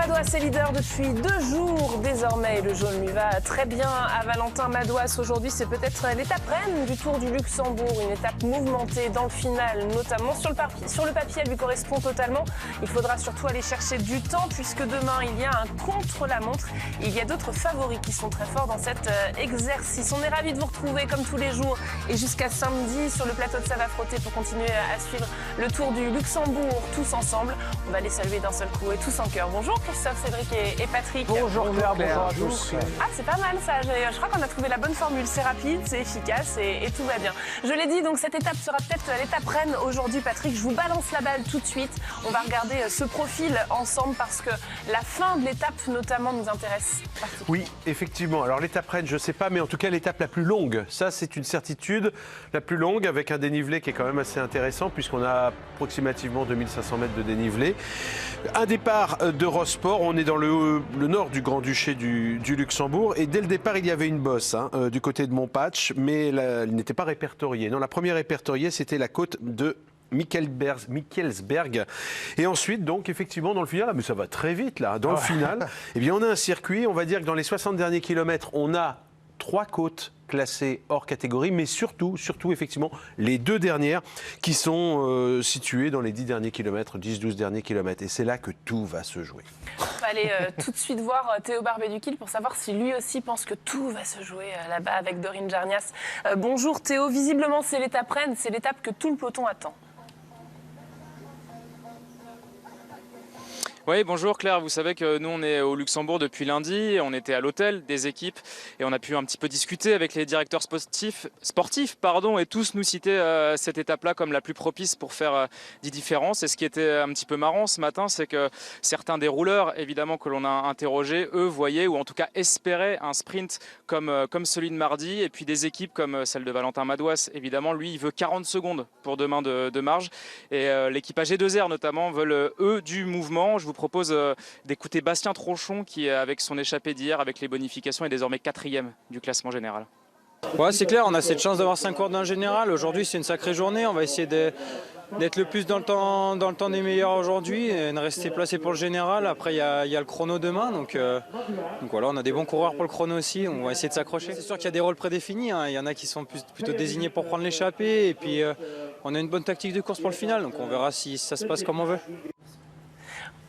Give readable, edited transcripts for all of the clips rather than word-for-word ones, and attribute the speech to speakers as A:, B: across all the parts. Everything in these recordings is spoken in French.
A: Madouas est leader depuis 2 jours désormais. Le jaune lui va très bien à Valentin Madouas. Aujourd'hui, c'est peut-être l'étape reine du Tour du Luxembourg. Une étape mouvementée dans le final, notamment sur le papier, elle lui correspond totalement. Il faudra surtout aller chercher du temps puisque demain, il y a un contre-la-montre. Il y a d'autres favoris qui sont très forts dans cet exercice. On est ravis de vous retrouver comme tous les jours et jusqu'à samedi sur le plateau de Ça va frotter pour continuer à suivre le Tour du Luxembourg tous ensemble. On va les saluer d'un seul coup et tous en cœur. Bonjour Christophe, Cédric et Patrick.
B: Bonjour Claire, bonjour à tous.
A: Ah, c'est pas mal ça. Je crois qu'on a trouvé la bonne formule. C'est rapide, c'est efficace et tout va bien. Je l'ai dit, donc cette étape sera peut-être l'étape reine aujourd'hui, Patrick. Je vous balance la balle tout de suite. On va regarder ce profil ensemble parce que la fin de l'étape notamment nous intéresse.
B: Oui, effectivement. Alors l'étape reine, je ne sais pas, mais en tout cas l'étape la plus longue. Ça, c'est une certitude. La plus longue avec un dénivelé qui est quand même assez intéressant puisqu'on a approximativement 2500 mètres de dénivelé. Un départ de Rosport, on est dans le nord du Grand-Duché du Luxembourg et dès le départ il y avait une bosse du côté de Montpatch, mais elle n'était pas répertoriée. Non, la première répertoriée c'était la côte de Michelsberg. Et ensuite, donc, effectivement, dans le final, mais ça va très vite, là, dans le final, eh bien, on a un circuit, on va dire que dans les 60 derniers kilomètres, on a 3 côtes classées hors catégorie, mais surtout, effectivement, les 2 dernières qui sont situées dans les 10 derniers kilomètres, 10-12 derniers kilomètres. Et c'est là que tout va se jouer.
A: On va aller tout de suite voir Théo Barbet-Duquil pour savoir si lui aussi pense que tout va se jouer là-bas avec Dorine Jarnias. Bonjour Théo, visiblement c'est l'étape reine, c'est l'étape que tout le peloton attend.
C: Oui, bonjour Claire, vous savez que nous on est au Luxembourg depuis lundi, on était à l'hôtel des équipes et on a pu un petit peu discuter avec les directeurs sportifs et tous nous citaient cette étape-là comme la plus propice pour faire des différences. Et ce qui était un petit peu marrant ce matin, c'est que certains des rouleurs évidemment que l'on a interrogés, eux voyaient ou en tout cas espéraient un sprint comme celui de mardi, et puis des équipes comme celle de Valentin Madouas, évidemment lui il veut 40 secondes pour demain de marge, et l'équipage G2R notamment veulent eux du mouvement. Je vous propose d'écouter Bastien Trochon qui, avec son échappée d'hier, avec les bonifications, est désormais 4e du classement général.
D: Ouais, c'est clair, on a cette chance d'avoir 5 coureurs dans le général. Aujourd'hui, c'est une sacrée journée. On va essayer d'être le plus dans le temps des meilleurs aujourd'hui et de rester placé pour le général. Après, il y a le chrono demain. Donc voilà, on a des bons coureurs pour le chrono aussi. On va essayer de s'accrocher. C'est sûr qu'il y a des rôles prédéfinis. Il y en a qui sont plutôt désignés pour prendre l'échappée. Et puis, on a une bonne tactique de course pour le final. Donc on verra si ça se passe comme on veut.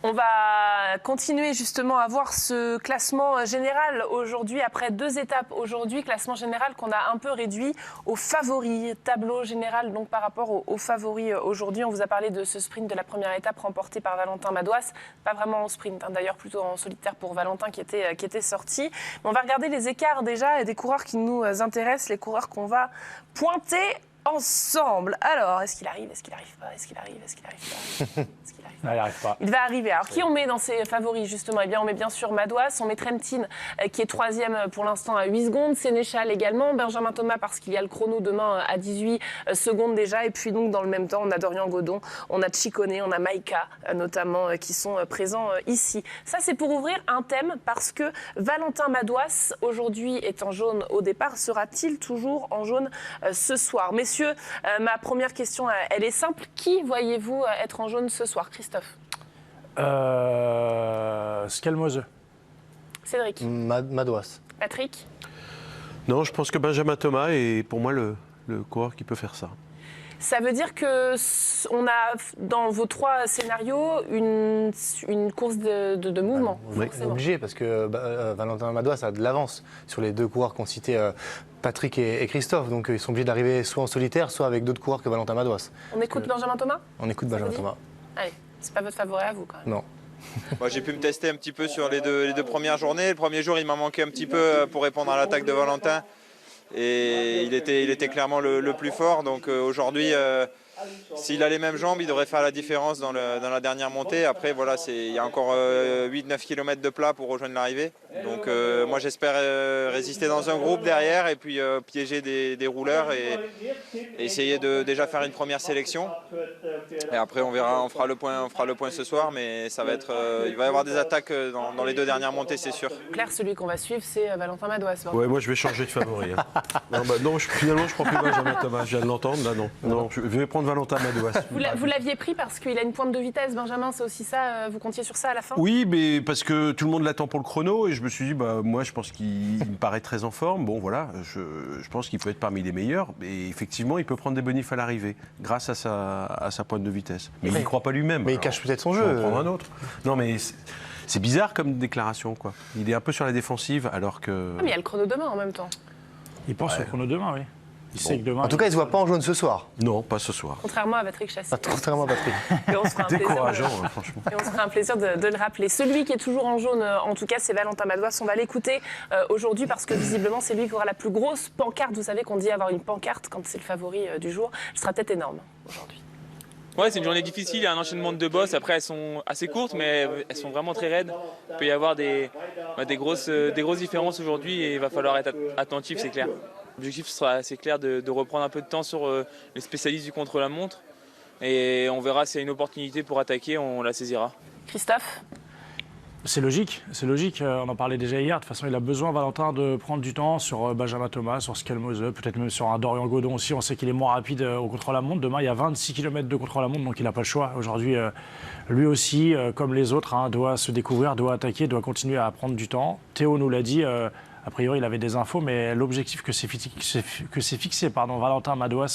A: On va continuer justement à voir ce classement général aujourd'hui, après 2 étapes aujourd'hui, classement général qu'on a un peu réduit aux favoris, tableau général donc par rapport aux favoris aujourd'hui. On vous a parlé de ce sprint de la première étape remporté par Valentin Madouas, pas vraiment en sprint, d'ailleurs plutôt en solitaire pour Valentin qui était sorti. Mais on va regarder les écarts déjà et des coureurs qui nous intéressent, les coureurs qu'on va pointer ensemble. Alors, est-ce qu'il arrive? Est-ce qu'il arrive pas? Est-ce qu'il arrive? Est-ce qu'il arrive pas?
B: Non, il n'arrive pas.
A: Il va arriver. Alors, qui on met dans ses favoris, justement? Eh bien, on met bien sûr Madouas, on met Trentin, qui est 3e pour l'instant à 8 secondes, Sénéchal également, Benjamin Thomas, parce qu'il y a le chrono demain à 18 secondes déjà, et puis donc, dans le même temps, on a Dorian Godon, on a Ciccone, on a Maïka, notamment, qui sont présents ici. Ça, c'est pour ouvrir un thème, parce que Valentin Madouas, aujourd'hui, est en jaune au départ. Sera-t-il toujours en jaune ce soir? Messieurs, ma première question, elle est simple. Qui voyez-vous être en jaune ce soir, Christophe?
E: Schelmose.
A: Cédric.
F: Madouas.
A: Patrick.
B: Non, je pense que Benjamin Thomas est pour moi le coureur qui peut faire ça.
A: Ça veut dire qu'on a dans vos 3 scénarios une course de mouvement.
F: Oui, obligé, parce que Valentin Madouas a de l'avance sur les 2 coureurs qu'ont cité Patrick et Christophe. Donc ils sont obligés d'arriver soit en solitaire, soit avec d'autres coureurs que Valentin Madouas.
A: On écoute Benjamin Thomas?
F: On écoute Benjamin Thomas.
A: Allez, c'est pas votre favori à vous quand même.
F: Non.
G: Moi, j'ai pu me tester un petit peu sur les deux premières journées. Le premier jour, il m'a manqué un petit peu pour répondre à l'attaque de Valentin. Et il était clairement le plus fort. Donc aujourd'hui, s'il a les mêmes jambes, il devrait faire la différence dans la dernière montée. Après, voilà, il y a encore 8-9 km de plat pour rejoindre l'arrivée. Donc moi j'espère résister dans un groupe derrière et puis piéger des rouleurs et essayer de déjà faire une première sélection. Et après on verra, on fera le point ce soir, mais ça va être, il va y avoir des attaques dans les 2 dernières montées, c'est sûr.
A: Claire, celui qu'on va suivre, c'est Valentin Madois.
B: Ouais, moi je vais changer de favori. Hein. Non, finalement je prends plus Benjamin Thomas, je viens de l'entendre, là non. Je vais prendre Valentin Madois.
A: Vous l'aviez pris parce qu'il a une pointe de vitesse, Benjamin, c'est aussi ça, vous comptiez sur ça à la fin?
B: Oui, mais parce que tout le monde l'attend pour le chrono et je me suis dit, moi je pense qu'il me paraît très en forme. Bon voilà, je pense qu'il peut être parmi les meilleurs et effectivement il peut prendre des bonifs à l'arrivée grâce à sa pointe de vitesse. Mais il n'y croit pas lui-même.
F: Mais il cache peut-être son
B: Je vais
F: jeu.
B: en prendre un autre. Non mais c'est bizarre comme déclaration quoi. Il est un peu sur la défensive alors que...
A: Ah, mais il y a le chrono demain en même temps.
E: Il pense au chrono demain, oui. Il sait que demain.
F: En tout cas, il ne se voit pas en jaune ce soir.
B: Non, pas ce soir.
A: Contrairement à Patrick Chassé.
F: Pas contrairement à Patrick.
A: Et on se fera un plaisir
B: Décourageant, franchement.
A: Et on se fera un plaisir de le rappeler. Celui qui est toujours en jaune, en tout cas, c'est Valentin Madois. On va l'écouter aujourd'hui parce que visiblement, c'est lui qui aura la plus grosse pancarte. Vous savez qu'on dit avoir une pancarte quand c'est le favori du jour. Elle sera peut-être énorme aujourd'hui.
C: Ouais, c'est une journée difficile, il y a un enchaînement de 2 bosses. Après, elles sont assez courtes, mais elles sont vraiment très raides. Il peut y avoir des grosses différences aujourd'hui et il va falloir être attentif, c'est clair. L'objectif sera assez clair de reprendre un peu de temps sur les spécialistes du contre-la-montre. Et on verra s'il y a une opportunité pour attaquer, on la saisira.
A: Christophe?
E: C'est logique, on en parlait déjà hier. De toute façon, il a besoin, Valentin, de prendre du temps sur Benjamin Thomas, sur Skelmose, peut-être même sur un Dorian Godon aussi. On sait qu'il est moins rapide au contre-la-montre. Demain, il y a 26 km de contre-la-montre, donc il n'a pas le choix. Aujourd'hui, lui aussi, comme les autres, doit se découvrir, doit attaquer, doit continuer à prendre du temps. Théo nous l'a dit, a priori, il avait des infos, mais l'objectif que s'est fixé Valentin Madois,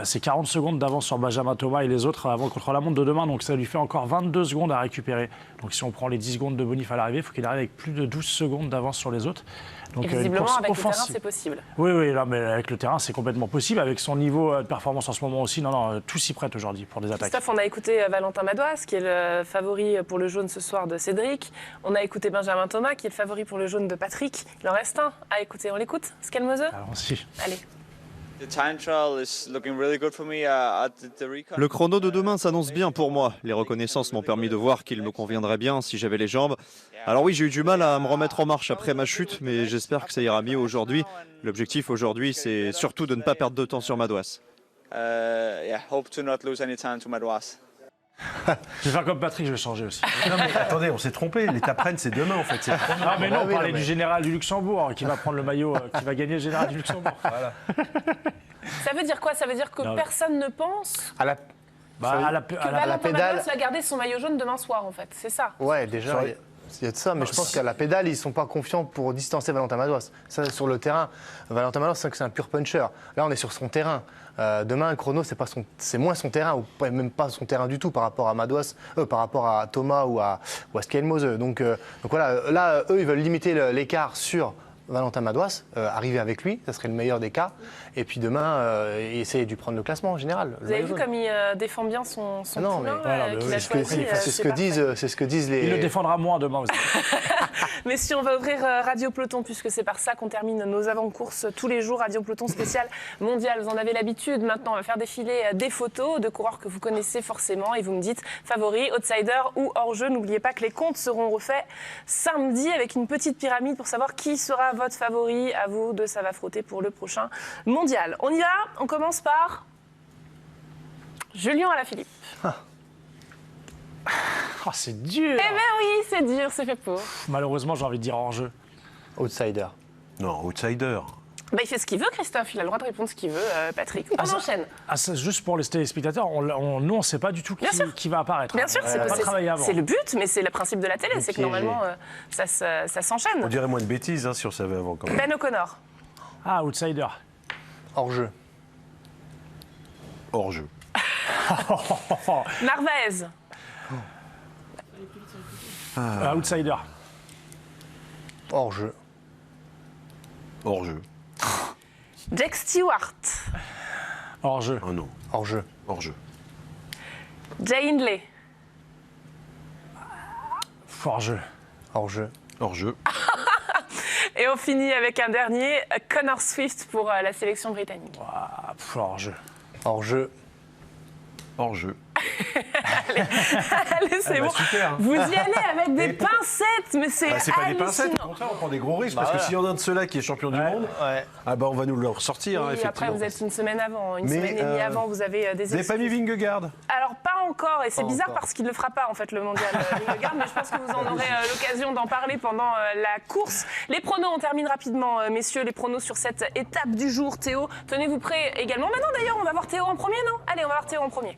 E: c'est 40 secondes d'avance sur Benjamin Thomas et les autres avant le contre-la-montre de demain. Donc ça lui fait encore 22 secondes à récupérer. Donc si on prend les 10 secondes de bonif à l'arrivée, il faut qu'il arrive avec plus de 12 secondes d'avance sur les autres. Donc,
A: et visiblement, avec
E: offensive.
A: le terrain, c'est possible.
E: Oui, là, mais avec le terrain, c'est complètement possible. Avec son niveau de performance en ce moment aussi, tout s'y prête aujourd'hui pour des attaques.
A: Christophe, on a écouté Valentin Madois, qui est le favori pour le jaune ce soir de Cédric. On a écouté Benjamin Thomas, qui est le favori pour le jaune de Patrick. Il en reste un à écouter. On l'écoute, Skelmose?
E: Allons-y.
A: Allez.
H: Le chrono de demain s'annonce bien pour moi. Les reconnaissances m'ont permis de voir qu'il me conviendrait bien si j'avais les jambes. Alors oui, j'ai eu du mal à me remettre en marche après ma chute, mais j'espère que ça ira mieux aujourd'hui. L'objectif aujourd'hui, c'est surtout de ne pas perdre de temps sur Madois.
E: Je vais faire comme Patrick, je vais changer aussi.
B: Non mais attendez, on s'est trompé. L'étape reine, c'est demain en fait.
E: Non mais non, on parlait du général du Luxembourg qui va prendre le maillot, qui va gagner le général du Luxembourg. Voilà.
A: Ça veut dire quoi? Ça veut dire que personne ne pense
F: À la,
A: que Valentin
F: pédale.
A: Madois va garder son maillot jaune demain soir, en fait. C'est ça?
F: Ouais, déjà, il y a de ça, mais je pense qu'à la pédale, ils ne sont pas confiants pour distancer Valentin Madois. Ça, sur le terrain, Valentin Madois, c'est un pur puncher. Là, on est sur son terrain. Demain, un chrono, c'est moins son terrain, ou même pas son terrain du tout par rapport à Madois, par rapport à Thomas ou à Skelmose. Donc voilà, là, eux, ils veulent limiter l'écart sur Valentin Madois, arriver avec lui, ça serait le meilleur des cas. Et puis demain, essayer de lui prendre le classement en général.
A: Vous avez vu comme il défend bien son
F: non,
A: poulain,
F: mais
A: qu'il a choisi,
F: c'est ce que disent les...
E: Il le défendra moins demain aussi.
A: Mais si on va ouvrir Radio Peloton, puisque c'est par ça qu'on termine nos avant-courses tous les jours, Radio Peloton spécial mondial. Vous en avez l'habitude. Maintenant, on va faire défiler des photos de coureurs que vous connaissez forcément et vous me dites favori, outsider ou hors-jeu. N'oubliez pas que les comptes seront refaits samedi avec une petite pyramide pour savoir qui sera votre favori. À vous de ça va frotter pour le prochain mondial. On y va. On commence par Julien Alaphilippe.
E: Oh, c'est dur.
A: Eh ben oui, c'est dur, c'est fait pour.
E: Malheureusement, j'ai envie de dire hors-jeu.
F: Outsider.
B: Non, outsider.
A: Bah, il fait ce qu'il veut, Christophe. Il a le droit de répondre ce qu'il veut, Patrick. On enchaîne.
E: Juste pour les téléspectateurs, nous, on ne sait pas du tout qui va apparaître.
A: Bien sûr, c'est le but, mais c'est le principe de la télé. C'est que normalement, ça s'enchaîne.
B: On dirait moins de bêtises si on savait avant quand même.
A: Ben O'Connor.
E: Ah, outsider.
F: Hors-jeu.
B: Hors-jeu.
A: Narvaez.
E: Outsider.
F: Hors-jeu.
B: Hors-jeu.
A: Jack Stewart.
E: Hors-jeu.
B: Oh non.
F: Hors-jeu.
B: Hors-jeu.
A: Jay Hindley.
E: Hors-jeu.
F: Hors-jeu.
B: Hors-jeu.
A: Et on finit avec un dernier, Connor Swift pour la sélection britannique.
E: Hors-jeu.
F: Hors-jeu.
B: Hors-jeu.
A: Allez, c'est bon.
B: Super.
A: Vous y allez avec des pincettes, mais c'est
B: C'est pas des pincettes,
A: hallucinant.
B: au contraire, on prend des gros risques, parce que s'il y en a un de ceux-là qui est champion du monde, on va nous le ressortir,
A: Oui,
B: effectivement.
A: après, vous êtes une semaine avant, une
B: Mais,
A: semaine et demie avant, vous avez des
B: Vous n'avez pas mis Vingegaard?
A: Alors pas encore, et c'est
B: Pas
A: bizarre
B: encore.
A: parce qu'il ne le fera pas en fait le mondial Vingegaard, mais je pense que vous en aurez l'occasion d'en parler pendant la course. Les pronos, on termine rapidement, messieurs, les pronos sur cette étape du jour. Théo, tenez-vous prêts également. Maintenant d'ailleurs, on va voir Théo en premier, non? Allez, on va voir Théo en premier.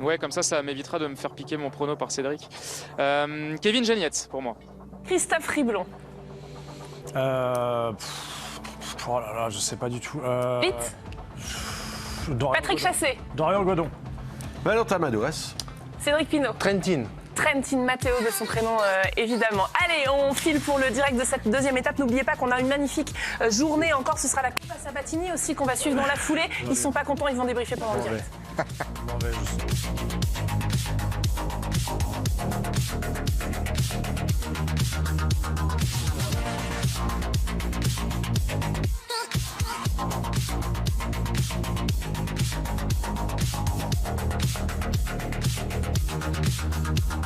C: Ouais, comme ça m'évitera de me faire piquer mon prono par Cédric. Kevin Genietz, pour moi.
A: Christophe Riblon.
E: Oh là là, je sais pas du tout.
A: Vite.
E: Dorian
A: Patrick
E: Godon.
A: Chassé.
E: Dorian Godon.
B: Valentin Madouas.
A: Cédric Pinault.
F: Trentin.
A: Trentin Matteo de son prénom évidemment. Allez, on file pour le direct de cette deuxième étape. N'oubliez pas qu'on a une magnifique journée encore. Ce sera la Coppa Sabatini aussi qu'on va suivre dans la foulée. Ils sont pas contents, ils vont débriefer pendant le direct.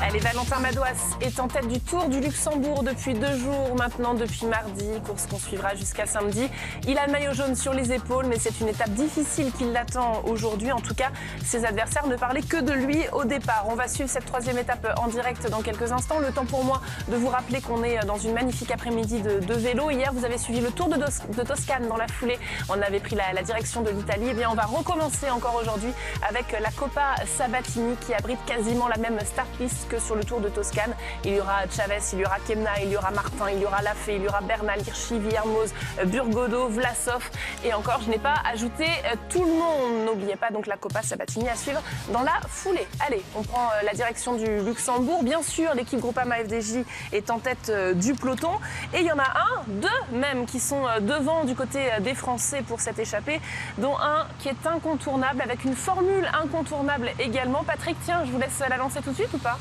A: Allez, Valentin Madouas est en tête du Tour du Luxembourg depuis 2 jours maintenant, depuis mardi, course qu'on suivra jusqu'à samedi. Il a le maillot jaune sur les épaules, mais c'est une étape difficile qui l'attend aujourd'hui. En tout cas, ses adversaires ne parlaient que de lui au départ. On va suivre cette 3e étape en direct dans quelques instants. Le temps pour moi de vous rappeler qu'on est dans une magnifique après-midi de vélo. Hier, vous avez suivi le Tour de Toscane dans la foulée. On avait pris la direction de l'Italie. Eh bien, on va recommencer encore aujourd'hui avec la Coppa Sabatini qui abrite quasiment la même start list que sur le Tour de Toscane. Il y aura Chavez, il y aura Kemna, il y aura Martin, il y aura Lafay, il y aura Bernal, Hirschi, Villermoz, Burgodo, Vlasov et encore, je n'ai pas ajouté tout le monde. N'oubliez pas donc la Coppa Sabatini à suivre dans la foulée. Allez, on prend la direction du Luxembourg. Bien sûr, l'équipe Groupama FDJ est en tête du peloton et il y en a deux même qui sont devant du côté des Français pour cette échappée, dont un qui est incontournable avec une formule incontournable également. Patrick, tiens, je vous laisse la lancer tout de suite ou pas?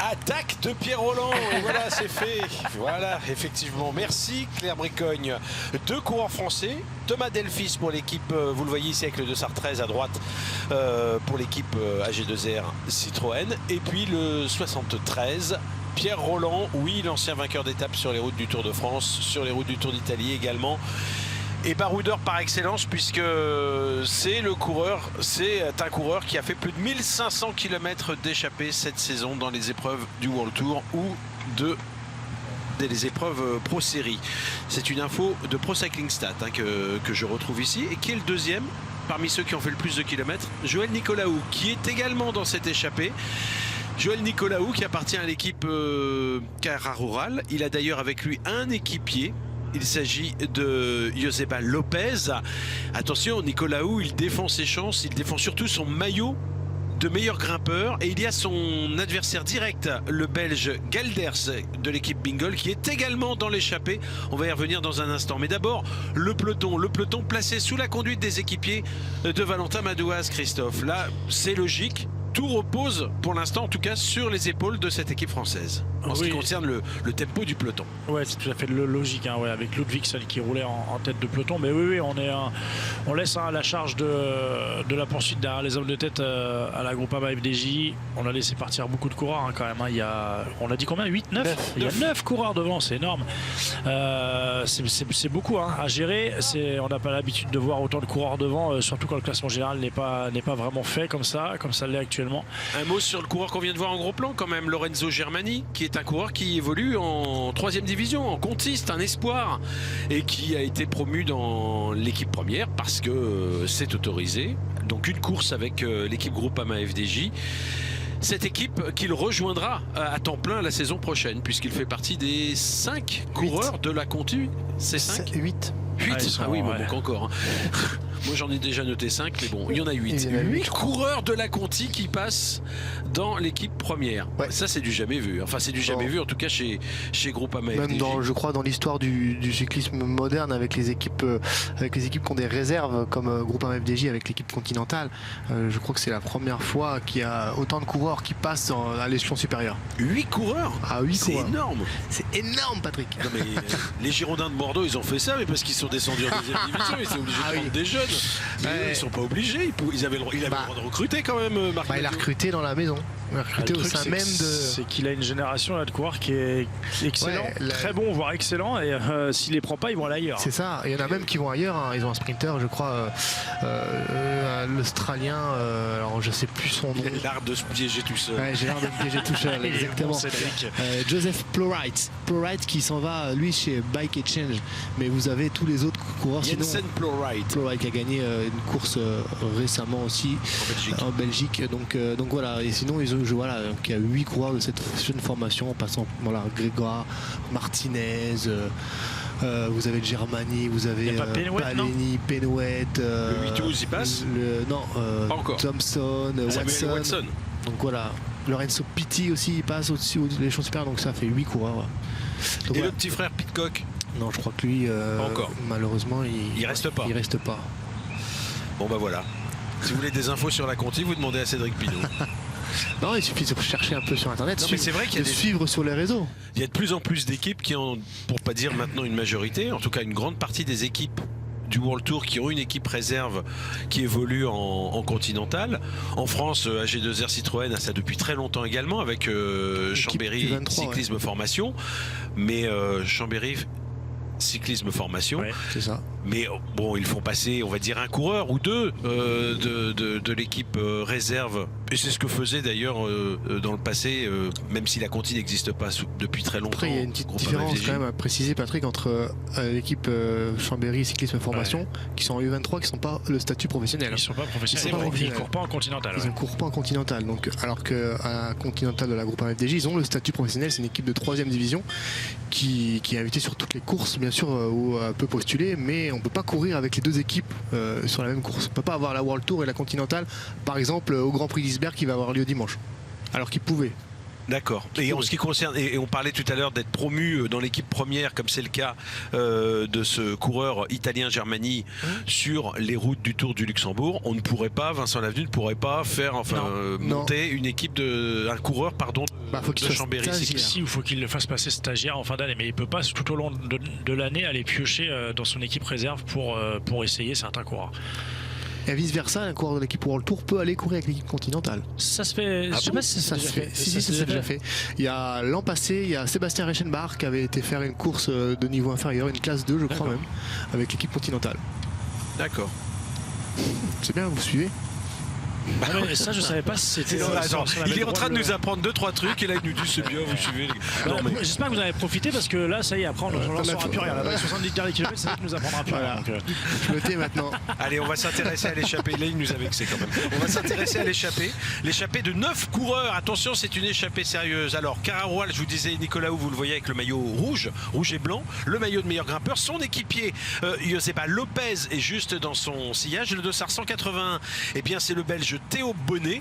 I: Attaque de Pierre Rolland, et voilà, c'est fait. Voilà, effectivement. Merci Claire Bricogne. 2 coureurs français. Thomas Delphis pour l'équipe, vous le voyez ici avec le Dossard 13 à droite, pour l'équipe AG2R Citroën. Et puis le 73, Pierre Rolland, oui, l'ancien vainqueur d'étape sur les routes du Tour de France, sur les routes du Tour d'Italie également. Et baroudeur par excellence, puisque c'est un coureur qui a fait plus de 1500 km d'échappée cette saison dans les épreuves du World Tour ou des épreuves Pro Série. C'est une info de Pro Cycling Stat que je retrouve ici et qui est le deuxième parmi ceux qui ont fait le plus de kilomètres, Joël Nicolaou, qui est également dans cette échappée. Joël Nicolaou qui appartient à l'équipe Cara Rural. Il a d'ailleurs avec lui un équipier. Il s'agit de Joseba Lopez. Attention, Nicolaou, il défend ses chances, il défend surtout son maillot de meilleur grimpeur. Et il y a son adversaire direct, le Belge Gelders de l'équipe Bingold, qui est également dans l'échappée. On va y revenir dans un instant. Mais d'abord, le peloton placé sous la conduite des équipiers de Valentin Madouas, Christophe. Là, c'est logique. Tout repose, pour l'instant en tout cas, sur les épaules de cette équipe française, en ce qui concerne le tempo du peloton.
E: Ouais, c'est tout à fait logique, hein, ouais, avec Ludwigsen qui roulait en tête de peloton. Mais oui, on laisse la charge de la poursuite derrière les hommes de tête à la Groupama FDJ. On a laissé partir beaucoup de coureurs quand même. Il y a, on a dit combien? 8, 9 Il y a 9 coureurs devant, c'est énorme. C'est beaucoup à gérer. On n'a pas l'habitude de voir autant de coureurs devant, surtout quand le classement général n'est pas vraiment fait comme ça l'est actuellement.
I: Un mot sur le coureur qu'on vient de voir en gros plan quand même, Lorenzo Germani, qui est un coureur qui évolue en 3e division, en comptiste, un espoir, et qui a été promu dans l'équipe première parce que c'est autorisé. Donc une course avec l'équipe Groupama FDJ. Cette équipe qu'il rejoindra à temps plein la saison prochaine, puisqu'il fait partie des 5 coureurs de la Conti. C'est 5
F: 8.
I: 8, ah oui, il me manque encore. Moi j'en ai déjà noté 5, mais bon, il y en a 8. 8 coureurs de la Conti qui passent dans l'équipe première. Ouais. Ça c'est du jamais vu. Enfin c'est du jamais vu en tout cas chez Groupama FDJ.
F: Même je crois dans l'histoire du cyclisme moderne avec les équipes qui ont des réserves comme Groupama FDJ avec l'équipe continentale. Je crois que c'est la première fois qu'il y a autant de coureurs qui passent à l'échelon supérieur.
I: 8 coureurs.
F: Ah 8
I: c'est
F: coureurs.
I: Énorme.
F: C'est énorme Patrick.
I: Non, mais les Girondins de Bordeaux ils ont fait ça mais parce qu'ils sont descendus en 2e division, ils étaient obligés de prendre des jeunes. Mais ils sont pas obligés. Il avait le droit de recruter quand même, Marc.
J: Il a recruté dans la maison. Il a recruté au sein même de.
E: C'est qu'il a une génération là, de coureurs qui est excellent, très bon, voire excellent. Et s'il les prend pas, ils vont aller ailleurs.
J: C'est ça. Il y en a même qui vont ailleurs. Hein. Ils ont un sprinter, je crois, l'Australien. Alors je sais plus son nom.
I: Il a l'art de se piéger tout seul.
J: Ouais, j'ai l'art de me piéger tout seul, exactement. Joseph Plowright qui s'en va lui chez Bike Exchange. Mais vous avez tous les autres coureurs.
I: Jensen Plowright
J: qui a gagné une course récemment aussi en Belgique. Donc voilà. Et sinon il y a 8 coureurs de cette jeune formation en passant Grégoire, Martinez. Vous avez Germani, vous avez Paleni, Penouet.
I: Le 8-12 il passe pas encore.
J: Thompson, Watson. Donc voilà. Lorenzo Pitti aussi, il passe aussi aux l'échelon supérieur, donc ça fait 8 coureurs. Donc,
I: et le petit frère Pitcock?
J: Non, je crois que lui, malheureusement, il reste pas.
I: Bon bah voilà. Si vous voulez des infos sur la Conti, vous demandez à Cédric Pinault.
J: Non, il suffit de chercher un peu sur internet,
I: c'est vrai qu'il y a
J: suivre sur les réseaux.
I: Il y a de plus en plus d'équipes qui ont, pour pas dire maintenant une majorité, en tout cas une grande partie des équipes du World Tour qui ont une équipe réserve qui évolue en continental. En France, AG2R Citroën a ça depuis très longtemps également avec Chambéry
J: 23,
I: Cyclisme Formation. Mais Chambéry Cyclisme Formation,
J: c'est ça.
I: Mais bon, ils font passer, on va dire, un coureur ou deux de l'équipe réserve. Et c'est ce que faisait d'ailleurs dans le passé, même si la Conti n'existe pas depuis très longtemps.
J: Après, il y a une petite différence quand même à préciser, Patrick, entre l'équipe Chambéry Cyclisme Formation, qui sont en U23, qui ne sont pas le statut professionnel.
E: Ils ne sont pas professionnels, ils ne courent pas en continental.
J: Ils ne courent pas en continental. Donc, alors qu'à continental de la groupe FDJ, ils ont le statut professionnel. C'est une équipe de 3e division qui est invitée sur toutes les courses, bien sûr, où elle peut postuler, mais on ne peut pas courir avec les deux équipes sur la même course. On ne peut pas avoir la World Tour et la Continentale, par exemple, au Grand Prix d'Isberg qui va avoir lieu dimanche. Alors qu'ils pouvaient.
I: D'accord. Et en ce qui concerne, et on parlait tout à l'heure d'être promu dans l'équipe première, comme c'est le cas de ce coureur italien Germani sur les routes du Tour du Luxembourg, on ne pourrait pas, Vincent Lavenu ne pourrait pas faire, monter une équipe un coureur, de Chambéry.
E: Il faut qu'il le fasse passer stagiaire en fin d'année, mais il peut pas tout au long de l'année aller piocher dans son équipe réserve pour essayer certains coureurs.
J: Et vice versa, un coureur de l'équipe World Tour peut aller courir avec l'équipe continentale.
E: Ça se fait.
J: Je sais pas si ça se fait. Si, ça s'est déjà fait. Il y a l'an passé, il y a Sébastien Reichenbach qui avait été faire une course de niveau inférieur, une classe 2, je crois même, avec l'équipe continentale.
I: D'accord.
J: C'est bien, vous suivez?
E: Ça, je savais pas si c'était.
I: Il est en train de nous apprendre 2-3 trucs et là il nous dit c'est bien, vous suivez.
E: J'espère que vous en avez profité parce que là, ça y est, après on n'en saura plus rien. Là, 70 derniers kilomètres, c'est vrai qu'il nous apprendra plus rien.
J: Je me tais maintenant.
I: Allez, on va s'intéresser à l'échappée. Là, il nous a vexé quand même. On va s'intéresser à l'échappée. L'échappée de 9 coureurs. Attention, c'est une échappée sérieuse. Alors, Cararoual, je vous disais, Nicolas, vous le voyez avec le maillot rouge et blanc, le maillot de meilleur grimpeur. Son équipier, Josepa Lopez, est juste dans son sillage. Le dossard 181, eh bien, c'est le Belge Théo Bonnet.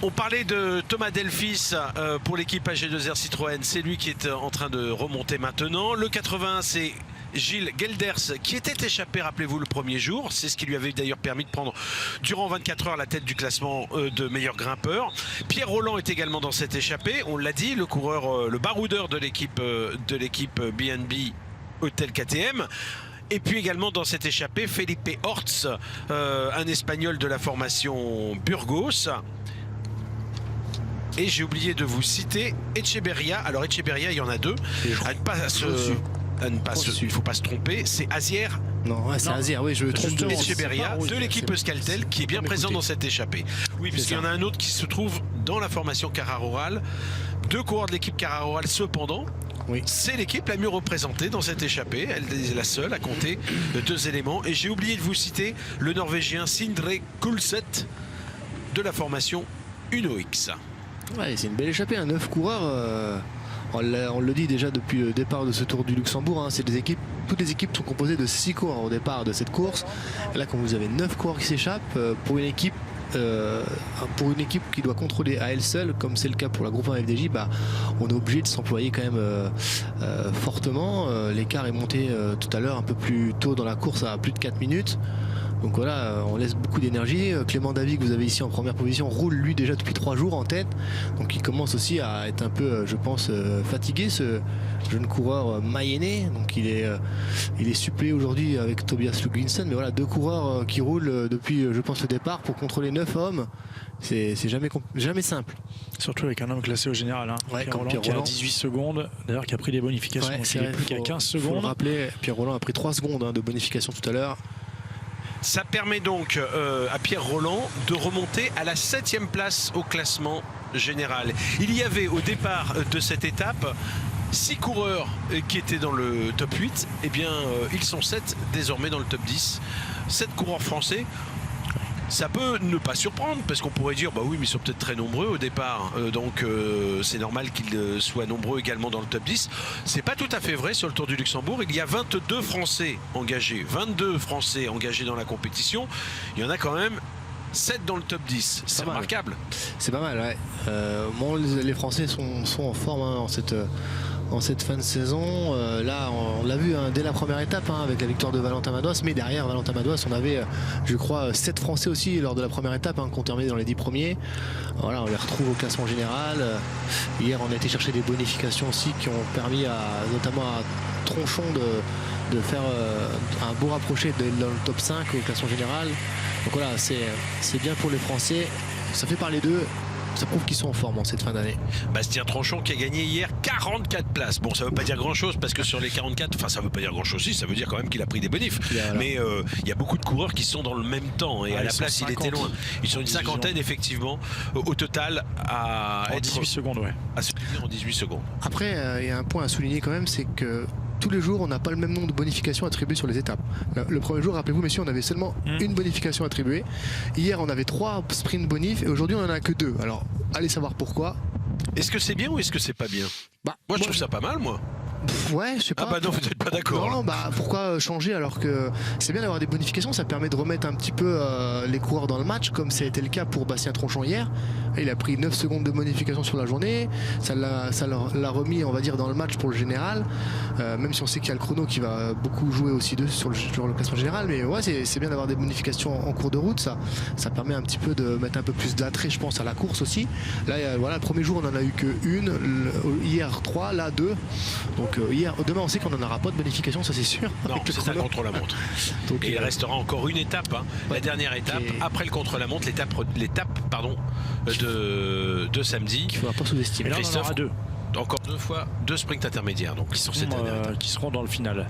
I: On parlait de Thomas Delphis pour l'équipe AG2R Citroën. C'est lui qui est en train de remonter maintenant. Le 81, c'est Gilles Gelders qui était échappé, rappelez-vous, le premier jour. C'est ce qui lui avait d'ailleurs permis de prendre durant 24 heures la tête du classement de meilleur grimpeur. Pierre Rolland est également dans cette échappée. On l'a dit, le coureur, le baroudeur de l'équipe BNB Hôtel KTM. Et puis également dans cette échappée, Felipe Orts, un Espagnol de la formation Burgos. Et j'ai oublié de vous citer Echeverria. Alors Echeverria, il y en a deux. Il ne faut pas se tromper, c'est Azier.
J: Non, c'est Azier, oui, je me trompe.
I: Echeverria de l'équipe Euskaltel qui est bien présent dans cette échappée. Oui, puisqu'il y en a un autre qui se trouve dans la formation Cararoual. 2 coureurs de l'équipe Cararoual cependant. Oui. C'est l'équipe la mieux représentée dans cette échappée. Elle est la seule à compter 2 éléments. Et j'ai oublié de vous citer le Norvégien Sindre Kulset de la formation UNOX.
J: Ouais, c'est une belle échappée, 9 coureurs. On le dit déjà depuis le départ de ce Tour du Luxembourg. C'est des équipes, toutes les équipes sont composées de 6 coureurs au départ de cette course. Et là, quand vous avez 9 coureurs qui s'échappent, pour une équipe qui doit contrôler à elle seule, comme c'est le cas pour la groupe 1 FDJ, on est obligé de s'employer quand même fortement. L'écart est monté tout à l'heure un peu plus tôt dans la course à plus de 4 minutes. Donc voilà, on laisse beaucoup d'énergie. Clément Davy, que vous avez ici en première position, roule lui déjà depuis 3 jours en tête. Donc il commence aussi à être un peu, je pense, fatigué, ce jeune coureur mayennais. Donc il est suppléé aujourd'hui avec Tobias Luglinson. Mais voilà, 2 coureurs qui roulent depuis, je pense, le départ pour contrôler 9 hommes. C'est jamais simple.
E: Surtout avec un homme classé au général. Hein.
J: Ouais,
E: Pierre
J: comme
E: Rolland
J: Pierre
E: qui a
J: Rolland.
E: 18 secondes, d'ailleurs qui a pris des bonifications.
J: Ouais,
E: Donc
J: c'est
E: il est
J: vrai,
E: plus qu'à 15
J: Faut le
E: secondes.
J: rappeler, Pierre Rolland a pris 3 secondes de bonification tout à l'heure.
I: Ça permet donc à Pierre Rolland de remonter à la 7e place au classement général. Il y avait au départ de cette étape 6 coureurs qui étaient dans le top 8. Eh bien, ils sont 7 désormais dans le top 10. 7 coureurs français. Ça peut ne pas surprendre parce qu'on pourrait dire bah oui mais ils sont peut-être très nombreux au départ donc c'est normal qu'ils soient nombreux également dans le top 10. C'est pas tout à fait vrai sur le Tour du Luxembourg. Il y a 22 Français engagés, 22 Français engagés dans la compétition. Il y en a quand même 7 dans le top 10. C'est remarquable.
J: C'est pas mal, ouais. Bon, les Français sont en forme en cette fin de saison. Là, on l'a vu dès la première étape avec la victoire de Valentin Madouas. Mais derrière Valentin Madouas, on avait, je crois, 7 Français aussi lors de la première étape qui ont terminé dans les 10 premiers. Voilà, on les retrouve au classement général. Hier, on a été chercher des bonifications aussi qui ont permis notamment à Tronchon de faire un beau rapproché dans le top 5 au classement général. Donc voilà, c'est bien pour les Français. Ça fait parler d'eux. Ça prouve qu'ils sont en forme en cette fin d'année.
I: Bastien Tronchon qui a gagné hier 44 places. Bon, ça veut pas dire grand chose parce que sur les 44, enfin ça veut pas dire grand chose aussi, ça veut dire quand même qu'il a pris des bonifs.
J: Voilà.
I: Mais il y a beaucoup de coureurs qui sont dans le même temps et à la place il était loin. Ils sont une cinquantaine effectivement au total à
E: En
I: être
E: 18 secondes, ouais.
I: à se tenir en 18 secondes.
J: Après, il y a un point à souligner quand même, c'est que tous les jours, on n'a pas le même nombre de bonifications attribuées sur les étapes. Le premier jour, rappelez-vous, messieurs, on avait seulement une bonification attribuée. Hier, on avait 3 sprint bonifs et aujourd'hui, on n'en a que 2. Alors, allez savoir pourquoi.
I: Est-ce que c'est bien ou est-ce que c'est pas bien? Moi je trouve ça pas mal moi.
J: Ouais, je sais pas.
I: Ah bah non, vous n'êtes pas d'accord.
J: Non, bah pourquoi changer alors que c'est bien d'avoir des bonifications, ça permet de remettre un petit peu les coureurs dans le match, comme ça a été le cas pour Bastien Tronchon hier. Il a pris 9 secondes de bonification sur la journée, ça l'a remis, on va dire, dans le match pour le général, même si on sait qu'il y a le chrono qui va beaucoup jouer aussi sur le classement général. Mais ouais, c'est bien d'avoir des bonifications en cours de route, ça permet un petit peu de mettre un peu plus d'attrait, je pense, à la course aussi. Là, voilà, le premier jour, on en a eu que une, hier 3, là 2. Donc demain on sait qu'on n'en aura pas de bonification, ça c'est sûr.
I: Non, c'est ça le contre-la-montre. Donc il restera encore une étape, la dernière étape, après le contre-la-montre, l'étape de samedi.
J: Qu'il ne faudra pas sous-estimer.
E: Et là, on en aura 2.
I: Encore 2 fois 2 sprints intermédiaires donc sur cette dernière étape.
E: Qui seront dans le final.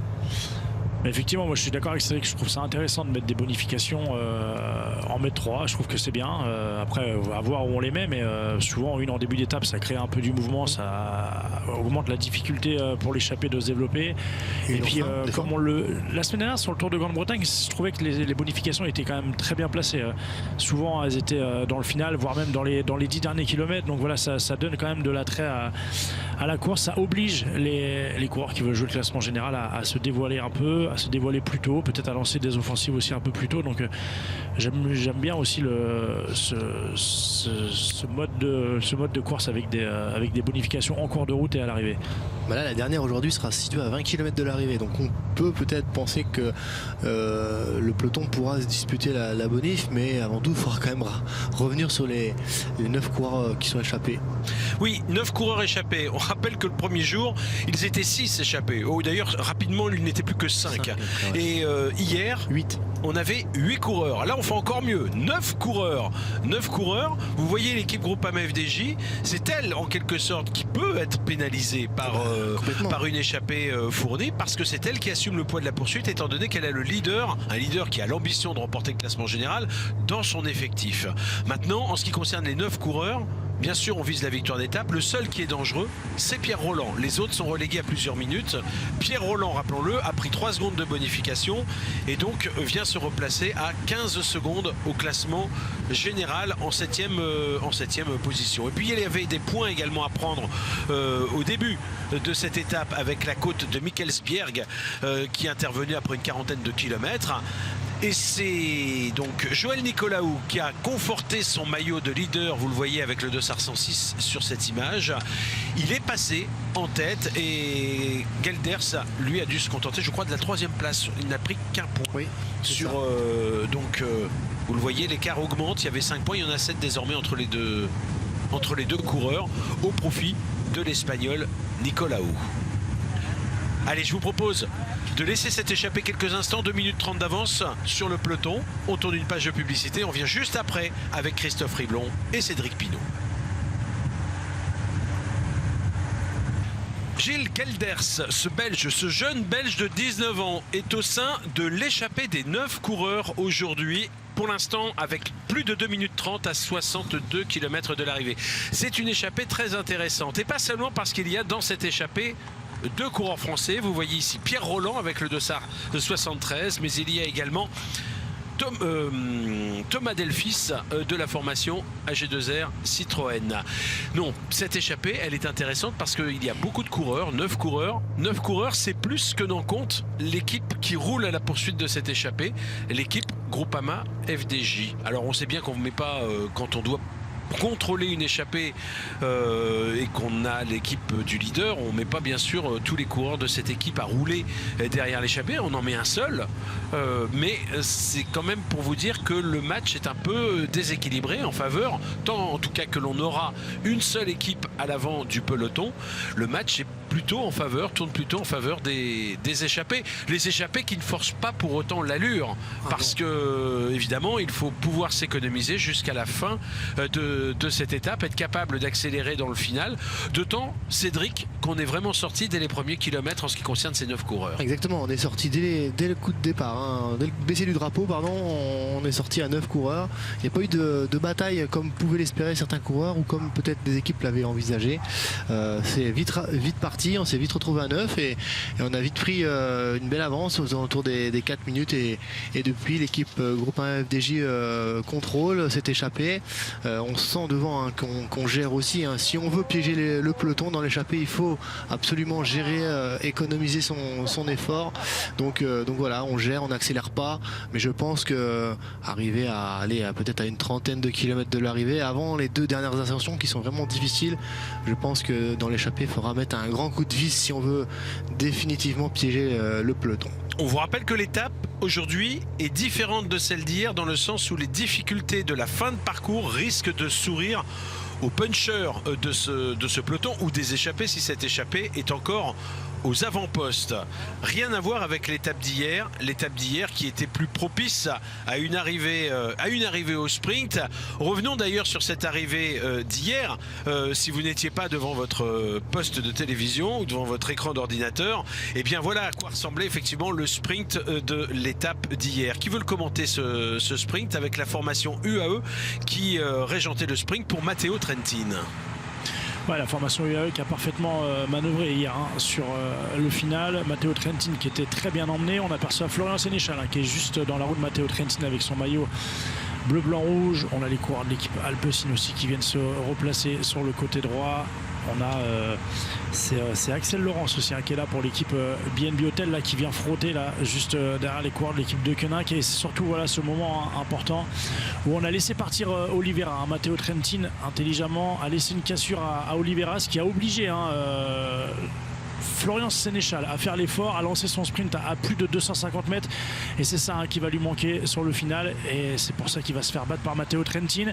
E: Mais effectivement, moi je suis d'accord avec Cédric, je trouve ça intéressant de mettre des bonifications, en mettre 3, je trouve que c'est bien. Après, à voir où on les met, mais souvent une en début d'étape, ça crée un peu du mouvement, ça augmente la difficulté pour l'échappée de se développer. Et puis, comme la semaine dernière sur le Tour de Grande-Bretagne, je trouvais que les bonifications étaient quand même très bien placées. Souvent, elles étaient dans le final, voire même dans les 10 derniers kilomètres. Donc voilà, ça donne quand même de l'attrait à la course. Ça oblige les coureurs qui veulent jouer le classement général à se dévoiler un peu, à se dévoiler plus tôt, peut-être à lancer des offensives aussi un peu plus tôt. Donc j'aime bien aussi ce mode de course avec des bonifications en cours de route et à l'arrivée.
J: Bah là, la dernière aujourd'hui sera située à 20 km de l'arrivée, donc on peut peut-être penser que le peloton pourra se disputer la bonif, mais avant tout il faudra quand même revenir sur les 9 coureurs qui sont échappés.
I: Oui, 9 coureurs échappés. On rappelle que le premier jour ils étaient 6 échappés. D'ailleurs rapidement il n'était plus que 5. Et hier
J: 8.
I: On avait 8 coureurs. Là on fait encore mieux, 9 coureurs. 9 coureurs. Vous voyez l'équipe Groupama FDJ, c'est elle en quelque sorte qui peut être pénalisée par une échappée fournie, parce que c'est elle qui assume le poids de la poursuite, étant donné qu'elle a un leader qui a l'ambition de remporter le classement général dans son effectif. Maintenant, en ce qui concerne les 9 coureurs, bien sûr, on vise la victoire d'étape. Le seul qui est dangereux, c'est Pierre Rolland. Les autres sont relégués à plusieurs minutes. Pierre Rolland, rappelons-le, a pris 3 secondes de bonification et donc vient se replacer à 15 secondes au classement général en 7e position. Et puis il y avait des points également à prendre au début de cette étape avec la côte de Mikkelsbjerg qui est intervenue après une quarantaine de kilomètres. Et c'est donc Joël Nicolaou qui a conforté son maillot de leader, vous le voyez avec le dossard 106 sur cette image. Il est passé en tête et Gelders, lui, a dû se contenter, je crois, de la 3e place. Il n'a pris qu'un point.
J: Oui,
I: Vous le voyez, l'écart augmente, il y avait 5 points, il y en a 7 désormais entre les deux coureurs, au profit de l'Espagnol Nicolaou. Allez, je vous propose de laisser cette échappée quelques instants, 2 minutes 30 d'avance sur le peloton. On tourne une page de publicité, on vient juste après avec Christophe Riblon et Cédric Pinault. Gilles Gelders, ce jeune Belge de 19 ans, est au sein de l'échappée des 9 coureurs aujourd'hui. Pour l'instant, avec plus de 2 minutes 30 à 62 km de l'arrivée. C'est une échappée très intéressante. Et pas seulement parce qu'il y a dans cette échappée 2 coureurs français. Vous voyez ici Pierre Rolland avec le dossard de 73, mais il y a également Thomas Delphis de la formation AG2R Citroën. Non, cette échappée, elle est intéressante parce qu'il y a beaucoup de coureurs, 9 coureurs. 9 coureurs, c'est plus que n'en compte l'équipe qui roule à la poursuite de cette échappée, l'équipe Groupama FDJ. Alors on sait bien qu'on ne met pas quand on doit contrôler une échappée et qu'on a l'équipe du leader, on ne met pas bien sûr tous les coureurs de cette équipe à rouler derrière l'échappée, on en met un seul, mais c'est quand même pour vous dire que le match est un peu déséquilibré en faveur, tant en tout cas que l'on aura une seule équipe à l'avant du peloton, le match est tourne plutôt en faveur des échappés. Les échappés qui ne forcent pas pour autant l'allure, parce que évidemment il faut pouvoir s'économiser jusqu'à la fin de cette étape, être capable d'accélérer dans le final. D'autant, Cédric, qu'on est vraiment sorti dès les premiers kilomètres en ce qui concerne ces 9 coureurs.
J: Exactement, on est sorti dès le coup de départ, hein. Dès le baisser du drapeau, pardon, on est sorti à 9 coureurs. Il n'y a pas eu de bataille comme pouvaient l'espérer certains coureurs ou comme peut-être des équipes l'avaient envisagé. C'est vite parti. On s'est vite retrouvé à 9 et on a vite pris une belle avance aux alentours des 4 minutes et depuis l'équipe groupe 1 FDJ contrôle cette échappée. On sent devant hein, qu'on gère aussi hein. Si on veut piéger le peloton dans l'échappée, il faut absolument gérer, économiser son effort, donc voilà, on gère, on n'accélère pas, mais je pense que arriver à aller peut-être à une trentaine de kilomètres de l'arrivée avant les 2 dernières ascensions qui sont vraiment difficiles, je pense que dans l'échappée il faudra mettre un grand coup de vis si on veut définitivement piéger le peloton.
I: On vous rappelle que l'étape aujourd'hui est différente de celle d'hier dans le sens où les difficultés de la fin de parcours risquent de sourire aux punchers de ce peloton ou des échappés si cette échappée est encore aux avant-postes. Rien à voir avec l'étape d'hier qui était plus propice à une arrivée au sprint. Revenons d'ailleurs sur cette arrivée d'hier. Si vous n'étiez pas devant votre poste de télévision ou devant votre écran d'ordinateur, et bien voilà à quoi ressemblait effectivement le sprint de l'étape d'hier. Qui veut le commenter ce sprint avec la formation UAE qui régentait le sprint pour Matteo Trentin?
E: Ouais, la formation UAE qui a parfaitement manœuvré hier hein, sur le final. Matteo Trentin qui était très bien emmené. On aperçoit Florian Sénéchal hein, qui est juste dans la roue de Matteo Trentin avec son maillot bleu, blanc, rouge. On a les coureurs de l'équipe Alpecin aussi qui viennent se replacer sur le côté droit. On a c'est Axel Laurence aussi hein, qui est là pour l'équipe BNB Hotel là, qui vient frotter là juste derrière les coureurs de l'équipe de Koenig. Et c'est surtout voilà, ce moment hein, important où on a laissé partir Oliveira. Hein. Matteo Trentin intelligemment a laissé une cassure à Oliveira, ce qui a obligé hein, Florian Sénéchal à faire l'effort, à lancer son sprint à plus de 250 mètres et c'est ça hein, qui va lui manquer sur le final et c'est pour ça qu'il va se faire battre par Matteo Trentin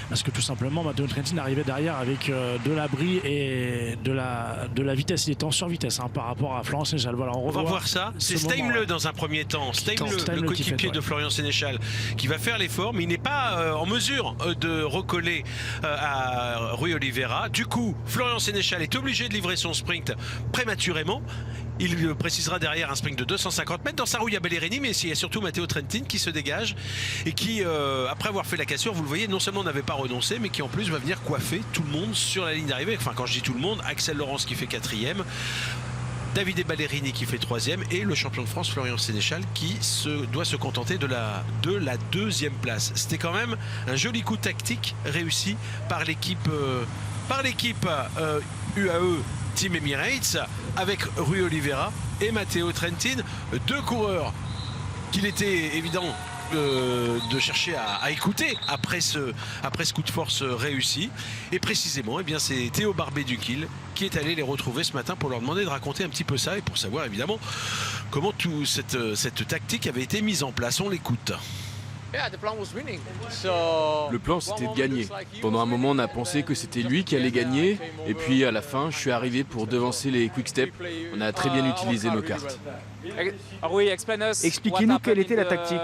E: parce que tout simplement Matteo Trentin arrivait derrière avec de l'abri et de la vitesse, il était en survitesse hein, par rapport à Florian Sénéchal. Voilà, on
I: va voir ça, c'est Steimle dans un premier temps, Steimle le coéquipier de Florian Sénéchal qui va faire l'effort mais il n'est pas en mesure de recoller à Rui Oliveira. Du coup Florian Sénéchal est obligé de livrer son sprint prématurément. Il précisera derrière un sprint de 250 mètres. Dans sa roue il y a Bellerini mais il y a surtout Matteo Trentin qui se dégage et qui après avoir fait la cassure, vous le voyez, non seulement n'avait pas renoncé mais qui en plus va venir coiffer tout le monde sur la ligne d'arrivée. Enfin quand je dis tout le monde, Axel Laurence qui fait 4e, Davide Ballerini qui fait 3e et le champion de France Florian Sénéchal qui doit se contenter de la 2e place. C'était quand même un joli coup tactique réussi par l'équipe UAE Team Emirates avec Rui Oliveira et Matteo Trentin, 2 coureurs qu'il était évident de chercher à écouter après ce coup de force réussi. Et précisément, eh bien, c'est Théo Barbet-Duquil qui est allé les retrouver ce matin pour leur demander de raconter un petit peu ça et pour savoir évidemment comment toute cette tactique avait été mise en place. On l'écoute.
K: Le plan, c'était de gagner. Pendant un moment, on a pensé que c'était lui qui allait gagner. Et puis, à la fin, je suis arrivé pour devancer les quick-steps. On a très bien utilisé nos cartes.
L: Expliquez-nous quelle était la tactique.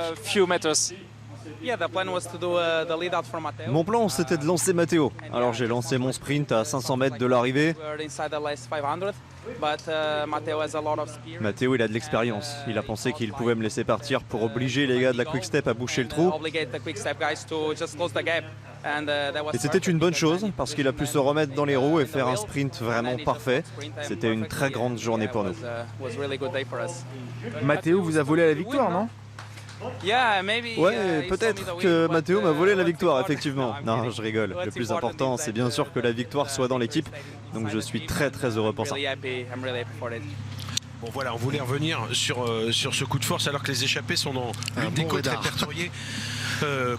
H: Mon plan, c'était de lancer Matteo. Alors j'ai lancé mon sprint à 500 mètres de l'arrivée. Matteo, il a de l'expérience. Il a pensé qu'il pouvait me laisser partir pour obliger les gars de la Quick Step à boucher le trou. Et c'était une bonne chose parce qu'il a pu se remettre dans les roues et faire un sprint vraiment parfait. C'était une très grande journée pour nous.
L: Matteo vous a volé la victoire, non?
H: Ouais, peut-être que Matteo m'a volé la victoire, effectivement. Non, je rigole. Le plus important, c'est bien sûr que la victoire soit dans l'équipe. Donc je suis très très heureux pour ça.
I: Bon voilà, on voulait revenir sur ce coup de force alors que les échappés sont dans l'une des côtes répertoriées.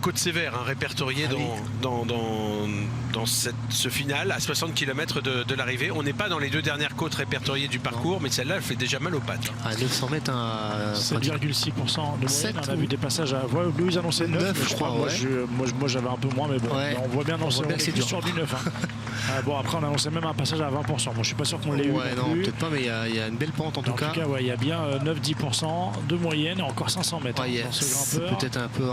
I: Côte sévère, hein, répertoriée dans ce final à 60 km de l'arrivée. On n'est pas dans les deux dernières côtes répertoriées du parcours, mais celle-là, elle fait déjà mal aux pattes.
J: À 900 mètres,
E: 7,6% de moyenne. On a vu des passages à... Ouais, Louise annonçait 9, je crois. Moi, j'avais un peu moins, mais bon, on voit bien, on est plus sur du 9. Hein. Bon, après, on annonçait même un passage à 20%. Bon, je suis pas sûr qu'on l'ait eu.
J: Non, peut-être pas, mais il y a une belle pente en tout cas.
E: En tout cas, il y a bien 9-10% de moyenne et encore 500 mètres.
J: C'est peut-être un peu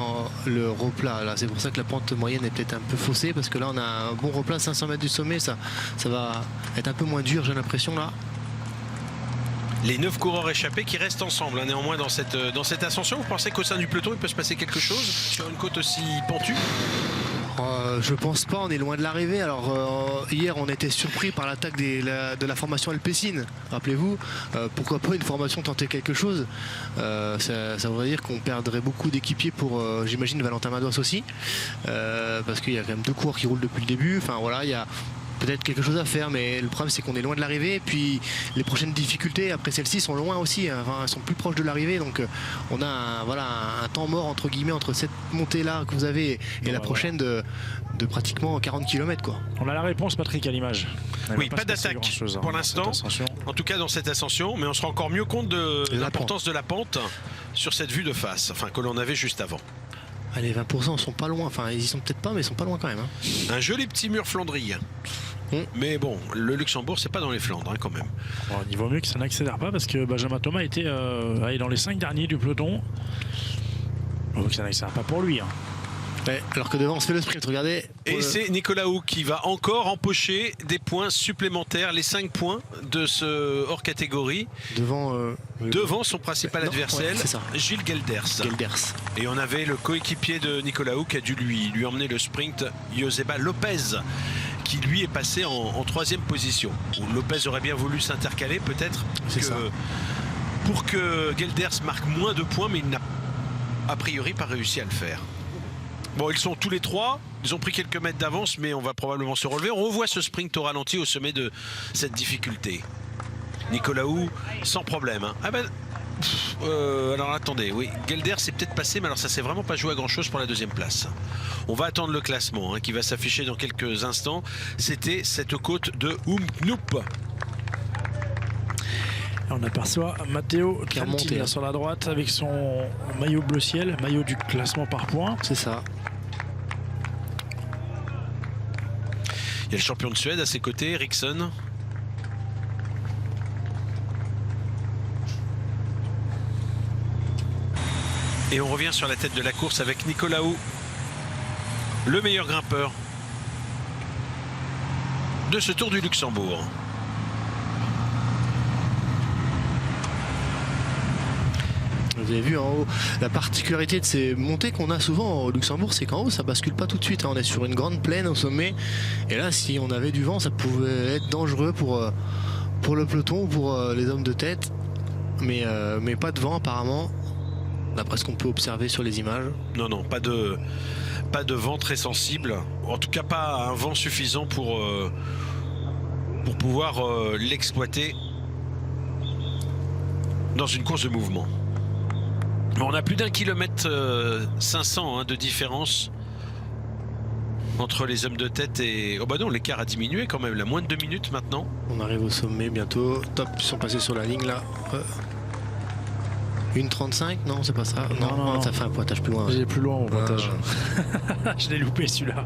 J: le replat là, c'est pour ça que la pente moyenne est peut-être un peu faussée parce que là on a un bon replat 500 mètres du sommet, ça va être un peu moins dur, j'ai l'impression là.
I: Les 9 coureurs échappés qui restent ensemble, hein, néanmoins dans cette ascension. Vous pensez qu'au sein du peloton il peut se passer quelque chose sur une côte aussi pentue?
J: Je pense pas, on est loin de l'arrivée. Alors hier on était surpris par l'attaque de la formation Alpecin. Rappelez-vous, pourquoi pas une formation tenter quelque chose. Ça voudrait dire qu'on perdrait beaucoup d'équipiers pour, j'imagine, Valentin Madouas aussi. Parce qu'il y a quand même 2 coureurs qui roulent depuis le début. Enfin voilà, il y a peut-être quelque chose à faire, mais le problème c'est qu'on est loin de l'arrivée. Et puis les prochaines difficultés après celles-ci sont loin aussi, hein. Enfin, elles sont plus proches de l'arrivée. Donc on a un temps mort entre guillemets entre cette montée là que vous avez et la prochaine de pratiquement 40 km quoi.
E: On a la réponse, Patrick, à l'image.
I: Oui, pas d'attaque pour l'instant, en tout cas dans cette ascension, mais on se rend encore mieux compte de l'importance de la pente sur cette vue de face, enfin que l'on avait juste avant.
J: Allez, 20% sont pas loin, enfin ils y sont peut-être pas, mais ils sont pas loin quand même. Hein.
I: Un joli petit mur flandrien. Mais bon, le Luxembourg, c'est pas dans les Flandres hein, quand même.
E: Bon, il vaut mieux que ça n'accélère pas parce que Benjamin Thomas était dans les 5 derniers du peloton. Il vaut que ça n'accélère pas pour lui. Hein.
J: Ouais, alors que devant on se fait le sprint, regardez.
I: Et c'est Nicolas Hou qui va encore empocher des points supplémentaires, les 5 points de ce hors catégorie. Devant son principal adversaire, Gilles Gelders. Et on avait le coéquipier de Nicolas Hou qui a dû lui emmener le sprint, Joseba Lopez, qui lui est passé en 3e position. Lopez aurait bien voulu s'intercaler peut-être pour que Gelders marque moins de points, mais il n'a a priori pas réussi à le faire. Bon, ils sont tous les 3, ils ont pris quelques mètres d'avance, mais on va probablement se relever. On revoit ce sprint au ralenti au sommet de cette difficulté. Nicolas Hou, sans problème. Hein. Ah ben, alors attendez, oui, Gelders s'est peut-être passé, mais alors ça s'est vraiment pas joué à grand-chose pour la 2e place. On va attendre le classement hein, qui va s'afficher dans quelques instants. C'était cette côte de Oumknoop.
E: On aperçoit Matteo Trentin sur la droite avec son maillot bleu ciel, maillot du classement par points.
J: C'est ça.
I: Il y a le champion de Suède à ses côtés, Eriksson. Et on revient sur la tête de la course avec Nicolas Hou, le meilleur grimpeur de ce Tour du Luxembourg.
J: Vous avez vu en haut, la particularité de ces montées qu'on a souvent au Luxembourg, c'est qu'en haut ça bascule pas tout de suite. On est sur une grande plaine au sommet. Et là, si on avait du vent, ça pouvait être dangereux pour le peloton ou pour les hommes de tête. Mais pas de vent apparemment, d'après ce qu'on peut observer sur les images.
I: Non, pas de vent très sensible. En tout cas, pas un vent suffisant pour pouvoir l'exploiter dans une course de mouvement. Bon, on a plus d'1 km 500 de différence entre les hommes de tête et... Oh bah non, l'écart a diminué quand même, là, moins de 2 minutes maintenant.
J: On arrive au sommet bientôt. Top, ils sont passés sur la ligne là. 1,35 ? Non, c'est pas ça. Non, ça fait un pointage plus loin.
E: J'ai plus loin au pointage. Je l'ai loupé celui-là.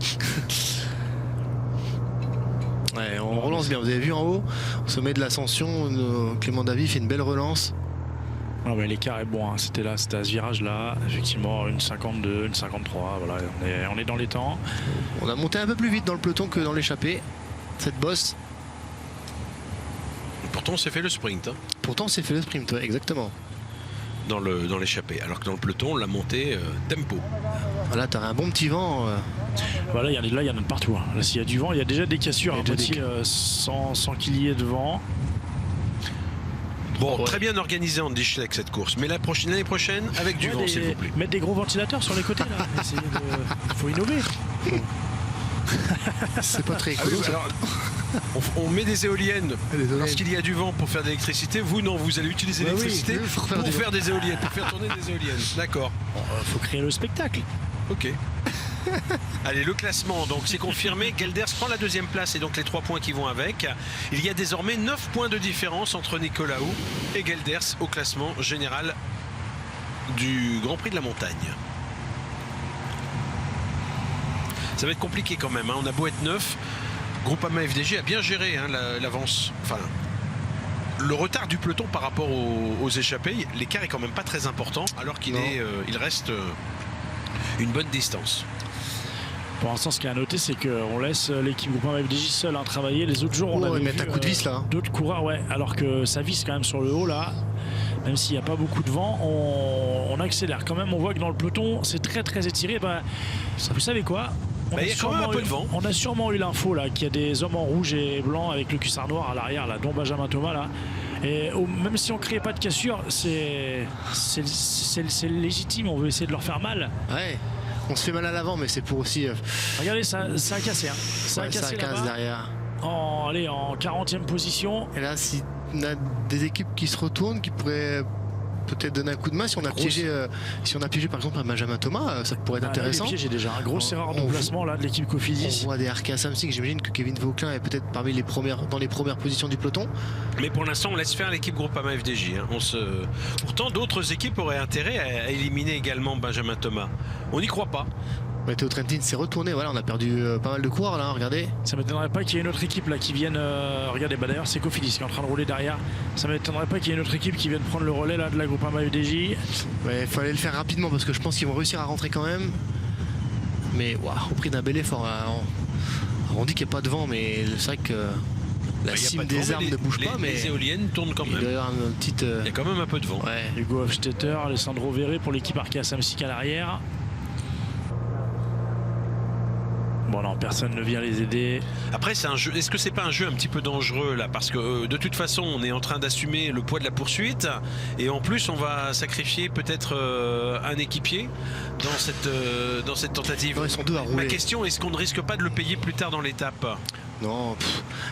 J: Ouais, on relance bien. Vous avez vu en haut, au sommet de l'ascension, Clément Davy fait une belle relance.
E: Ah ouais, l'écart est bon, hein. C'était à ce virage-là, effectivement, une 52, une 53, voilà, on est dans les temps.
J: On a monté un peu plus vite dans le peloton que dans l'échappée, cette bosse.
I: Pourtant, on s'est fait le sprint.
J: Pourtant, on s'est fait le sprint, ouais, exactement.
I: Dans l'échappée, alors que dans le peloton, on l'a monté tempo.
J: Voilà, t'as un bon petit vent.
E: Voilà, là, il y en a de partout. Là, s'il y a du vent, il y a déjà des cassures, sans qu'il y ait de vent.
I: Bon, très bien organisé Andy Schleck cette course, mais l'année prochaine avec du vent, s'il vous plaît.
E: Mettre des gros ventilateurs sur les côtés là. Il faut innover.
J: C'est pas très écolo.
I: Alors, on met des éoliennes lorsqu'il y a du vent pour faire de l'électricité. Vous non, vous allez utiliser l'électricité pour faire des éoliennes, pour faire tourner des éoliennes. D'accord.
E: Il faut créer le spectacle.
I: Ok. Allez, le classement, donc c'est confirmé. Gelders prend la 2e place et donc les 3 points qui vont avec. Il y a désormais 9 points de différence entre Nicolaou et Gelders au classement général du Grand Prix de la Montagne. Ça va être compliqué quand même, hein. On a beau être 9, Groupama FDJ a bien géré l'avance. Enfin, le retard du peloton par rapport aux échappés, l'écart est quand même pas très important, alors qu'il reste une bonne distance.
E: Pour l'instant, ce qu'il y a à noter, c'est qu'on laisse l'équipe Groupama FDJ seule travailler. Les autres jours, on a
J: mettre un coup de vis là.
E: D'autres coureurs, ouais, alors que ça visse quand même sur le haut là. Même s'il n'y a pas beaucoup de vent, on accélère. Quand même, on voit que dans le peloton, c'est très très étiré. Vous savez quoi ?
I: Il y a quand même un peu de vent.
E: On a sûrement eu l'info là qu'il y a des hommes en rouge et blanc avec le cuissard noir à l'arrière, là, dont Benjamin Thomas là. Et même si on ne crée pas de cassure, c'est légitime. On veut essayer de leur faire mal.
J: Ouais. On se fait mal à l'avant, mais c'est pour aussi.
E: Regardez, ça a cassé. Hein. Ça
J: casse derrière.
E: En 40e position.
J: Et là, si on a des équipes qui se retournent, qui pourraient peut-être donner un coup de main, si on a piégé par exemple un Benjamin Thomas, ça pourrait être intéressant.
E: J'ai déjà un gros erreur de placement là de l'équipe Cofidis.
J: On voit des RK Samsic, j'imagine que Kevin Vauquelin est peut-être parmi dans les premières positions du peloton.
I: Mais pour l'instant, on laisse faire l'équipe Groupama FDJ. Hein. Pourtant, d'autres équipes auraient intérêt à éliminer également Benjamin Thomas. On n'y croit pas.
J: Théo Trentin s'est retourné, voilà, on a perdu pas mal de coureurs là, regardez.
E: Ça m'étonnerait pas qu'il y ait une autre équipe là qui vienne. Regardez, d'ailleurs c'est Cofidis qui est en train de rouler derrière. Ça m'étonnerait pas qu'il y ait une autre équipe qui vienne prendre le relais là de la Groupama FDJ.
J: Ouais, il fallait le faire rapidement parce que je pense qu'ils vont réussir à rentrer quand même. Mais au prix d'un bel effort. On dit qu'il n'y a pas de vent, mais c'est vrai que la cime des arbres ne bouge pas. Mais
I: les éoliennes tournent quand même.
J: Il y a
I: quand même un peu de vent.
J: Ouais.
E: Hugo Hofstetter, Alessandro Verret pour l'équipe Arkea Samsic à l'arrière. Bon non, personne ne vient les aider.
I: Après c'est un jeu. Est-ce que c'est pas un jeu un petit peu dangereux là? Parce que de toute façon on est en train d'assumer le poids de la poursuite et en plus on va sacrifier peut-être un équipier dans cette tentative.
J: Non, ils sont deux à rouler.
I: Ma question, est-ce qu'on ne risque pas de le payer plus tard dans l'étape?
J: Non,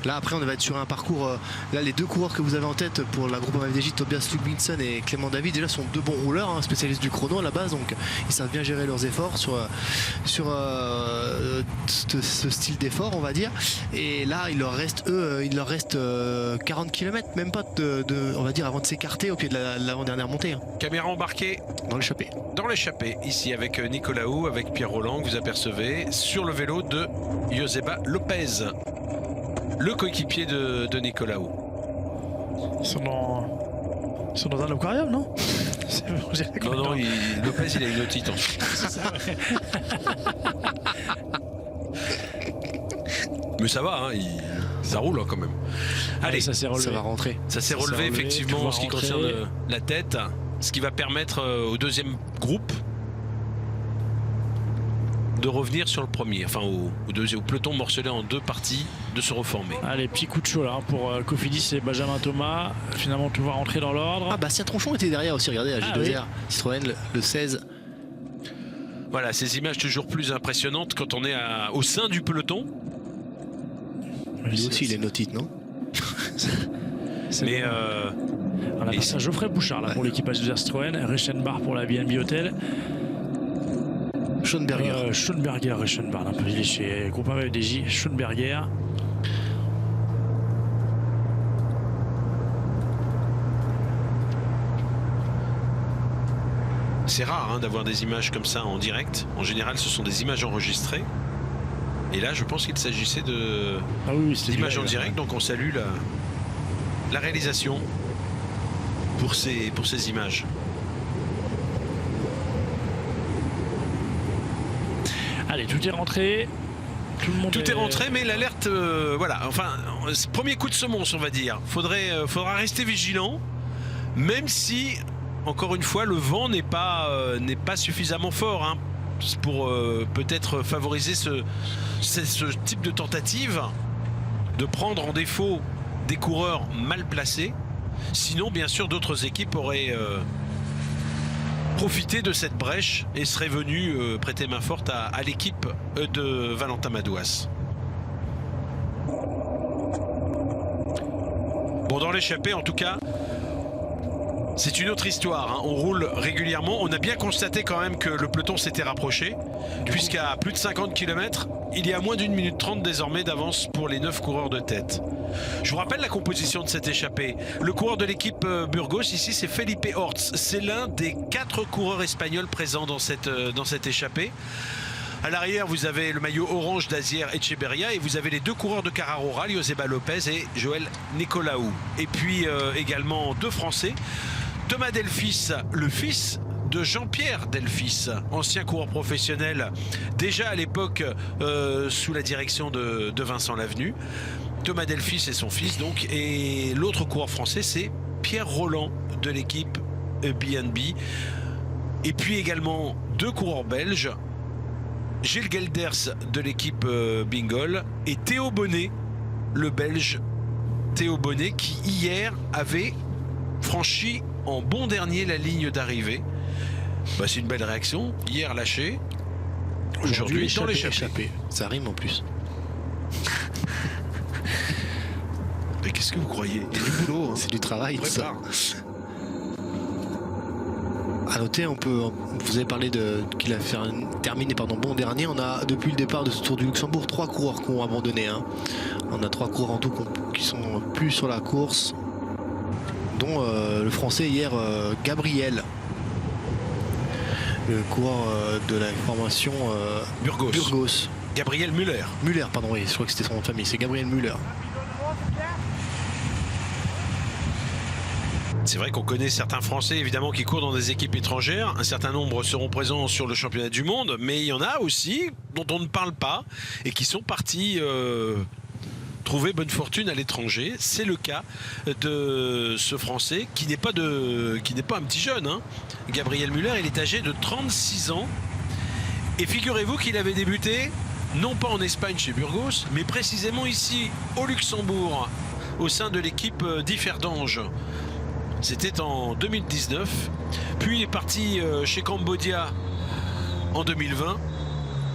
J: là après on va être sur un parcours. Là les deux coureurs que vous avez en tête pour la Groupama FDJ, Tobias Ludvigsson et Clément Davy, déjà sont deux bons rouleurs, hein, spécialistes du chrono à la base, donc ils savent bien gérer leurs efforts sur ce style d'effort, on va dire. Et là il leur reste 40 km, même pas on va dire, avant de s'écarter au pied de l'avant-dernière montée. Hein.
I: Caméra embarquée
J: dans l'échappée.
I: Dans l'échappée, ici avec Nicolaou, avec Pierre Roland, que vous apercevez sur le vélo de Joseba Lopez, le coéquipier de Nicolaou.
E: Ils sont dans un aquarium, non?
I: Non, Lopez il a une otite en fait. Mais ça va, hein, ça roule hein, quand même. Allez,
E: ça s'est relevé.
J: Ça va rentrer.
I: Ça s'est relevé effectivement en ce qui concerne la tête, ce qui va permettre au deuxième groupe de revenir sur le premier, enfin au peloton morcelé en deux parties, de se reformer.
E: Allez, petit coup de chaud là pour Cofidis et Benjamin Thomas. Finalement tout va rentrer dans l'ordre.
J: Ah, Bastien Tronchon était derrière aussi, regardez, à J2R, Citroën, le 16.
I: Voilà, ces images toujours plus impressionnantes quand on est au sein du peloton.
J: Lui aussi il est notite, non?
I: Mais
E: On a passé à Geoffrey Bouchard là, pour l'équipage de Citroën, Reichenbach pour la BNB Hotel. Schoenberger, Reichenbach, un peu il est chez Groupama FDJ, Schoenberger.
I: c'est rare d'avoir des images comme ça en direct. En général, ce sont des images enregistrées. Et là, je pense qu'il s'agissait d'images en direct. Donc on salue la réalisation pour ces images.
E: Allez, tout est rentré.
I: Tout est rentré, mais l'alerte, voilà. Enfin, premier coup de semonce, on va dire. Faudra rester vigilant, même si, encore une fois, le vent n'est pas suffisamment fort pour peut-être favoriser ce type de tentative de prendre en défaut des coureurs mal placés. Sinon, bien sûr, d'autres équipes auraient profité de cette brèche et seraient venues prêter main forte à l'équipe de Valentin Madouas. Bon, dans l'échappée, en tout cas, c'est une autre histoire. On roule régulièrement. On a bien constaté quand même que le peloton s'était rapproché, puisqu'à plus de 50 km, il y a moins d'1 minute 30 désormais d'avance pour les 9 coureurs de tête. Je vous rappelle la composition de cette échappée. Le coureur de l'équipe Burgos, ici, c'est Felipe Orts. C'est l'un des 4 coureurs espagnols présents dans cette échappée. À l'arrière, vous avez le maillot orange d'Asier Echeverria et vous avez les 2 coureurs de Carrarora, Joseba Lopez et Joël Nicolaou. Et puis également 2 Français. Thomas Delphis, le fils de Jean-Pierre Delphis, ancien coureur professionnel, déjà à l'époque sous la direction de Vincent Lavenu. Thomas Delphis est son fils donc, et l'autre coureur français c'est Pierre Roland de l'équipe BNB. Et puis également 2 coureurs belges, Gilles Gelders de l'équipe Bingol et Théo Bonnet, le belge Théo Bonnet, qui hier avait franchi en bon dernier la ligne d'arrivée. C'est une belle réaction. Hier lâché, aujourd'hui dans l'échappée.
J: Ça rime en plus.
I: Mais qu'est-ce que vous croyez? C'est du boulot.
J: C'est du travail. Ça. À noter, vous avez parlé qu'il a terminé bon dernier. On a, depuis le départ de ce Tour du Luxembourg, 3 coureurs qui ont abandonné. On a 3 coureurs en tout qui sont plus sur la course, dont le français hier, Gabriel, le coureur de la formation Burgos.
I: Gabriel Müller.
J: Müller, pardon, oui, je crois que c'était son nom de famille, c'est Gabriel Müller.
I: C'est vrai qu'on connaît certains Français évidemment qui courent dans des équipes étrangères. Un certain nombre seront présents sur le championnat du monde, mais il y en a aussi dont on ne parle pas et qui sont partis trouver bonne fortune à l'étranger. C'est le cas de ce Français qui n'est pas un petit jeune. Gabriel Müller, il est âgé de 36 ans. Et figurez-vous qu'il avait débuté non pas en Espagne chez Burgos, mais précisément ici au Luxembourg, au sein de l'équipe d'Ifferdange. C'était en 2019, puis il est parti chez Cambodia en 2020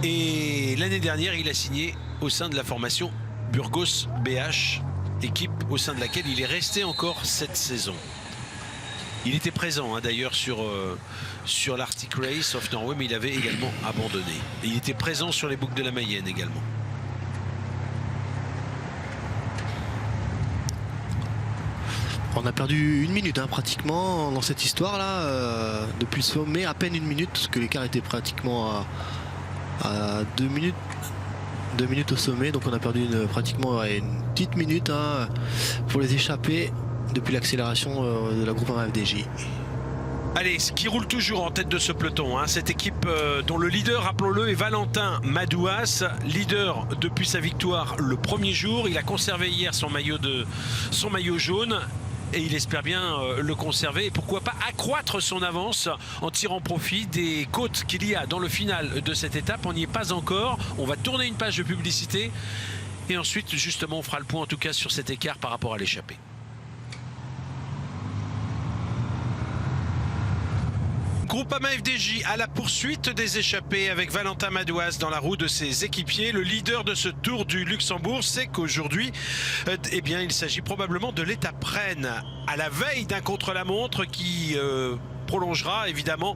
I: et l'année dernière il a signé au sein de la formation Burgos BH, équipe au sein de laquelle il est resté encore cette saison. Il était présent d'ailleurs sur l'Arctic Race of Norway, mais il avait également abandonné. Et il était présent sur les boucles de la Mayenne également.
J: On a perdu 1 minute pratiquement dans cette histoire-là, depuis le sommet, à peine 1 minute, parce que l'écart était pratiquement à 2 minutes. 2 minutes au sommet, donc on a perdu pratiquement une petite minute pour les échapper depuis l'accélération de la Groupama FDJ.
I: Allez, ce qui roule toujours en tête de ce peloton, cette équipe dont le leader, rappelons-le, est Valentin Madouas, leader depuis sa victoire le premier jour. Il a conservé hier son maillot jaune. Et il espère bien le conserver et pourquoi pas accroître son avance en tirant profit des côtes qu'il y a dans le final de cette étape. On n'y est pas encore. On va tourner une page de publicité et ensuite justement on fera le point en tout cas sur cet écart par rapport à l'échappée. Groupama FDJ à la poursuite des échappés avec Valentin Madouas dans la roue de ses équipiers. Le leader de ce Tour du Luxembourg sait qu'aujourd'hui, eh bien, il s'agit probablement de l'étape Rennes à la veille d'un contre-la-montre qui prolongera évidemment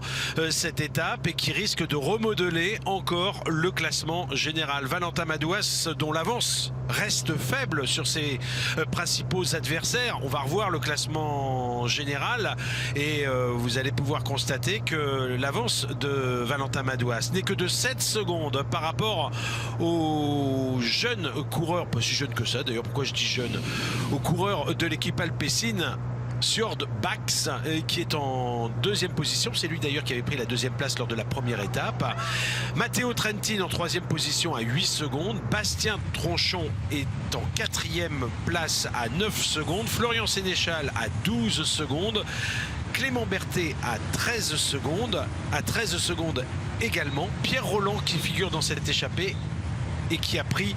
I: cette étape et qui risque de remodeler encore le classement général. Valentin Madouas, dont l'avance reste faible sur ses principaux adversaires. On va revoir le classement général et vous allez pouvoir constater que l'avance de Valentin Madouas n'est que de 7 secondes par rapport aux jeunes coureurs, pas si jeunes que ça d'ailleurs, pourquoi je dis jeunes, aux coureurs de l'équipe alpecin. Sjord Bax qui est en deuxième position, c'est lui d'ailleurs qui avait pris la deuxième place lors de la première étape. Matteo Trentin en troisième position à 8 secondes. Bastien Tronchon est en quatrième place à 9 secondes. Florian Sénéchal à 12 secondes. Clément Berthet à 13 secondes. À 13 secondes également. Pierre Rolland qui figure dans cette échappée et qui a pris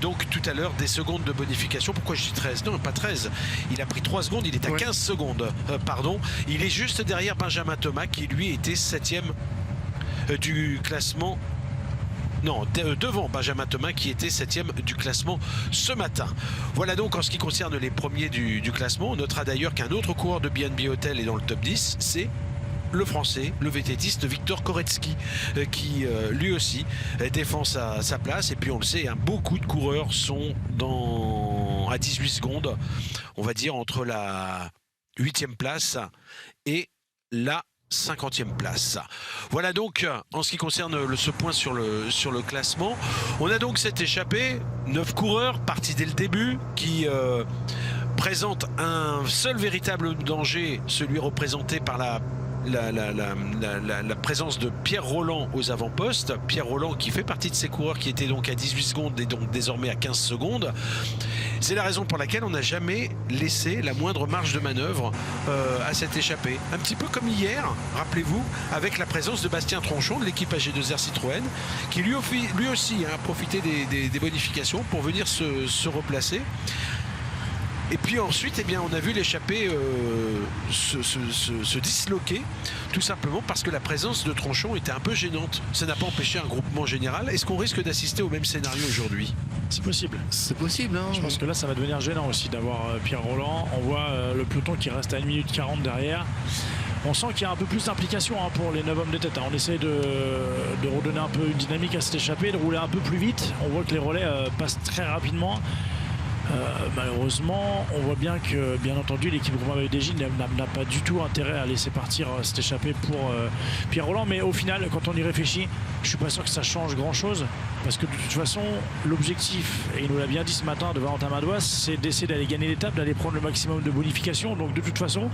I: donc tout à l'heure des secondes de bonification. Pourquoi je dis 13? Non, pas 13. Il a pris 3 secondes, il est à 15 secondes. Pardon. Il est juste derrière Benjamin Thomas qui lui était 7e du classement. Non, devant Benjamin Thomas qui était 7e du classement ce matin. Voilà donc en ce qui concerne les premiers du classement. On notera d'ailleurs qu'un autre coureur de BNB Hotel est dans le top 10, c'est le français, le vététiste Victor Koretsky qui lui aussi défend sa place. Et puis on le sait, hein, beaucoup de coureurs sont à 18 secondes, on va dire entre la 8e place et la 50e place. Voilà donc en ce qui concerne ce point sur le classement. On a donc cette échappée, 9 coureurs partis dès le début qui présentent un seul véritable danger, celui représenté par la présence de Pierre Rolland aux avant-postes. Pierre Rolland qui fait partie de ces coureurs qui étaient donc à 18 secondes et donc désormais à 15 secondes. C'est la raison pour laquelle on n'a jamais laissé la moindre marge de manœuvre à cette échappée. Un petit peu comme hier, rappelez-vous, avec la présence de Bastien Tronchon de l'équipe AG2R Citroën qui lui aussi a profité des bonifications pour venir se replacer. Et puis ensuite, eh bien, on a vu l'échappée se disloquer, tout simplement parce que la présence de Tronchon était un peu gênante. Ça n'a pas empêché un groupement général. Est-ce qu'on risque d'assister au même scénario aujourd'hui?
E: C'est possible.
J: C'est possible. Hein.
E: Je pense que là, ça va devenir gênant aussi d'avoir Pierre Rolland. On voit le peloton qui reste à 1 minute 40 derrière. On sent qu'il y a un peu plus d'implication pour les 9 hommes de tête. On essaie de redonner un peu une dynamique à cette échappée, de rouler un peu plus vite. On voit que les relais passent très rapidement. Malheureusement, on voit bien que, bien entendu, l'équipe Groupama FDJ n'a pas du tout intérêt à laisser partir cette échappée pour Pierre Rolland. Mais au final, quand on y réfléchit, je suis pas sûr que ça change grand-chose. Parce que de toute façon, l'objectif, et il nous l'a bien dit ce matin de Valentin Madouas, c'est d'essayer d'aller gagner l'étape, d'aller prendre le maximum de bonification. Donc de toute façon,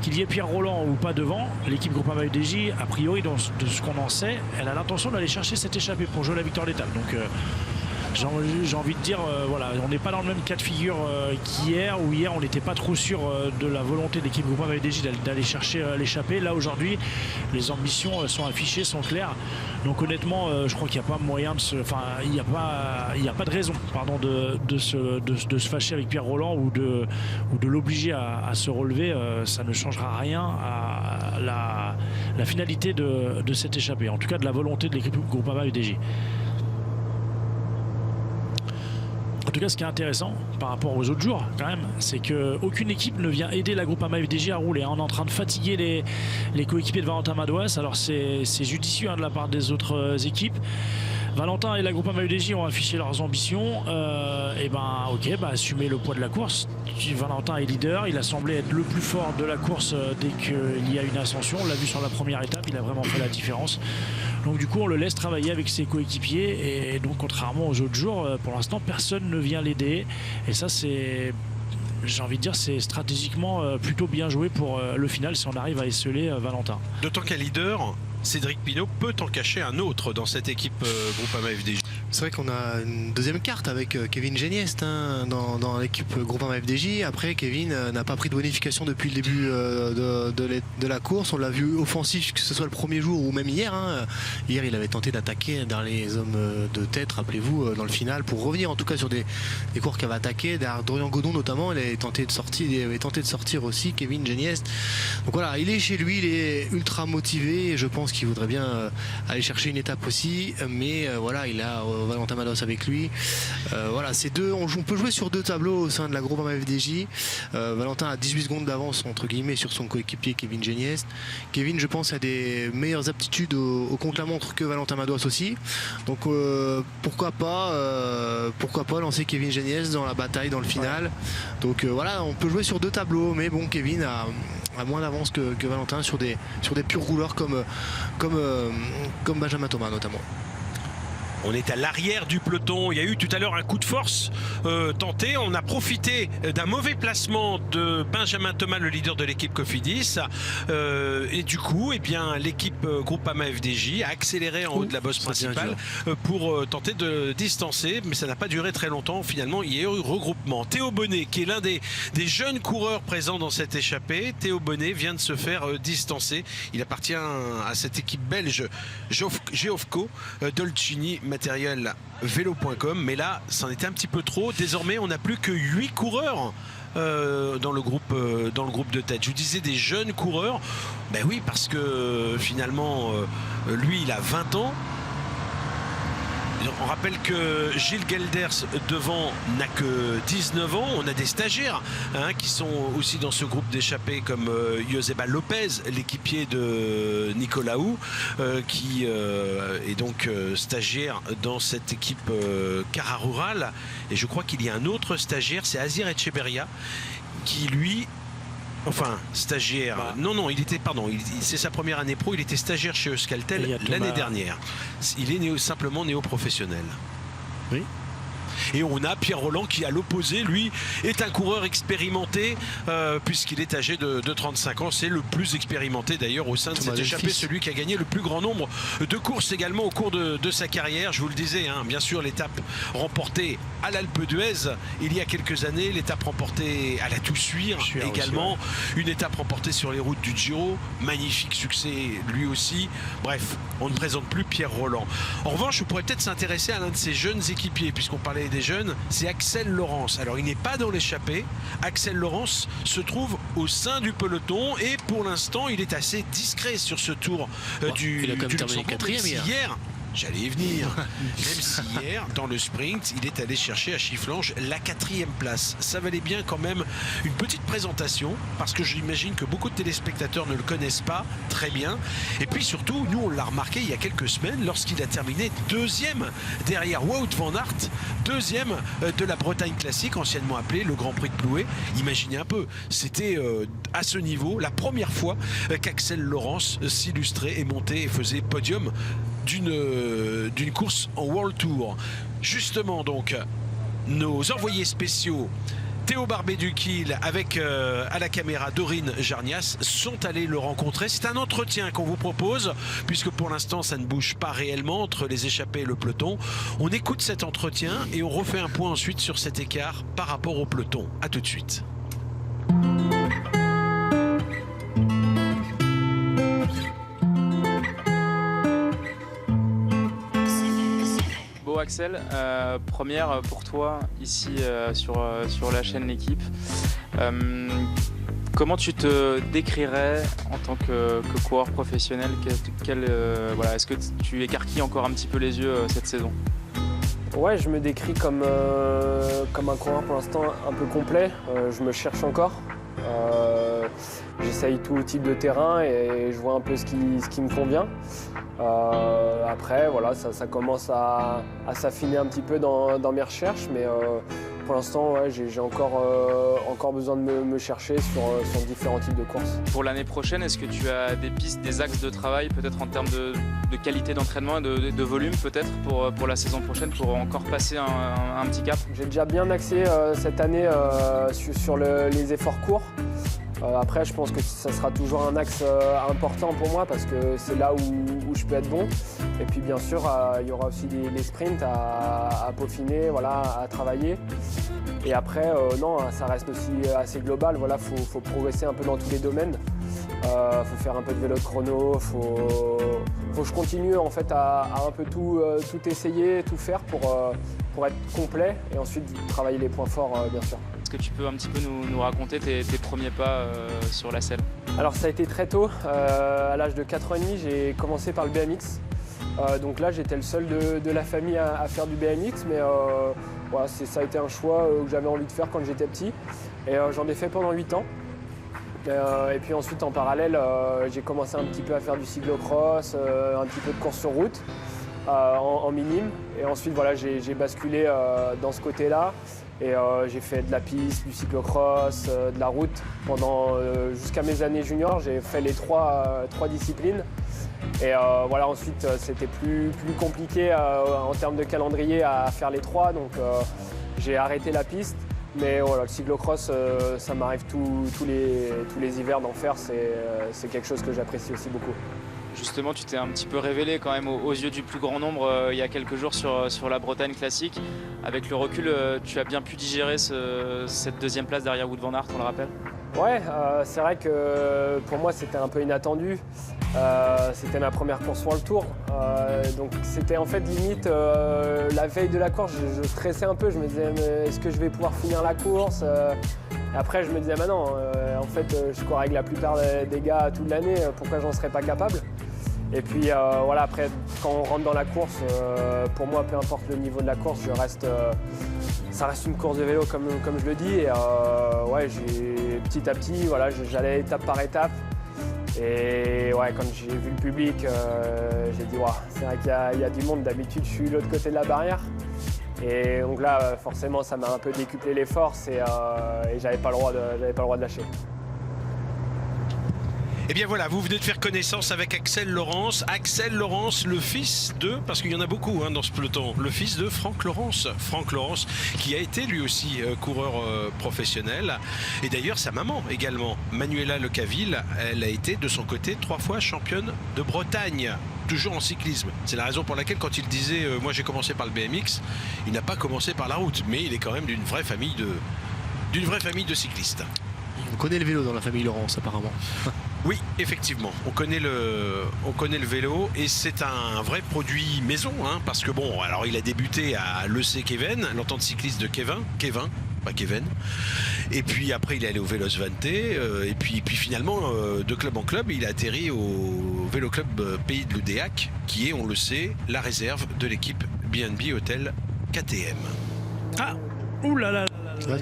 E: qu'il y ait Pierre Rolland ou pas devant, l'équipe Groupama FDJ, a priori, de ce qu'on en sait, elle a l'intention d'aller chercher cette échappée pour jouer la victoire de l'étape. Donc j'ai envie de dire, voilà, on n'est pas dans le même cas de figure qu'hier, où hier on n'était pas trop sûr de la volonté de l'équipe Groupama FDJ d'aller chercher l'échappée. Là aujourd'hui, les ambitions sont affichées, sont claires. Donc honnêtement, je crois qu'il n'y a pas moyen de il n'y a pas de raison, pardon, de se fâcher avec Pierre Rolland ou de l'obliger à se relever. Ça ne changera rien à la finalité de cette échappée, en tout cas de la volonté de l'équipe Groupama FDJ. En tout cas, ce qui est intéressant par rapport aux autres jours, quand même, c'est qu'aucune équipe ne vient aider la Groupama FDJ à rouler. On est en train de fatiguer les coéquipiers de Valentin Madouas. Alors, c'est judicieux de la part des autres équipes. Valentin et la Groupama FDJ ont affiché leurs ambitions. Assumer le poids de la course. Valentin est leader. Il a semblé être le plus fort de la course dès qu'il y a une ascension. On l'a vu sur la première étape. Il a vraiment fait la différence. Donc du coup, on le laisse travailler avec ses coéquipiers. Et donc, contrairement aux autres jours, pour l'instant, personne ne vient l'aider. Et ça, j'ai envie de dire, c'est stratégiquement plutôt bien joué pour le final si on arrive à esseler Valentin.
I: D'autant qu'un leader, Cédric Pinault peut en cacher un autre dans cette équipe Groupama FDJ.
J: C'est vrai qu'on a une deuxième carte avec Kevin Geniest dans l'équipe Groupama FDJ. Après, Kevin n'a pas pris de bonification depuis le début de la course. On l'a vu offensif, que ce soit le premier jour ou même hier. Hier, il avait tenté d'attaquer dans les hommes de tête, rappelez-vous, dans le final, pour revenir en tout cas sur des coureurs qui avaient attaqué. Derrière Dorian Godon notamment, il avait tenté de sortir aussi, Kevin Geniest. Donc voilà, il est chez lui, il est ultra motivé. Et je pense qu'il voudrait bien aller chercher une étape aussi. Mais voilà, il a Valentin Madouas avec lui. Voilà, c'est deux. On peut jouer sur deux tableaux au sein de la Groupama FDJ. Valentin a 18 secondes d'avance entre guillemets sur son coéquipier Kevin Geniest. Kevin, je pense, a des meilleures aptitudes au contre-la-montre que Valentin Madouas aussi. Donc pourquoi pas lancer Kevin Geniest dans la bataille, dans le final. Donc voilà, on peut jouer sur deux tableaux, mais bon, Kevin a moins d'avance que Valentin sur des purs rouleurs comme Benjamin Thomas notamment.
I: On est à l'arrière du peloton. Il y a eu tout à l'heure un coup de force tenté. On a profité d'un mauvais placement de Benjamin Thomas, le leader de l'équipe Cofidis. Et du coup, eh bien, l'équipe Groupama FDJ a accéléré en haut de la bosse principale pour tenter de distancer. Mais ça n'a pas duré très longtemps. Finalement, il y a eu regroupement. Théo Bonnet, qui est l'un des jeunes coureurs présents dans cette échappée. Théo Bonnet vient de se faire distancer. Il appartient à cette équipe belge Geofco Dolcini matériel vélo.com, mais là c'en était un petit peu trop. Désormais on n'a plus que 8 coureurs dans le groupe de tête. Je vous disais des jeunes coureurs, ben oui, parce que finalement lui il a 20 ans. On rappelle que Gilles Gelders devant n'a que 19 ans. On a des stagiaires qui sont aussi dans ce groupe d'échappés comme Joseba Lopez, l'équipier de Nicolaou, qui est donc stagiaire dans cette équipe Cara Rural. Et je crois qu'il y a un autre stagiaire, c'est Azir Echeberria, qui lui... Enfin, stagiaire. Non, c'est sa première année pro. Il était stagiaire chez Euskaltel l'année dernière. Il est simplement néo-professionnel. Oui. Et on a Pierre Rolland qui, à l'opposé, lui, est un coureur expérimenté puisqu'il est âgé de 35 ans. C'est le plus expérimenté d'ailleurs au sein de cette échappée, celui qui a gagné le plus grand nombre de courses également au cours de sa carrière. Je vous le disais, bien sûr, l'étape remportée à l'Alpe d'Huez il y a quelques années, l'étape remportée à la Toussuire également, une étape remportée sur les routes du Giro, magnifique succès lui aussi. Bref, on ne présente plus Pierre Rolland. En revanche, on pourrait peut-être s'intéresser à l'un de ses jeunes équipiers, puisqu'on parlait des jeunes, c'est Axel Laurence. Alors il n'est pas dans l'échappée. Axel Laurence se trouve au sein du peloton et pour l'instant il est assez discret sur ce tour du Luxembourg. Hier, j'allais y venir. Même si hier, dans le sprint, il est allé chercher à Chifflange la 4e place. Ça valait bien quand même une petite présentation, parce que j'imagine que beaucoup de téléspectateurs ne le connaissent pas très bien. Et puis surtout, nous on l'a remarqué il y a quelques semaines, lorsqu'il a terminé 2e derrière Wout van Aert, 2e de la Bretagne classique, anciennement appelée le Grand Prix de Plouay. Imaginez un peu, c'était à ce niveau la première fois qu'Axel Laurence s'illustrait et montait et faisait podium d'une course en World Tour. Justement donc, nos envoyés spéciaux Théo Barbet-Duquil avec à la caméra Dorine Jarnias sont allés le rencontrer. C'est un entretien qu'on vous propose, puisque pour l'instant ça ne bouge pas réellement entre les échappés et le peloton. On écoute cet entretien et on refait un point ensuite sur cet écart par rapport au peloton. A tout de suite.
C: Axel, première pour toi ici sur la chaîne L'Équipe. Comment tu te décrirais en tant que coureur professionnel? Est-ce que tu écarquilles encore un petit peu les yeux cette saison?
M: Ouais, je me décris comme un coureur pour l'instant un peu complet. Je me cherche encore. J'essaye tout type de terrain et je vois un peu ce qui me convient. Après, voilà, ça commence à s'affiner un petit peu dans mes recherches, mais pour l'instant, ouais, j'ai encore besoin de me chercher sur différents types de courses.
C: Pour l'année prochaine, est-ce que tu as des pistes, des axes de travail, peut-être en termes de qualité d'entraînement et de volume, peut-être pour la saison prochaine, pour encore passer un petit cap?
M: J'ai déjà bien axé cette année sur les efforts courts. Après, je pense que ça sera toujours un axe important pour moi parce que c'est là où je peux être bon. Et puis bien sûr, il y aura aussi les sprints à peaufiner, voilà, à travailler. Et après, non, ça reste aussi assez global. Voilà, faut progresser un peu dans tous les domaines. Faut faire un peu de vélo de chrono. Faut que je continue en fait à un peu tout essayer, tout faire pour être complet et ensuite travailler les points forts, bien sûr.
C: Est-ce que tu peux un petit peu nous raconter tes premiers pas sur la selle?
M: Alors ça a été très tôt. À l'âge de 4 ans et demi, j'ai commencé par le BMX. Donc là, j'étais le seul de la famille à faire du BMX, mais voilà, ça a été un choix que j'avais envie de faire quand j'étais petit. Et j'en ai fait pendant 8 ans. Et puis ensuite, en parallèle, j'ai commencé un petit peu à faire du cyclocross, un petit peu de course sur route en minime. Et ensuite, voilà, j'ai basculé dans ce côté-là. Et j'ai fait de la piste, du cyclocross, de la route pendant jusqu'à mes années juniors. J'ai fait les trois disciplines. Et voilà, ensuite, c'était plus compliqué en termes de calendrier à faire les trois. Donc j'ai arrêté la piste. Mais voilà, le cyclocross, ça m'arrive tous les hivers d'en faire. C'est quelque chose que j'apprécie aussi beaucoup.
C: Justement, tu t'es un petit peu révélé quand même aux yeux du plus grand nombre il y a quelques jours sur la Bretagne classique. Avec le recul, tu as bien pu digérer cette deuxième place derrière Wout van Aert, on le rappelle?
M: Ouais, c'est vrai que pour moi c'était un peu inattendu. C'était ma première course sur le Tour. Donc c'était en fait limite la veille de la course, je stressais un peu. Je me disais, est-ce que je vais pouvoir finir la course? Après je me disais, non, en fait je cours avec la plupart des gars toute l'année, pourquoi j'en serais pas capable? Et puis voilà, après quand on rentre dans la course, pour moi peu importe le niveau de la course, ça reste une course de vélo comme je le dis. Et ouais, petit à petit, voilà, j'allais étape par étape. Et ouais, quand j'ai vu le public, j'ai dit, wow, c'est vrai qu'il y a du monde. D'habitude, je suis de l'autre côté de la barrière. Et donc là, forcément, ça m'a un peu décuplé les forces et j'avais pas le droit de lâcher.
I: Et bien voilà, vous venez de faire connaissance avec Axel Laurens. Axel Laurens, le fils de, parce qu'il y en a beaucoup dans ce peloton, le fils de Franck Laurens. Franck Laurens qui a été lui aussi coureur professionnel. Et d'ailleurs sa maman également, Manuela Lecaville, elle a été de son côté 3 fois championne de Bretagne. Toujours en cyclisme. C'est la raison pour laquelle quand il disait moi j'ai commencé par le BMX, il n'a pas commencé par la route, mais il est quand même d'une vraie famille de cyclistes.
J: On connaît le vélo dans la famille Laurens apparemment.
I: Oui, effectivement, on connaît le vélo et c'est un vrai produit maison, parce que bon, alors il a débuté à l'EC Kevin, l'entente cycliste de Kevin, pas Kevin, et puis après il est allé au Vélos Vanté, et puis finalement de club en club, il a atterri au Vélo Club Pays de l'Oudéac, qui est, on le sait, la réserve de l'équipe B&B Hotel KTM.
E: Ah, oulala.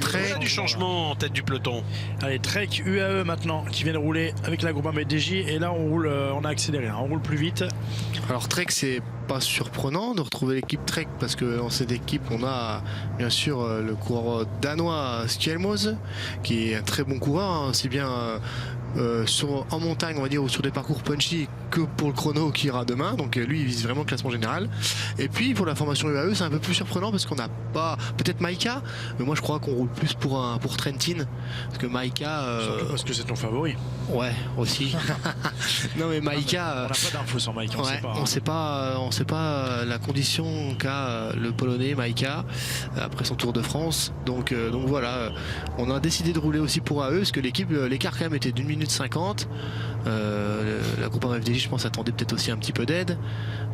I: Trek du changement en tête du peloton.
E: Allez, Trek UAE maintenant qui vient de rouler avec la Groupama FDJ et là on a accéléré, on roule plus vite.
J: Alors Trek, c'est pas surprenant de retrouver l'équipe Trek parce que dans cette équipe on a bien sûr le coureur danois Skjelmose qui est un très bon coureur, aussi bien en montagne on va dire ou sur des parcours punchy que pour le chrono qui ira demain, donc lui il vise vraiment le classement général. Et puis pour la formation UAE c'est un peu plus surprenant parce qu'on n'a pas, peut-être Maïka, mais moi je crois qu'on roule plus pour Trentin parce que Maïka
E: parce que c'est ton favori.
J: Ouais aussi. Non mais Maïka
E: on n'a pas d'infos sur Maïka,
J: on sait pas la condition qu'a le Polonais Maïka après son Tour de France, donc voilà, on a décidé de rouler aussi pour AE parce que l'écart quand même était d'1 minute 50. La Groupama FDJ je pense attendait peut-être aussi un petit peu d'aide.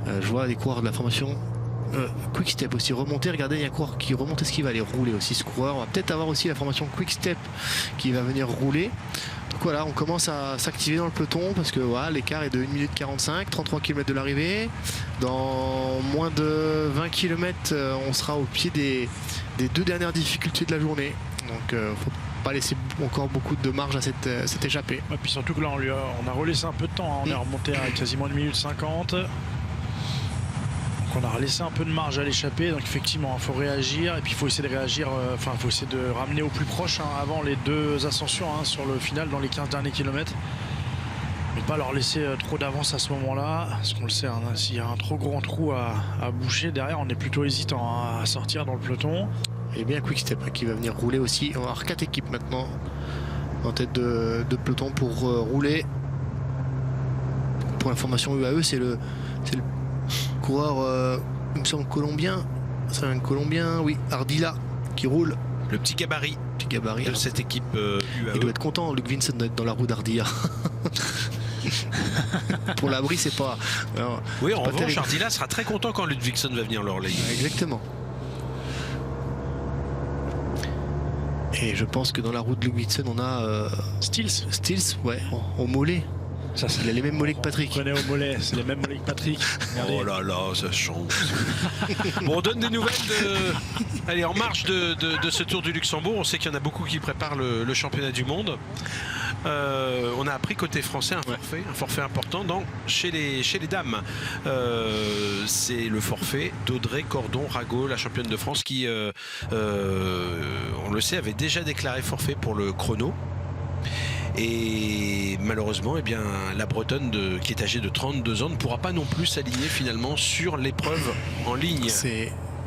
J: Je vois les coureurs de la formation Quick Step aussi remonter, regardez, il y a un coureur qui remonte, est-ce qu'il va aller rouler aussi ce coureur? On va peut-être avoir aussi la formation Quick Step qui va venir rouler. Donc voilà, on commence à s'activer dans le peloton parce que voilà, l'écart est de 1 minute 45, 33 km de l'arrivée. Dans moins de 20 km, on sera au pied des 2 dernières difficultés de la journée. Donc faut pas laisser encore beaucoup de marge à cette échappée.
E: Et puis surtout que là on a relaissé un peu de temps, on est remonté à quasiment 1 minute 50. On a laissé un peu de marge à l'échappée, donc effectivement il faut réagir et puis il faut essayer de réagir, il faut essayer de ramener au plus proche avant les 2 ascensions sur le final dans les 15 derniers kilomètres. Mais pas leur laisser trop d'avance à ce moment-là, parce qu'on le sait, s'il y a un trop grand trou à boucher derrière, on est plutôt hésitant à sortir dans le peloton.
J: Et bien Quick Step qui va venir rouler aussi, on va avoir 4 équipes maintenant en tête de peloton pour rouler. Pour information, UAE, c'est le coureur, il me semble, colombien. C'est un Colombien, oui, Ardila, qui roule.
I: Le petit gabarit de cette équipe UAE.
J: Il doit être content, Luc Vincent, d'être dans la roue d'Ardila. Pour l'abri, c'est pas... Alors,
I: oui, en
J: pas
I: revanche,
J: terrible.
I: Ardila sera très content quand Ludvigsson va venir le relayer.
J: Exactement. Et je pense que dans la route de Ludvigsson, on a... Stills, ouais, au mollet. Il a les mêmes mollets que Patrick.
E: On connaît au mollet, c'est les mêmes mollets que Patrick. Regardez.
I: Oh là là, ça change. Bon, on donne des nouvelles Allez, en marge de ce Tour du Luxembourg, on sait qu'il y en a beaucoup qui préparent le championnat du monde. On a appris côté français un forfait important chez les dames. C'est le forfait d'Audrey Cordon-Rago, la championne de France, qui, on le sait, avait déjà déclaré forfait pour le chrono. Et malheureusement, eh bien, la Bretonne qui est âgée de 32 ans ne pourra pas non plus s'aligner finalement sur l'épreuve en ligne.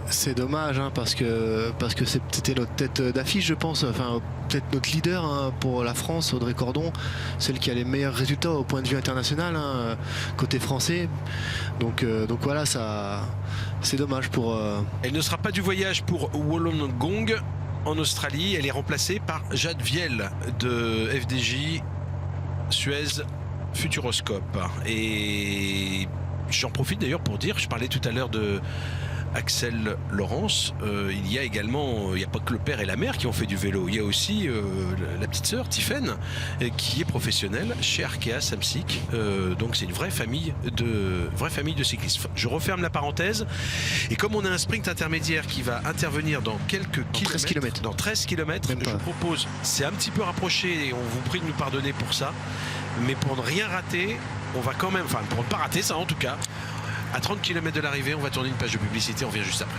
J: C'est dommage, hein, parce que c'était notre tête d'affiche, je pense, enfin peut-être notre leader, hein, pour la France, Audrey Cordon, celle qui a les meilleurs résultats au point de vue international, hein, côté français. Donc voilà, c'est dommage pour...
I: Elle ne sera pas du voyage pour Wollongong en Australie. Elle est remplacée par Jade Viel de FDJ Suez Futuroscope. Et j'en profite d'ailleurs pour dire, je parlais tout à l'heure de Axel Laurence, il y a également, il n'y a pas que le père et la mère qui ont fait du vélo, il y a aussi la petite sœur Tiffaine qui est professionnelle chez Arkea Samsic, donc c'est une vraie famille de cyclistes. Je referme la parenthèse, et comme on a un sprint intermédiaire qui va intervenir dans quelques kilomètres, dans 13 km, je propose, c'est un petit peu rapproché et on vous prie de nous pardonner pour ça, mais pour ne rien rater, on va quand même, enfin pour ne pas rater ça en tout cas, à 30 km de l'arrivée, on va tourner une page de publicité, on revient juste après.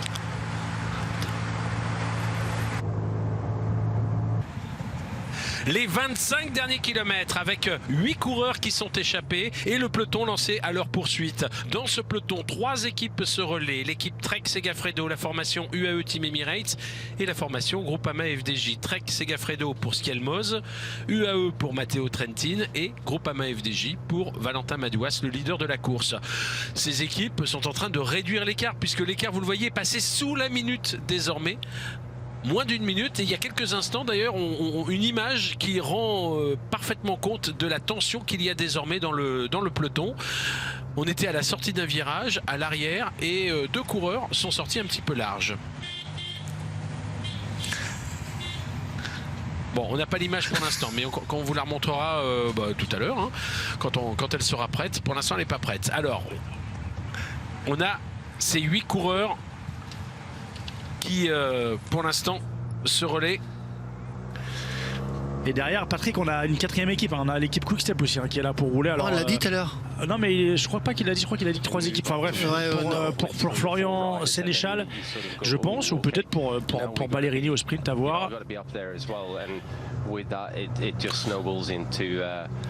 I: Les 25 derniers kilomètres avec 8 coureurs qui sont échappés et le peloton lancé à leur poursuite. Dans ce peloton, 3 équipes se relaient. L'équipe Trek Segafredo, la formation UAE Team Emirates et la formation Groupama FDJ. Trek Segafredo pour Skelmoz, UAE pour Matteo Trentin et Groupama FDJ pour Valentin Madouas, le leader de la course. Ces équipes sont en train de réduire l'écart puisque l'écart, vous le voyez, est passé sous la minute désormais. Moins d'une minute, et il y a quelques instants d'ailleurs une image qui rend parfaitement compte de la tension qu'il y a désormais dans le peloton. On était à la sortie d'un virage à l'arrière et 2 coureurs sont sortis un petit peu large. Bon, on n'a pas l'image pour l'instant, mais quand on vous la remontrera tout à l'heure, hein, quand elle sera prête. Pour l'instant, elle n'est pas prête. Alors, on a ces 8 coureurs qui, pour l'instant, se relaient.
E: Et derrière, Patrick, on a une 4e équipe. Hein. On a l'équipe Quick-Step aussi, hein, qui est là pour rouler. Alors,
J: on l'a dit tout à l'heure.
E: Non, mais je crois pas qu'il a dit. Je crois qu'il a dit 3 équipes. Enfin bref, pour Florian Sénéchal, je pense, ou peut-être pour Ballerini au sprint, à voir.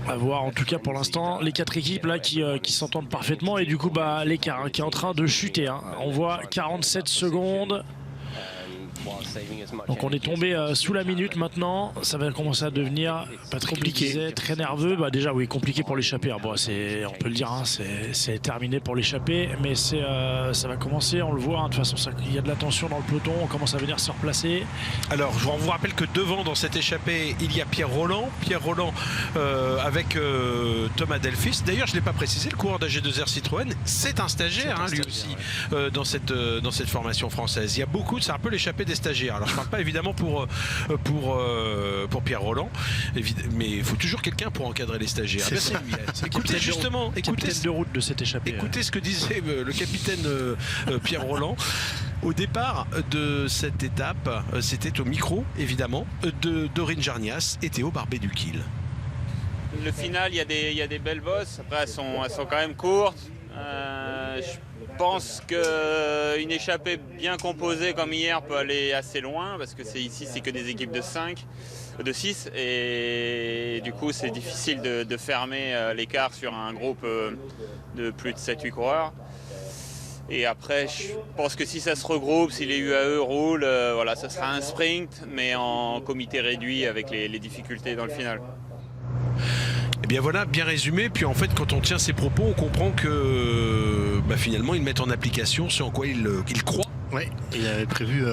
E: À voir, en tout cas pour l'instant, les 4 équipes là qui s'entendent parfaitement. Et du coup, l'écart, hein, qui est en train de chuter. Hein. On voit 47 secondes. Donc on est tombé sous la minute maintenant, ça va commencer à devenir compliqué, très nerveux. Déjà oui, compliqué pour l'échappée. Bon, on peut le dire, hein, c'est terminé pour l'échappée, mais ça va commencer, on le voit, hein, de toute façon il y a de la tension dans le peloton, on commence à venir se replacer.
I: Alors je vous rappelle que devant dans cette échappée il y a Pierre Roland avec Thomas Delphis. D'ailleurs je ne l'ai pas précisé, le coureur d'AG2R Citroën, c'est un stagiaire, hein, lui aussi, dans cette formation française. Il y a beaucoup, c'est un peu l'échappée des stagiaires. Alors je ne parle pas évidemment pour Pierre Roland, mais il faut toujours quelqu'un pour encadrer les stagiaires. Écoutez justement, écoutez
E: de route de cette échappée.
I: Écoutez ce que disait le capitaine Pierre Roland au départ de cette étape. C'était au micro évidemment de Dorine Jarnias et Théo Barbet-Duquil.
N: Le final, il y a des belles bosses. Après, elles sont quand même courtes. Je pense qu'une échappée bien composée comme hier peut aller assez loin parce que ici c'est que des équipes de 6 et du coup c'est difficile de fermer l'écart sur un groupe de plus de 7-8 coureurs. Et après, je pense que si ça se regroupe, si les UAE roulent, voilà, ça sera un sprint, mais en comité réduit avec les difficultés dans le final.
I: Eh bien voilà, bien résumé. Puis en fait, quand on tient ces propos, on comprend que finalement, ils mettent en application ce en quoi ils croient.
J: Oui, il avait prévu,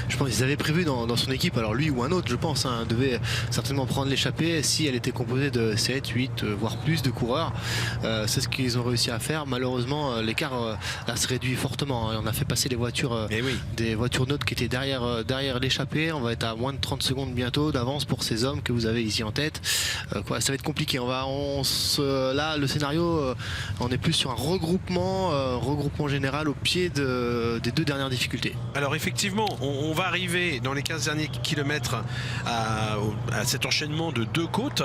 J: je pense qu'ils avaient prévu dans son équipe, alors lui ou un autre, je pense, devait certainement prendre l'échappée si elle était composée de 7, 8, voire plus de coureurs. C'est ce qu'ils ont réussi à faire. Malheureusement, l'écart là se réduit fortement. On a fait passer les voitures, des voitures neutres qui étaient derrière l'échappée. On va être à moins de 30 secondes bientôt d'avance pour ces hommes que vous avez ici en tête. Ça va être compliqué. Là, le scénario, on est plus sur un regroupement général au pied des deux dernières difficultés.
I: Alors effectivement, on va arriver dans les 15 derniers kilomètres à cet enchaînement de 2 côtes.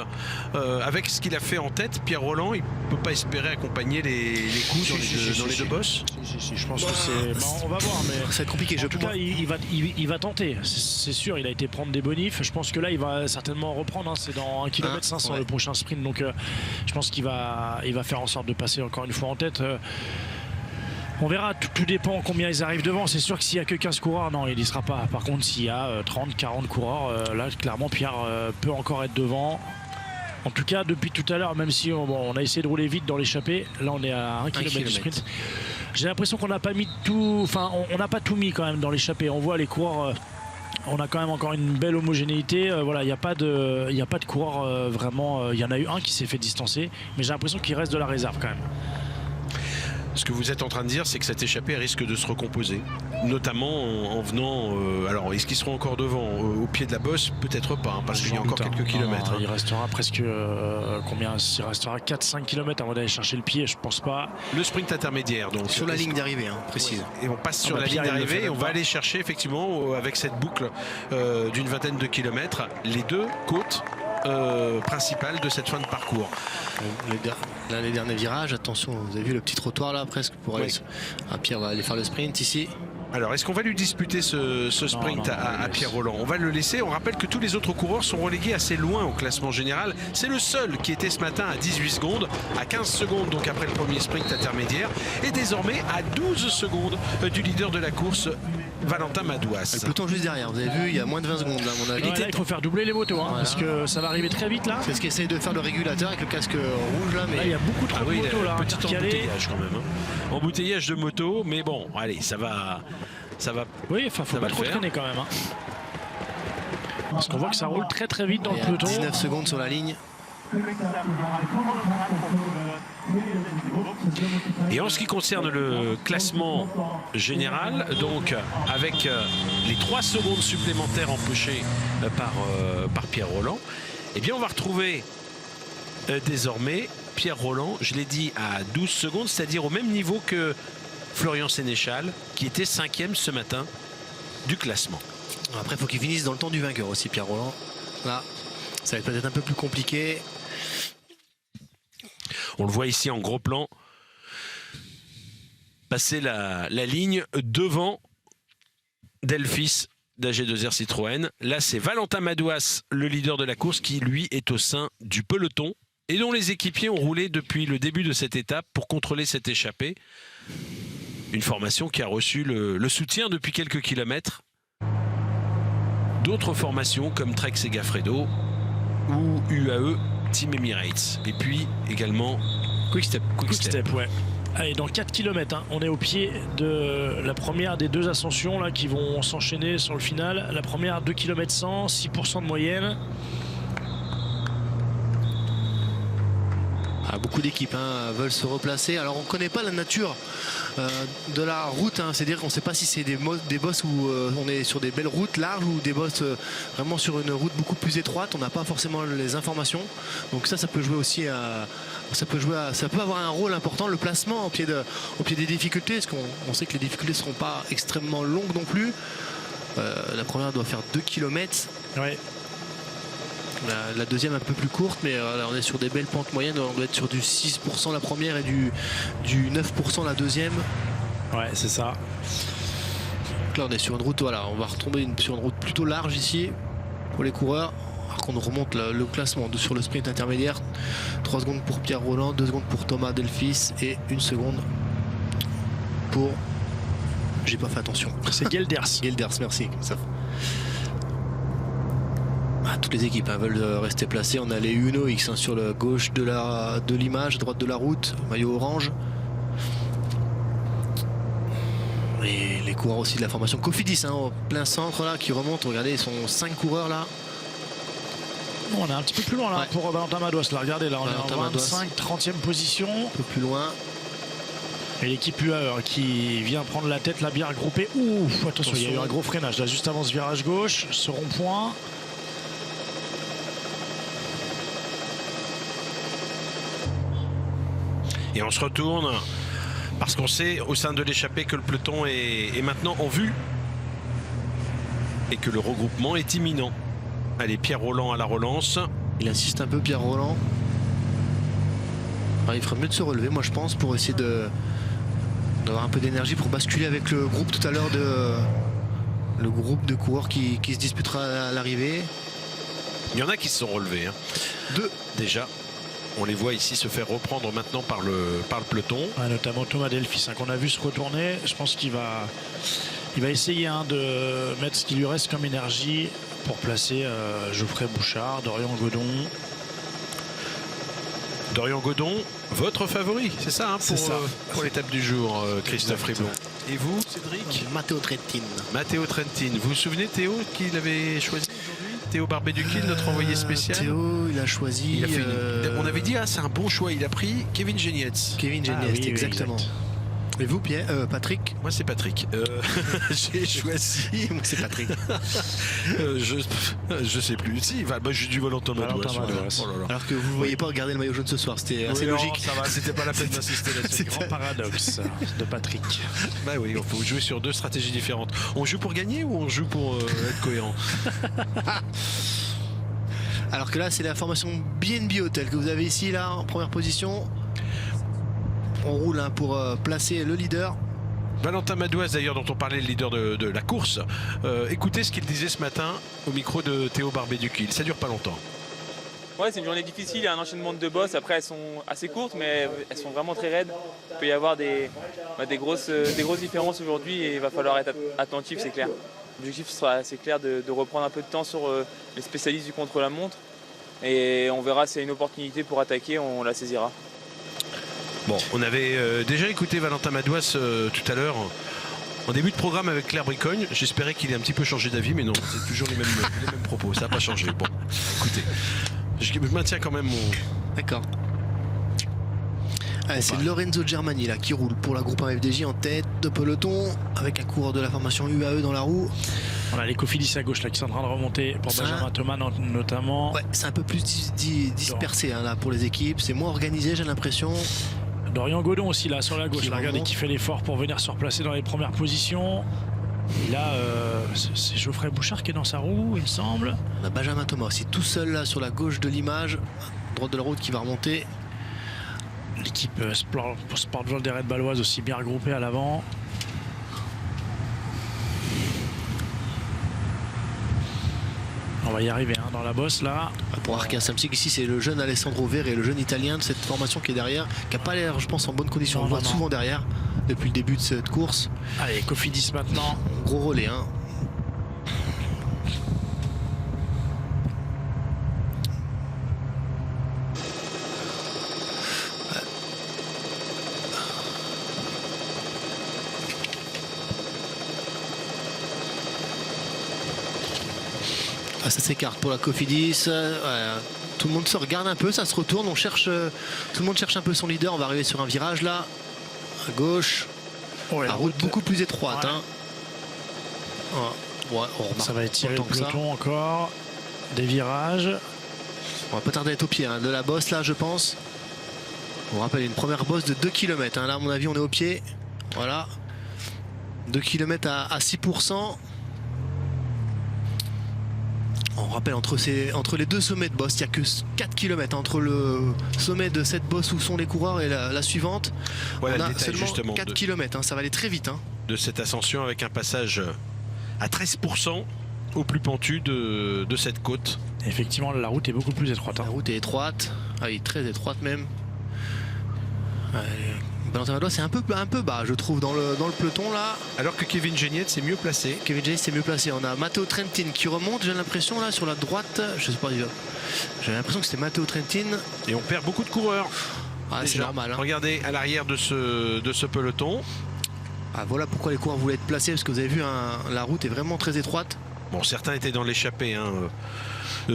I: Avec ce qu'il a fait en tête, Pierre Rolland, il ne peut pas espérer accompagner les coups dans les deux bosses.
E: Je pense que c'est... on va voir, mais
J: ça va être compliqué.
E: En tout cas, il va tenter. C'est sûr, il a été prendre des bonifs. Je pense que là, il va certainement reprendre. C'est dans 1 km 500 le prochain sprint. Donc je pense qu'il va faire en sorte de passer encore une fois en tête. On verra, tout dépend combien ils arrivent devant. C'est sûr que s'il n'y a que 15 coureurs, non, il n'y sera pas. Par contre, s'il y a 30, 40 coureurs, là, clairement, Pierre peut encore être devant. En tout cas, depuis tout à l'heure, même si on a essayé de rouler vite dans l'échappée, là, on est à 1 km du sprint. J'ai l'impression qu'on n'a pas mis tout... Enfin, on n'a pas tout mis quand même dans l'échappée. On voit les coureurs... on a quand même encore une belle homogénéité. Voilà, il n'y a pas de coureurs vraiment... Il y en a eu un qui s'est fait distancer, mais j'ai l'impression qu'il reste de la réserve quand même.
I: Ce que vous êtes en train de dire, c'est que cette échappée risque de se recomposer, notamment en venant... alors, est-ce qu'ils seront encore devant au pied de la bosse? Peut-être pas, parce qu'il y a encore quelques kilomètres.
E: Il restera presque... combien? Il restera 4-5 km avant d'aller chercher le pied, je pense pas.
I: Le sprint intermédiaire, donc.
J: Sur la ligne d'arrivée, précise.
I: Et on passe sur la ligne d'arrivée et on va aller chercher, effectivement, avec cette boucle d'une vingtaine de kilomètres, les 2 côtes principales de cette fin de parcours.
J: Les derniers virages, attention, vous avez vu le petit trottoir là presque pour aller. Pierre va aller faire le sprint ici.
I: Alors, est-ce qu'on va lui disputer ce sprint à Pierre Rolland? On va le laisser. On rappelle que tous les autres coureurs sont relégués assez loin au classement général. C'est le seul qui était ce matin à 18 secondes, à 15 secondes donc après le premier sprint intermédiaire, et désormais à 12 secondes du leader de la course, Valentin Madouas.
J: Le peloton juste derrière, vous avez vu, il y a moins de 20 secondes là, à mon avis.
E: Là, il faut faire doubler les motos, parce que ça va arriver très vite là.
J: C'est ce qu'essaye de faire le régulateur avec le casque rouge là. Mais...
E: Là, il y a beaucoup trop de motos là.
I: Petit embouteillage quand même. Embouteillage de moto, mais bon, allez, ça va.
E: Oui, enfin, faut pas trop traîner quand même. Parce qu'on voit que ça roule très très vite dans le peloton.
J: 19 secondes sur la ligne.
I: Et en ce qui concerne le classement général, donc avec les 3 secondes supplémentaires empochées par Pierre Rolland, eh bien on va retrouver désormais Pierre Rolland, je l'ai dit, à 12 secondes, c'est-à-dire au même niveau que Florian Sénéchal, qui était 5e ce matin du classement.
J: Après, il faut qu'il finisse dans le temps du vainqueur aussi, Pierre Rolland. Là, ça va être peut-être un peu plus compliqué.
I: On le voit ici en gros plan. Passer la ligne devant Delphis d'AG2R Citroën. Là, c'est Valentin Madouas, le leader de la course, qui lui est au sein du peloton et dont les équipiers ont roulé depuis le début de cette étape pour contrôler cette échappée. Une formation qui a reçu le soutien depuis quelques kilomètres d'autres formations comme Trek Segafredo ou UAE Team Emirates. Et puis également Quick Step.
E: Ouais. Allez, dans 4 km, on est au pied de la première des 2 ascensions là, qui vont s'enchaîner sur le final. La première, 2 km 100, 6% de moyenne.
J: Beaucoup d'équipes veulent se replacer. Alors on ne connaît pas la nature de la route, c'est-à-dire qu'on ne sait pas si c'est des bosses où on est sur des belles routes larges ou des bosses vraiment sur une route beaucoup plus étroite. On n'a pas forcément les informations. Donc ça peut jouer aussi ça peut avoir un rôle important, le placement au pied des difficultés, parce qu'on sait que les difficultés ne seront pas extrêmement longues non plus. La première doit faire 2 km.
E: Ouais.
J: La deuxième un peu plus courte, mais là, on est sur des belles pentes moyennes. On doit être sur du 6% la première et du 9% la deuxième.
E: Ouais, c'est ça.
J: Donc là on est sur une route, voilà, on va retomber sur une route plutôt large ici pour les coureurs. Alors qu'on remonte le classement sur le sprint intermédiaire. 3 secondes pour Pierre Rolland, 2 secondes pour Thomas Delphis et 1 seconde pour J'ai pas fait attention.
E: C'est Gelders.
J: Gelders, merci. Toutes les équipes veulent rester placées. On a les Uno X sur la gauche de l'image, droite de la route, maillot orange. Et les coureurs aussi de la formation Cofidis au plein centre là qui remontent. Regardez, ils sont 5 coureurs là.
E: On est un petit peu plus loin là pour Valentin Madouas. Là, regardez, là on est en 25, 30e position.
J: Un peu plus loin.
E: Et l'équipe UAE qui vient prendre la tête, la bien regroupée. Ouf, attention, il y a eu un gros freinage là juste avant ce virage gauche, ce rond-point.
I: Et on se retourne parce qu'on sait au sein de l'échappée que le peloton est maintenant en vue et que le regroupement est imminent. Allez, Pierre Rolland à la relance.
J: Il insiste un peu, Pierre Rolland. Il ferait mieux de se relever, moi je pense, pour essayer d'avoir un peu d'énergie pour basculer avec le groupe tout à l'heure le groupe de coureurs qui se disputera à l'arrivée.
I: Il y en a qui se sont relevés. Deux déjà. On les voit ici se faire reprendre maintenant par le peloton.
E: Notamment Thomas Delphis qu'on a vu se retourner. Je pense qu'il va essayer de mettre ce qui lui reste comme énergie pour placer Geoffrey Bouchard, Dorian Godon.
I: Dorian Godon, votre favori, c'est ça, pour l'étape du jour, Christophe Riblon. Et vous, Cédric?
J: Matteo Trentin.
I: Matteo Trentin. Vous vous souvenez, Théo, qui l'avait choisi aujourd'hui? Théo Barbet-Duquil, notre envoyé spécial.
J: Théo, il a choisi.
I: On avait dit, c'est un bon choix. Il a pris Kevin Genietz.
J: Kevin Genietz, exactement.
E: Exact.
J: Et vous, Pierre, Patrick?
I: Moi, c'est Patrick. J'ai choisi.
J: Moi, c'est Patrick.
I: Je sais plus. Si, j'ai du Valentin Madouas.
J: Alors que vous ne voyez pas regarder le maillot jaune ce soir, c'était assez logique.
I: Ça va, c'était pas la peine d'insister là-dessus.
E: C'est grand paradoxe de Patrick.
I: Bah oui, il faut jouer sur deux stratégies différentes. On joue pour gagner ou on joue pour être cohérent?
J: Alors que là, c'est la formation BNB Hotel que vous avez ici, là, en première position. On roule pour placer le leader.
I: Valentin Madouas, d'ailleurs, dont on parlait, le leader de la course. Écoutez ce qu'il disait ce matin au micro de Théo Barbet-Duquil. Ça dure pas longtemps.
C: Ouais, c'est une journée difficile, il y a un enchaînement de 2 bosses. Après, elles sont assez courtes, mais elles sont vraiment très raides. Il peut y avoir des grosses différences aujourd'hui et il va falloir être attentif, c'est clair. L'objectif sera assez clair de reprendre un peu de temps sur les spécialistes du contre-la-montre. Et on verra s'il y a une opportunité pour attaquer, on la saisira.
I: Bon, on avait déjà écouté Valentin Madouas tout à l'heure en début de programme avec Claire Bricogne. J'espérais qu'il ait un petit peu changé d'avis, mais non, c'est toujours les mêmes propos. Ça n'a pas changé. Bon, écoutez, je maintiens quand même mon...
J: D'accord. C'est Lorenzo Germani là, qui roule pour la groupe FDJ en tête de peloton avec un coureur de la formation UAE dans la roue.
E: On a les Cofidis à gauche là, qui sont en train de remonter pour Benjamin Thomas notamment.
J: Ouais, c'est un peu plus dispersé là, pour les équipes. C'est moins organisé, j'ai l'impression.
E: Dorian Godon aussi là sur la gauche, là, regardez, qui fait l'effort pour venir se replacer dans les premières positions. Et là, c'est Geoffrey Bouchard qui est dans sa roue, il me semble.
J: On a Benjamin Thomas aussi tout seul là sur la gauche de l'image, droite de la route qui va remonter.
E: L'équipe Sportval des Raids Baloises aussi bien regroupée à l'avant. On va y arriver dans la bosse là.
J: Pour Arkea Samsic, ici c'est le jeune Alessandro Verre et le jeune italien de cette formation qui est derrière, qui n'a pas l'air, je pense, en bonne condition. On le voit souvent derrière depuis le début de cette course.
E: Allez, Cofidis maintenant.
J: Gros relais. Ça s'écarte pour la Cofidis. Tout le monde se regarde un peu, ça se retourne. Tout le monde cherche un peu son leader. On va arriver sur un virage là, à gauche. La route beaucoup plus étroite.
E: Ça va étirer le peloton encore. Des virages.
J: On va pas tarder à être au pied de la bosse là, je pense. On rappelle une première bosse de 2 km. Là, à mon avis, on est au pied. Voilà. 2 km à 6%. On rappelle, entre les deux sommets de bosse, il n'y a que 4 km entre le sommet de cette bosse où sont les coureurs et la suivante.
I: Voilà,
J: on a seulement 4 km, ça va aller très vite.
I: De cette ascension avec un passage à 13% au plus pentu de cette côte.
E: Effectivement, la route est beaucoup plus étroite.
J: La route est étroite, très étroite même. Valentin Madois c'est un peu bas, je trouve, dans le peloton là.
I: Alors que Kevin Geniet c'est mieux placé.
J: Kevin Geniet c'est mieux placé. On a Matteo Trentin qui remonte, j'ai l'impression là sur la droite. Je sais pas, j'ai l'impression que c'était Matteo Trentin.
I: Et on perd beaucoup de coureurs.
J: Ah, c'est normal. Hein.
I: Regardez à l'arrière de ce peloton.
J: Ah, voilà pourquoi les coureurs voulaient être placés, parce que vous avez vu, la route est vraiment très étroite.
I: Bon, certains étaient dans l'échappée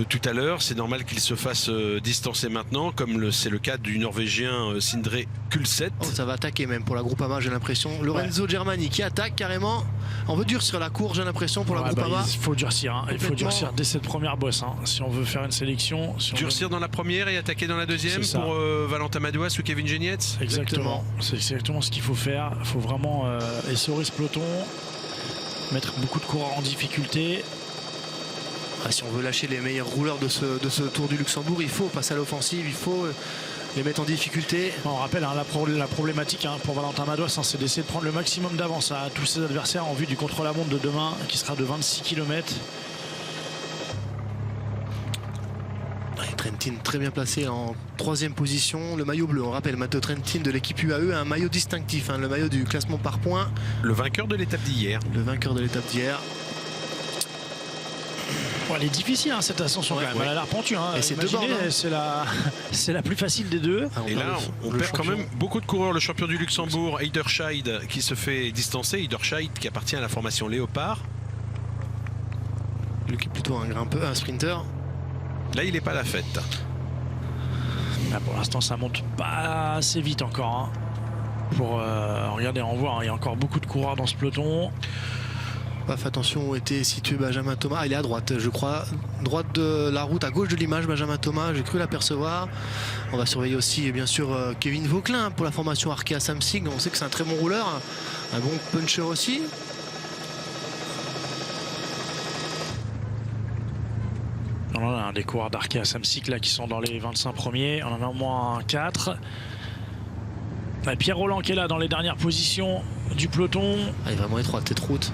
I: tout à l'heure. C'est normal qu'ils se fassent distancer maintenant, comme c'est le cas du Norvégien Sindre Kulset.
J: Oh, ça va attaquer même pour la Groupama, j'ai l'impression. Lorenzo Germani qui attaque carrément. On veut durcir la cour, j'ai l'impression, pour la Groupama.
E: Il faut durcir, hein. Il faut durcir dès cette première bosse, hein. Si on veut faire une sélection.
I: Durcir dans la première et attaquer dans la deuxième pour Valentin Madois ou Kevin Geniet.
E: Exactement. C'est exactement ce qu'il faut faire. Il faut vraiment essorer ce peloton, mettre beaucoup de coureurs en difficulté.
J: Ah, si on veut lâcher les meilleurs rouleurs de ce Tour du Luxembourg, il faut passer à l'offensive, il faut les mettre en difficulté.
E: On rappelle la problématique pour Valentin Madois, c'est d'essayer de prendre le maximum d'avance à tous ses adversaires en vue du contre-la-montre de demain qui sera de 26 km.
J: Trentin très bien placé en 3e position. Le maillot bleu, on rappelle, Matteo Trentin de l'équipe UAE, un maillot distinctif, le maillot du classement par points.
I: Le vainqueur de l'étape d'hier.
J: Le vainqueur de l'étape d'hier.
E: Bon, elle est difficile cette ascension quand même. Elle a l'air pentue.
J: Et c'est 2 bornes.
E: C'est la plus facile des deux.
I: Et là, on perd quand même beaucoup de coureurs. Le champion du Luxembourg, Eiderscheid, qui se fait distancer. Eiderscheid qui appartient à la formation Léopard.
J: Lui qui est plutôt un grimpeur, un sprinter.
I: Là, il n'est pas à la fête.
E: Là, pour l'instant, ça monte pas assez vite encore. Pour regarder, on voit, il y a encore beaucoup de coureurs dans ce peloton.
J: Paf, attention où était situé Benjamin Thomas. Il est à droite, je crois. Droite de la route, à gauche de l'image, Benjamin Thomas. J'ai cru l'apercevoir. On va surveiller aussi, bien sûr, Kevin Vauquelin pour la formation Arkea Samsic. On sait que c'est un très bon rouleur, un bon puncher aussi.
E: On en a des coureurs d'Arkea Samsic là qui sont dans les 25 premiers. On en a au moins 4. Pierre Rolland qui est là dans les dernières positions du peloton.
J: Elle est vraiment étroite cette route.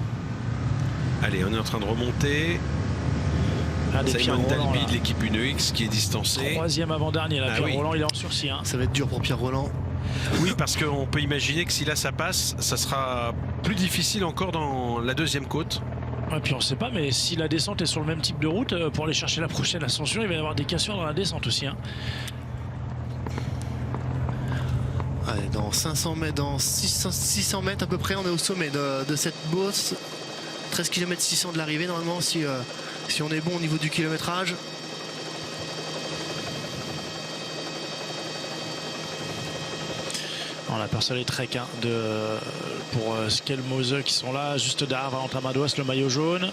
I: Allez, on est en train de remonter. Simon Dalby de l'équipe UNEX qui est distancé.
E: 3e avant-dernier là. Pierre Rolland il est en sursis.
J: Ça va être dur pour Pierre Rolland.
I: Oui, parce qu'on peut imaginer que si là ça passe, ça sera plus difficile encore dans la 2e côte.
E: Et puis on ne sait pas, mais si la descente est sur le même type de route, pour aller chercher la prochaine ascension, il va y avoir des cassures dans la descente aussi.
J: Allez, dans 500 mètres, dans 600 mètres à peu près, on est au sommet de cette bosse. 13 km 600 de l'arrivée normalement, si on est bon au niveau du kilométrage.
E: On aperçoit les treks pour Skelmose qui sont là, juste derrière Valentin Madois, le maillot jaune.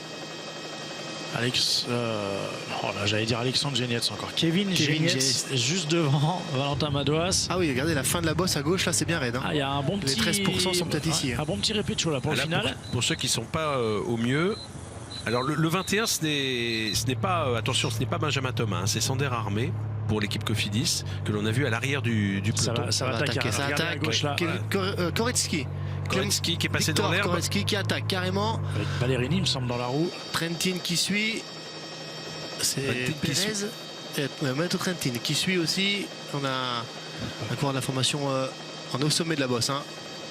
E: J'allais dire Alexandre Geniet encore. Kevin Geniet juste devant Valentin Madois.
J: Ah oui, regardez la fin de la bosse à gauche, là c'est bien raide.
E: Il y a un bon petit...
J: Les 13% sont peut-être ici.
E: Un bon petit répétition là pour le final.
I: Pour ceux qui ne sont pas au mieux. Alors le 21, ce n'est pas, attention, ce n'est pas Benjamin Thomas, c'est Sander Armé pour l'équipe Cofidis que l'on a vu à l'arrière du peloton.
E: Ça va attaquer.
J: Ça attaque à gauche là. Koretsky.
I: Koretsky qui est passé dans l'herbe.
J: Koretsky qui attaque carrément.
E: Avec Ballerini, il me semble, dans la roue.
J: Trentin qui suit. C'est Pérez. Matteo Trentin qui suit aussi. On a un coureur de la formation. On est au sommet de la bosse.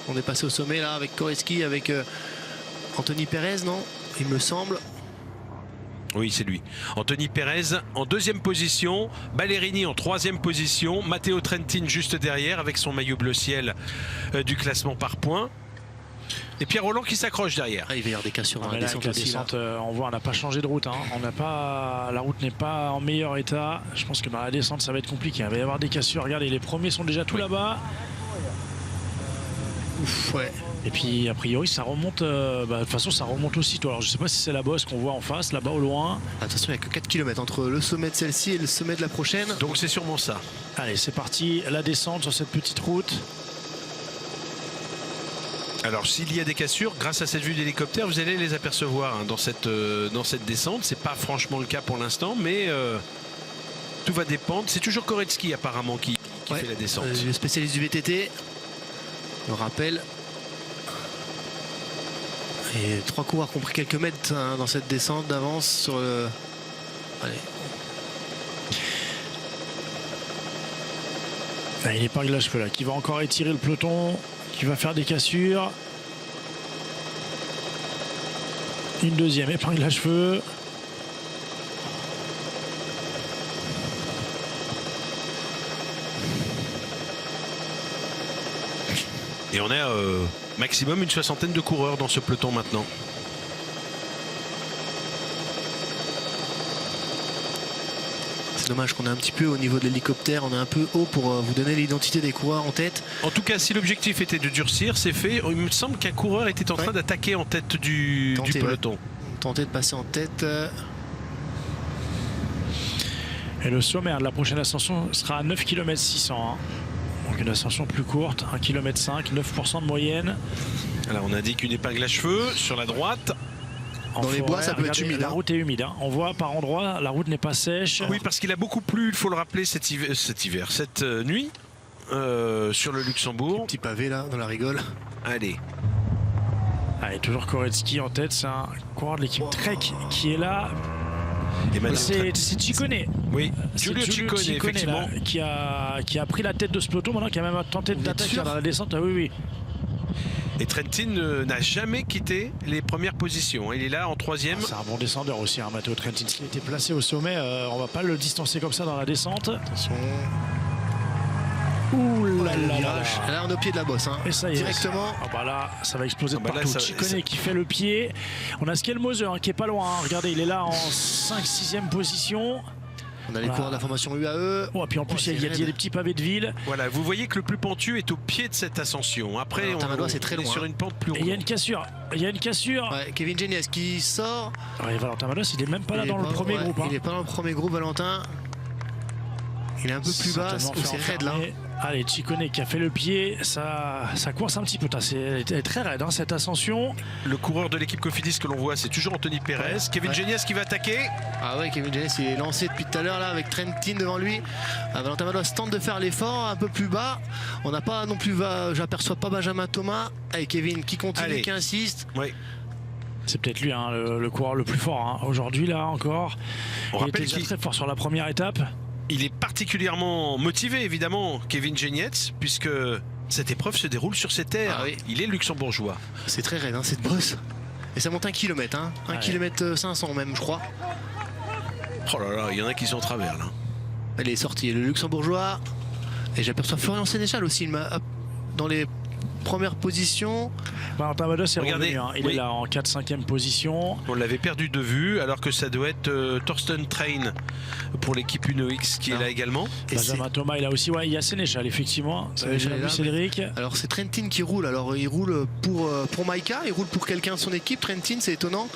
J: On est passé au sommet là avec Koretsky, avec Anthony Pérez, non? Il me semble.
I: Oui, c'est lui. Anthony Pérez en 2e position, Ballerini en 3e position, Matteo Trentin juste derrière avec son maillot bleu ciel du classement par points. Et Pierre Rolland qui s'accroche derrière.
J: Il va y avoir des cassures dans la descente aussi.
E: On voit, on n'a pas changé de route. La route n'est pas en meilleur état. Je pense que dans la descente, ça va être compliqué. Il va y avoir des cassures. Regardez, les premiers sont déjà tout là-bas.
J: Ouf, ouais.
E: Et puis a priori ça remonte, de toute façon ça remonte aussi. Alors je sais pas si c'est la bosse qu'on voit en face, là-bas au loin.
J: Attention, il n'y a que 4 km entre le sommet de celle-ci et le sommet de la prochaine.
I: Donc c'est sûrement ça.
E: Allez, c'est parti, la descente sur cette petite route.
I: Alors s'il y a des cassures, grâce à cette vue d'hélicoptère, vous allez les apercevoir dans cette descente. C'est pas franchement le cas pour l'instant, mais tout va dépendre. C'est toujours Koretsky apparemment qui fait la descente.
J: Le spécialiste du VTT, je rappelle. Et 3 coureurs qui ont pris quelques mètres dans cette descente d'avance sur le... Allez.
E: Là, il épingle à cheveux là, qui va encore étirer le peloton, qui va faire des cassures. Une deuxième épingle à cheveux.
I: Et on est maximum une 60aine de coureurs dans ce peloton maintenant.
J: C'est dommage qu'on est un petit peu au niveau de l'hélicoptère, on est un peu haut pour vous donner l'identité des coureurs en tête.
I: En tout cas, si l'objectif était de durcir, c'est fait. Il me semble qu'un coureur était en train d'attaquer en tête du peloton.
J: Ouais. Tenter de passer en tête.
E: Et le sommaire de la prochaine ascension sera à 9 km 600. Hein. Donc une ascension plus courte, 1 km 5, 9% de moyenne.
I: Alors on indique une épingle à cheveux sur la droite.
J: Dans les bois, ça peut être humide.
E: La route est humide. Hein. On voit par endroits, la route n'est pas sèche.
I: Oui, parce qu'il a beaucoup plu, il faut le rappeler, cette nuit sur le Luxembourg.
J: Petit pavé là, dans la rigole.
I: Allez.
E: Allez, toujours Koretsky en tête. C'est un coureur de l'équipe Trek qui est là. C'est Ciccone.
I: Oui, Giulio Ciccone, effectivement.
E: Là, qui a pris la tête de ce peloton maintenant, qui a même tenté d'attaquer dans la descente. Ah oui, oui.
I: Et Trentin n'a jamais quitté les premières positions. Il est là en 3e.
E: C'est un bon descendeur aussi, hein, Matteo Trentin. S'il était placé au sommet, on va pas le distancer comme ça dans la descente.
J: Attention.
E: Ouh là là là.
J: Là, on est au pied de la bosse. Hein.
E: Et ça y est.
J: Directement.
E: Ah bah là, ça va exploser de partout.
I: Là,
E: Ciccone qui fait le pied. On a Skelmoser qui est pas loin. Hein. Regardez, il est là en 5-6e position.
J: On a les coureurs de la formation UAE.
E: Oh, et puis en plus, il y a des petits pavés de ville.
I: Voilà, vous voyez que le plus pentu est au pied de cette ascension. Après,
J: c'est très loin.
I: Sur une pente plus haute.
E: Il y a une cassure.
J: Ouais, Kevin Geniez qui sort.
E: Ouais, Valentin Madois, il est même pas là dans le premier groupe. Hein.
J: Il est pas dans le premier groupe, Valentin. Il est un peu plus bas, c'est raide là.
E: Allez, Ciccone qui a fait le pied, ça coince un petit peu. Elle est très raide hein, cette ascension.
I: Le coureur de l'équipe Cofidis que l'on voit, c'est toujours Anthony Perez. Kevin Geniez qui va attaquer.
J: Ah ouais, Kevin Geniez il est lancé depuis tout à l'heure là avec Trentin devant lui. Valentin Madois tente de faire l'effort un peu plus bas. On n'a pas non plus, j'aperçois pas Benjamin Thomas. Allez, Kevin qui continue, qui insiste.
I: Oui.
E: C'est peut-être lui hein, le coureur le plus fort hein. Aujourd'hui là encore. Il était déjà très fort sur la première étape.
I: Il est particulièrement motivé, évidemment, Kevin Geniez, puisque cette épreuve se déroule sur ses terres.
J: Ah oui.
I: Il est luxembourgeois.
J: C'est très raide, hein, cette bosse. Et ça monte 1 km, hein. 1 km 500 même, je crois.
I: Oh là là, il y en a qui sont en travers, là.
J: Elle est sortie, le luxembourgeois. Et j'aperçois Florian Sénéchal aussi, dans les premières positions.
E: Valentin Madois est revenu, hein. Il est là en 4-5e position.
I: On l'avait perdu de vue, alors que ça doit être Thorsten Train pour l'équipe Uno X qui est là également.
E: Benjamin Thomas, il a aussi, il y a Sénéchal, effectivement. Cédric.
J: Alors c'est Trentin qui roule. Alors il roule pour Maïka, il roule pour quelqu'un de son équipe. Trentin, c'est étonnant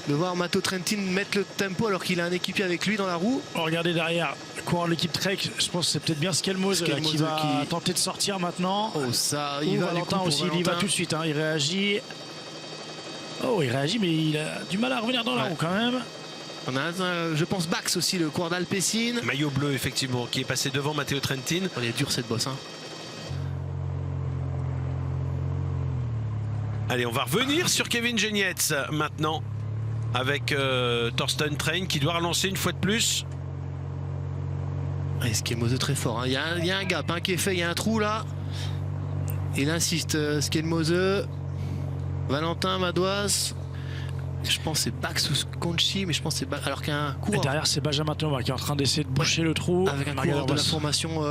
J: de voir Matteo Trentin mettre le tempo alors qu'il a un équipier avec lui dans la roue.
E: Oh, regardez derrière, coureur de l'équipe Trek, je pense que c'est peut-être bien Skelmoser qui va tenter de sortir maintenant.
J: Oh ça, il va
E: Valentin aussi, il y va tout de suite, hein, il réagit. Oh, il réagit, mais il a du mal à revenir dans la roue quand même.
J: On a, je pense, Bax aussi, le coureur d'Alpecin.
I: Maillot bleu, effectivement, qui est passé devant Matteo Trentin.
J: Elle est dure cette bosse. Hein.
I: Allez, on va revenir sur Kevin Geniez maintenant. Avec Thorsten Train qui doit relancer une fois de plus.
J: Skelmoser très fort. Hein. Il y a un gap hein, qui est fait, il y a un trou là. Il insiste, Skelmoser. Valentin Madois. Je pense que c'est Bax ou Conchi, mais je pense que c'est Bax. Alors qu'il y a un coureur.
E: Et derrière, c'est Benjamin Thomas qui est en train d'essayer de boucher le trou.
J: Avec un coureur de la formation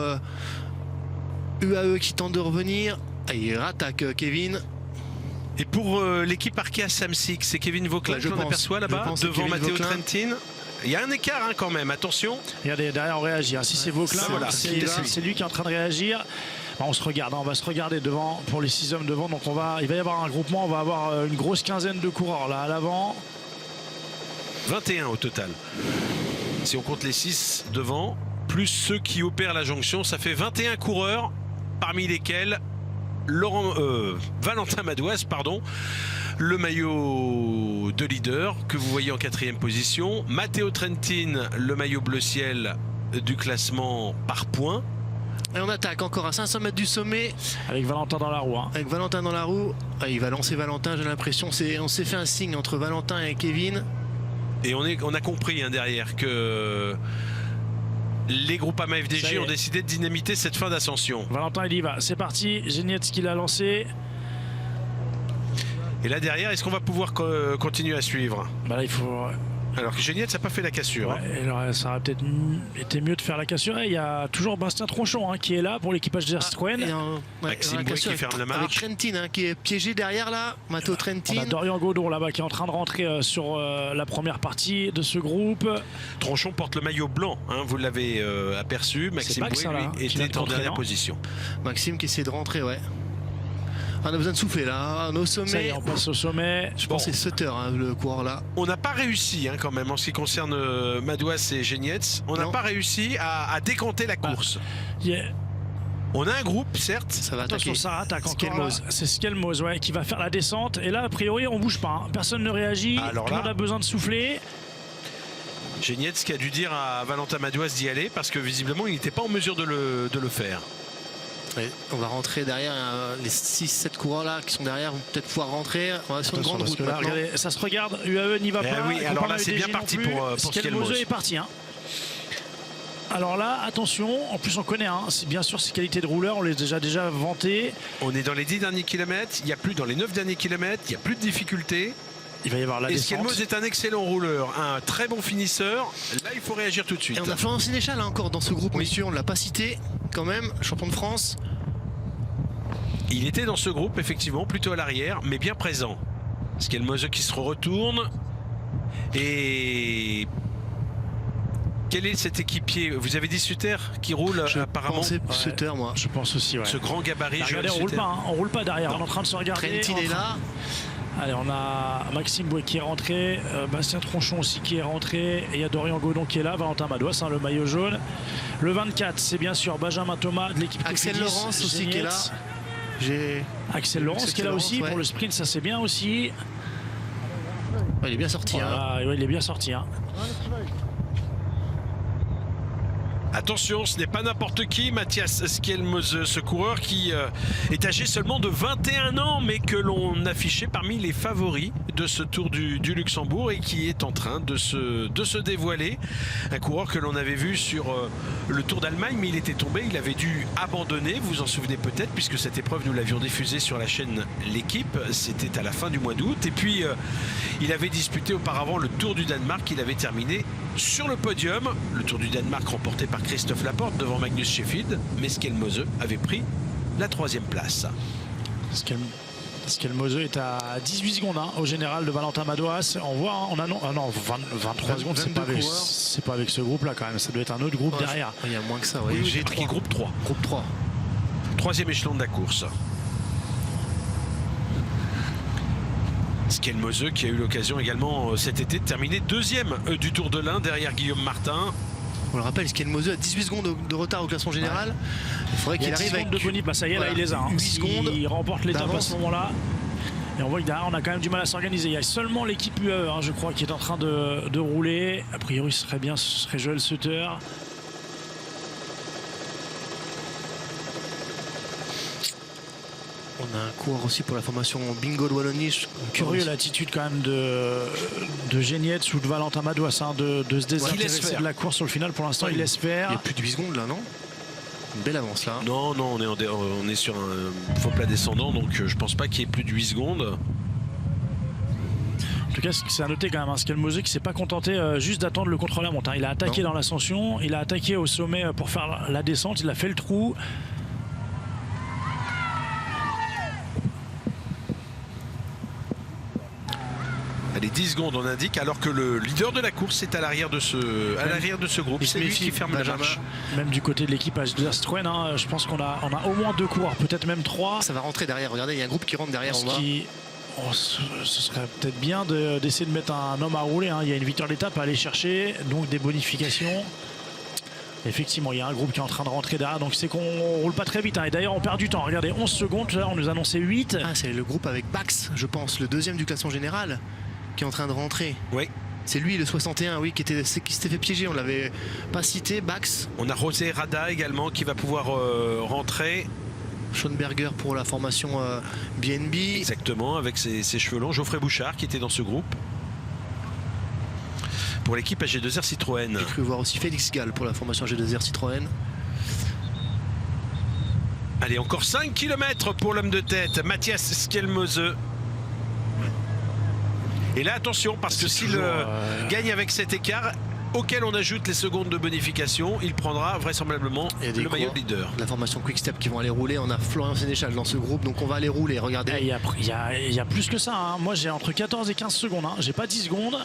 J: UAE qui tente de revenir. Et il rattaque Kevin.
I: Et pour l'équipe Arkea Samsic, c'est Kevin Vauclin, je l'on aperçoit là-bas, devant Matteo Trentin. Il y a un écart hein, quand même, attention.
E: Regardez, derrière on réagit. Hein. Si c'est Vauclin, c'est lui qui est en train de réagir. On se regarde, hein. On va se regarder devant pour les 6 hommes devant. Donc il va y avoir un groupement, on va avoir une grosse quinzaine de coureurs là à l'avant.
I: 21 au total. Si on compte les 6 devant, plus ceux qui opèrent la jonction, ça fait 21 coureurs, parmi lesquels Valentin Madois, pardon, le maillot de leader que vous voyez en 4e position. Matteo Trentin, le maillot bleu ciel du classement par points.
J: Et on attaque encore à 500 mètres du sommet.
E: Avec Valentin dans la roue. Hein.
J: Avec Valentin dans la roue. Ah, il va lancer Valentin, j'ai l'impression. On s'est fait un signe entre Valentin et Kevin.
I: Et on a compris hein, derrière que les Groupama FDJ ont décidé de dynamiter cette fin d'ascension.
E: Valentin, il y va. C'est parti. Genietz qui l'a lancé.
I: Et là derrière, est-ce qu'on va pouvoir continuer à suivre?
E: Bah là, il faut...
I: Alors que Genietz n'a pas fait la cassure.
E: Ouais, alors, ça aurait peut-être été mieux de faire la cassure. Il y a toujours Bastien Tronchon qui est là pour l'équipage d'Erstuen.
I: Maxime Bouet qui ferme la marche.
J: Avec Trentin qui est piégé derrière là. Matteo Trentin.
E: On a Dorian Godon là-bas qui est en train de rentrer sur la première partie de ce groupe.
I: Tronchon porte le maillot blanc, vous l'avez aperçu. Maxime Bouet lui, était en dernière position.
J: Maxime qui essaie de rentrer, ouais. On a besoin de souffler là, on est au sommet.
E: Ça y est, on passe au sommet.
J: Je pense que c'est Sutter, le coureur là.
I: On n'a pas réussi quand même en ce qui concerne Madouas et Genietz. On n'a pas réussi à décanter la course. On a un groupe, certes.
J: Ça va
E: Attention,
J: attaquer.
E: ça attaque encore. C'est Skelmos qui va faire la descente. Et là, a priori, on bouge pas. Personne ne réagit.
I: Alors
E: Tout le
I: là,
E: monde a besoin de souffler.
I: Genietz qui a dû dire à Valentin Madouas d'y aller parce que visiblement, il n'était pas en mesure de le faire.
J: Ouais, on va rentrer derrière les 6-7 coureurs là qui sont derrière vont peut-être pouvoir rentrer. On va sur une grande route
E: là, regardez, ça se regarde, UAE n'y va pas.
I: Oui, alors là c'est bien parti pour
E: Skelmos est parti. Alors là, attention, en plus on connaît, bien sûr ses qualités de rouleur, on les a déjà vantées.
I: On est dans les 10 derniers kilomètres, il n'y a plus dans les 9 derniers kilomètres, il n'y a plus de difficultés.
E: Il va y avoir la descente.
I: Skelmos est un excellent rouleur, un très bon finisseur. Là, il faut réagir tout de suite.
J: Et on a Florent Sénéchal encore dans ce groupe, messieurs, on ne l'a pas cité quand même, champion de France.
I: Il était dans ce groupe, effectivement, plutôt à l'arrière, mais bien présent. Skelmos qui se retourne. Et quel est cet équipier? Vous avez dit Sutter qui roule apparemment.
J: Je pense Sutter, moi.
E: Je pense aussi, ouais.
I: Ce grand gabarit.
E: Regardez, on roule pas derrière, on est en train de se regarder.
J: Trentin est là.
E: Allez, on a Maxime Bouet qui est rentré, Bastien Tronchon aussi qui est rentré, et il y a Dorian Godon qui est là, Valentin Madouas, le maillot jaune. Le 24, c'est bien sûr Benjamin Thomas de l'équipe
J: Axel Laurence aussi qui est là.
E: Axel Laurence qui est là aussi pour le sprint, ça c'est bien aussi.
J: Il est bien sorti.
E: Voilà, il est bien sorti.
I: Attention, ce n'est pas n'importe qui, Mathias Skelmos, ce coureur qui est âgé seulement de 21 ans, mais que l'on affichait parmi les favoris de ce Tour du Luxembourg et qui est en train de se dévoiler. Un coureur que l'on avait vu sur le Tour d'Allemagne, mais il était tombé, il avait dû abandonner, vous vous en souvenez peut-être, puisque cette épreuve, nous l'avions diffusée sur la chaîne L'Équipe, c'était à la fin du mois d'août. Et puis, il avait disputé auparavant le Tour du Danemark, il avait terminé sur le podium, le Tour du Danemark remporté par Christophe Laporte devant Magnus Sheffield, mais Skelmos avait pris la 3e place.
E: Skelmos est à 18 secondes au général de Valentin Madouas. On voit, 23 secondes, c'est pas avec ce groupe-là quand même, ça doit être un autre groupe derrière.
J: Il y a moins que ça,
I: oui. J'ai pris groupe 3.
J: Groupe 3.
I: 3e échelon de la course. Skelmos qui a eu l'occasion également cet été de terminer 2e du Tour de l'Ain derrière Guillaume Martin.
J: On le rappelle, Skelmos a 18 secondes de retard au classement général. Il faudrait qu'il arrive avec
E: de bonus. Ça y est, là il les a.
J: 8 secondes.
E: Il remporte l'étape à ce moment-là. Et on voit que derrière on a quand même du mal à s'organiser. Il y a seulement l'équipe UAE, je crois, qui est en train de rouler. A priori ce serait Joël Sutter.
J: On a un coureur aussi pour la formation Bingo de Wallonie.
E: Curieux l'attitude quand même de Genietz ou de Valentin Madouas de se désintéresser de la course sur le final. Pour l'instant, il laisse faire.
J: Il y a plus de 8 secondes là, non? Une belle avance là.
I: Non, on est sur un faux plat descendant, donc je pense pas qu'il y ait plus de 8 secondes.
E: En tout cas, c'est à noter quand même, Skelmos qui s'est pas contenté juste d'attendre le contre-la-montre. Il a attaqué dans l'ascension, il a attaqué au sommet pour faire la descente, il a fait le trou.
I: Allez, 10 secondes on indique, alors que le leader de la course est à l'arrière de ce groupe. C'est lui qui ferme la marche.
E: Même du côté de l'équipage d'Erstuen, je pense qu'on a au moins 2 coureurs, peut-être même 3.
J: Ça va rentrer derrière, regardez, il y a un groupe qui rentre derrière.
E: Ce serait peut-être bien d'essayer de mettre un homme à rouler. Il y a une victoire d'étape à aller chercher, donc des bonifications. Effectivement, il y a un groupe qui est en train de rentrer derrière, donc c'est qu'on roule pas très vite. Et d'ailleurs, on perd du temps. Regardez, 11 secondes, là, on nous annonçait 8.
J: C'est le groupe avec Bax, je pense, le 2e du classement général, qui est en train de rentrer.
I: Oui.
J: C'est lui, le 61, oui, qui s'était fait piéger. On ne l'avait pas cité, Bax.
I: On a José Rada également qui va pouvoir rentrer.
J: Schoenberger pour la formation BNB.
I: Exactement, avec ses cheveux longs. Geoffrey Bouchard qui était dans ce groupe. pour l'équipe AG2R Citroën.
J: J'ai cru voir aussi Félix Gall pour la formation AG2R Citroën.
I: Allez, encore 5 km pour l'homme de tête, Mathias Skelmose. Et là, attention, parce que s'il gagne avec cet écart, auquel on ajoute les secondes de bonification, il prendra vraisemblablement le maillot de leader.
J: La formation Quick Step qui vont aller rouler. On a Florian Sénéchal dans ce groupe, donc on va aller rouler. Regardez.
E: Il y a plus que ça. Hein. Moi, j'ai entre 14 et 15 secondes. Hein. J'ai pas 10 secondes.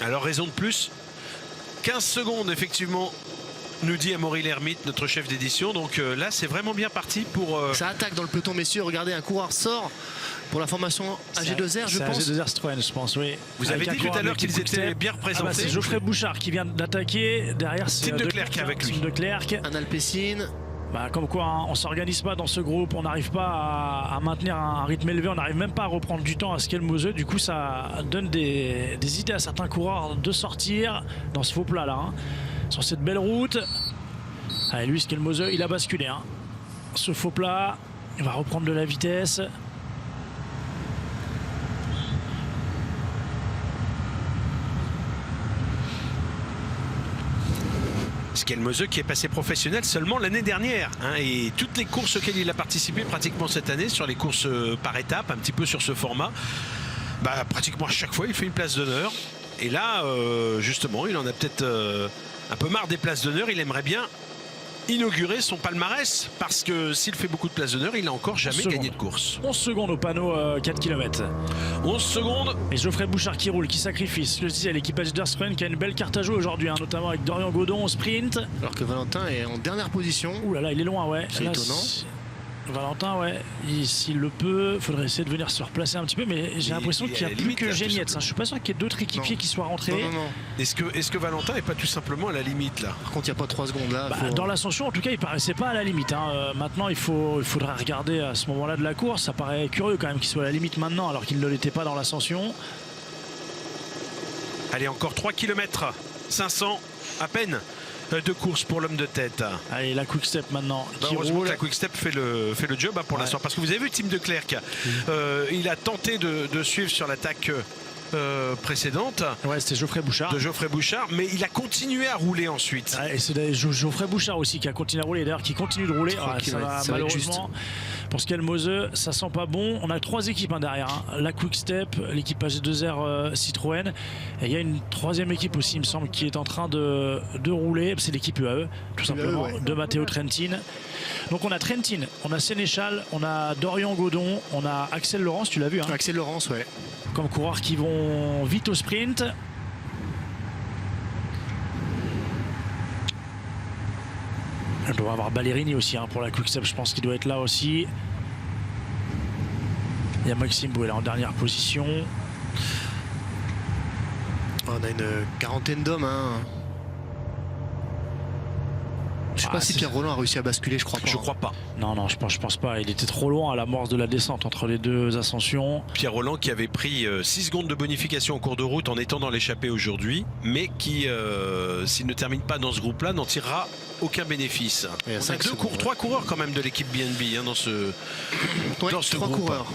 I: Alors, raison de plus. 15 secondes, effectivement, nous dit Amaury Lermite, notre chef d'édition. Donc là, c'est vraiment bien parti pour...
J: Ça attaque dans le peloton, messieurs. Regardez, un coureur sort pour la formation AG2R, je pense.
E: AG2R Citroën, je pense, oui.
I: Vous avez dit tout à l'heure qu'ils étaient bien représentés.
E: C'est Geoffrey Bouchard qui vient d'attaquer. Derrière, c'est
I: Tim de Clercq avec lui.
E: Tim de Clercq.
J: Un Alpecin.
E: Comme quoi, hein, on s'organise pas dans ce groupe, on n'arrive pas à maintenir un rythme élevé, on n'arrive même pas à reprendre du temps à Skelmose. Du coup, ça donne des idées à certains coureurs de sortir dans ce faux plat là, hein, sur cette belle route. Allez, lui, Skelmose, il a basculé. Hein. Ce faux plat, il va reprendre de la vitesse.
I: Skelmose qui est passé professionnel seulement l'année dernière, hein, et toutes les courses auxquelles il a participé pratiquement cette année, sur les courses par étapes, un petit peu sur ce format, pratiquement à chaque fois il fait une place d'honneur. Et là justement il en a peut-être un peu marre des places d'honneur, il aimerait bien inaugurer son palmarès, parce que s'il fait beaucoup de places d'honneur, il n'a encore jamais gagné de course.
E: 11 secondes au panneau 4 km.
I: 11 secondes.
E: Et Geoffrey Bouchard qui roule, qui sacrifie. Je le disais, l'équipe AG2R Citroën qui a une belle carte à jouer aujourd'hui, hein, notamment avec Dorian Godon au sprint.
J: Alors que Valentin est en dernière position.
E: Ouh là là, il est loin, ouais.
J: C'est étonnant.
E: Valentin, ouais, s'il le peut, il faudrait essayer de venir se replacer un petit peu, mais j'ai l'impression qu'il n'y a plus que Génietz. Je suis pas sûr qu'il y ait d'autres équipiers qui soient rentrés.
J: Non.
I: Est-ce que Valentin n'est pas tout simplement à la limite là?
J: Par contre, il n'y a pas 3 secondes là.
E: Dans l'ascension, en tout cas, il paraissait pas à la limite. Hein. Maintenant, il faudrait regarder à ce moment-là de la course. Ça paraît curieux quand même qu'il soit à la limite maintenant, alors qu'il ne l'était pas dans l'ascension.
I: Allez, encore 3 km, 500 à peine de course pour l'homme de tête.
E: Allez, la Quick Step maintenant.
I: Heureusement que la Quick Step fait le job, hein, pour l'instant, parce que vous avez vu Tim de Clercq, il a tenté de suivre sur l'attaque précédente.
E: Ouais, c'était Geoffrey Bouchard.
I: De Geoffrey Bouchard, mais il a continué à rouler ensuite.
E: Et c'est Geoffrey Bouchard aussi qui a continué à rouler, d'ailleurs qui continue de rouler. Ça va malheureusement. Pour Skelmose, ça sent pas bon. On a 3 équipes derrière. Hein. La Quick Step, l'équipe AG2R Citroën. Et il y a une 3e équipe aussi, il me semble, qui est en train de rouler. C'est l'équipe UAE, tout simplement, de Matteo Trentin. Donc on a Trentin, on a Sénéchal, on a Dorian Godon, on a Axel Laurence, tu l'as vu, hein.
J: Axel Laurence, ouais.
E: Comme coureurs qui vont vite au sprint. On doit avoir Ballerini aussi, hein, pour la Quick Step, je pense qu'il doit être là aussi. Il y a Maxime Bouet là en dernière position.
J: On a une quarantaine d'hommes. Hein. Je sais pas si Pierre Rolland a réussi à basculer, je crois pas.
I: Je crois pas.
E: Non, je pense pas. Il était trop loin à l'amorce de la descente entre les 2 ascensions.
I: Pierre Rolland qui avait pris 6 secondes de bonification en cours de route en étant dans l'échappée aujourd'hui, mais qui, s'il ne termine pas dans ce groupe-là, n'en tirera aucun bénéfice. On a 3 coureurs quand même de l'équipe BNB, hein, dans ce groupe.
J: Coureurs.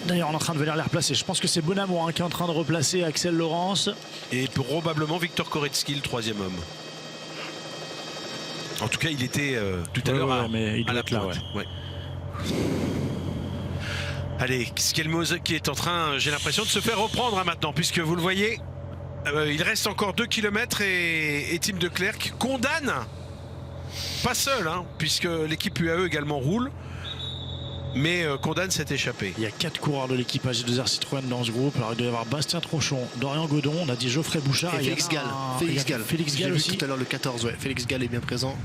E: D'ailleurs, on est en train de venir les replacer. Je pense que c'est Bonamour, hein, qui est en train de replacer Axel Laurence.
I: Et probablement Victor Koretsky, le 3e homme. En tout cas, il était tout à l'heure à la pointe. Ouais. Allez, Skelmose qui est en train, j'ai l'impression, de se faire reprendre, hein, maintenant, puisque vous le voyez, il reste encore 2 km et Tim de Clercq condamne, pas seul, hein, puisque l'équipe UAE également roule, mais condamne cette échappée.
E: Il y a 4 coureurs de l'équipe AG2R Citroën dans ce groupe. Alors il doit y avoir Bastien Trochon, Dorian Godon, on a dit Geoffrey Bouchard
J: et Félix Gall.
E: Félix Gall aussi.
J: Tout à l'heure le 14, ouais. Félix Gall est bien présent.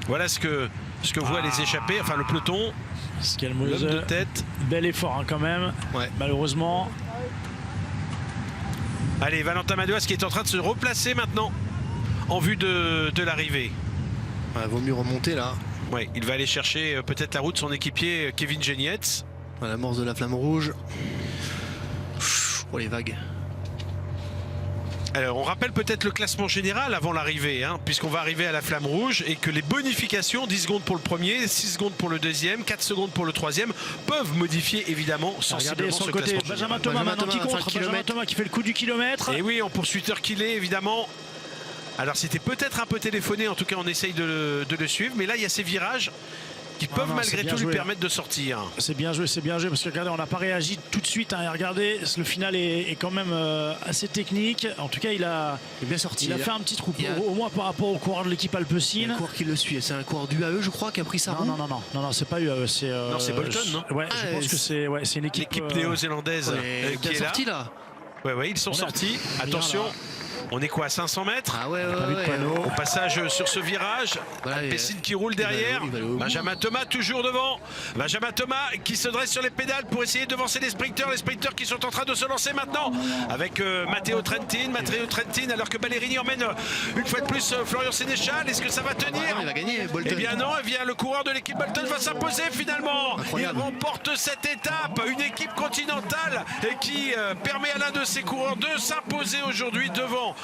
I: Voilà ce que voient les échappés, enfin le peloton.
E: Skelmose,
I: l'homme de tête.
E: Bel effort, hein, quand même, malheureusement.
I: Allez, Valentin Madouas qui est en train de se replacer maintenant en vue de l'arrivée.
J: Vaut mieux remonter là.
I: Ouais, il va aller chercher peut-être la route de son équipier Kevin Génietz.
J: À l'amorce de la flamme rouge. Oh, les vagues.
I: Alors, on rappelle peut-être le classement général avant l'arrivée, hein, puisqu'on va arriver à la flamme rouge et que les bonifications, 10 secondes pour le premier, 6 secondes pour le deuxième, 4 secondes pour le troisième, peuvent modifier évidemment sensiblement
E: sur
I: ce
E: le côté,
I: classement
E: Benjamin
I: général.
E: Thomas maintenant qui
J: Benjamin
E: contre,
J: Thomas,
E: Benjamin Thomas qui fait le coup du kilomètre.
I: Et oui, en poursuiteur qu'il est, évidemment. Alors, c'était peut-être un peu téléphoné, en tout cas, on essaye de le suivre, mais là, il y a ces virages qui peuvent malgré tout lui permettre de sortir.
E: C'est bien joué, parce que regardez, on n'a pas réagi tout de suite. Hein, et regardez, le final est quand même assez technique. En tout cas, il est bien sorti. Il a fait un petit trou, au moins par rapport au coureur de l'équipe Alpecin.
J: Il y a un coureur qui le suit. C'est un coureur d'UAE, je crois, qui a pris sa roue.
E: Non, c'est pas UAE. Non,
I: c'est Bolton, non?
E: Ouais, je pense que c'est une équipe.
I: L'équipe néo-zélandaise qui est
J: sorti là.
I: Ouais, ils sont sortis. Attention. On est quoi, à 500 mètres?
J: Ah ouais.
I: Au passage sur ce virage, Alpecin qui roule derrière. Benjamin Thomas toujours devant. Benjamin Thomas qui se dresse sur les pédales pour essayer de devancer les sprinteurs. Les sprinteurs qui sont en train de se lancer maintenant avec Matteo Trentin. Alors que Ballerini emmène une fois de plus Florian Sénéchal. Est-ce que ça va tenir?
J: Il va gagner, Bolton.
I: Eh bien non, le coureur de l'équipe Bolton va s'imposer finalement. Il remporte cette étape. Une équipe continentale qui permet à l'un de ses coureurs de s'imposer aujourd'hui devant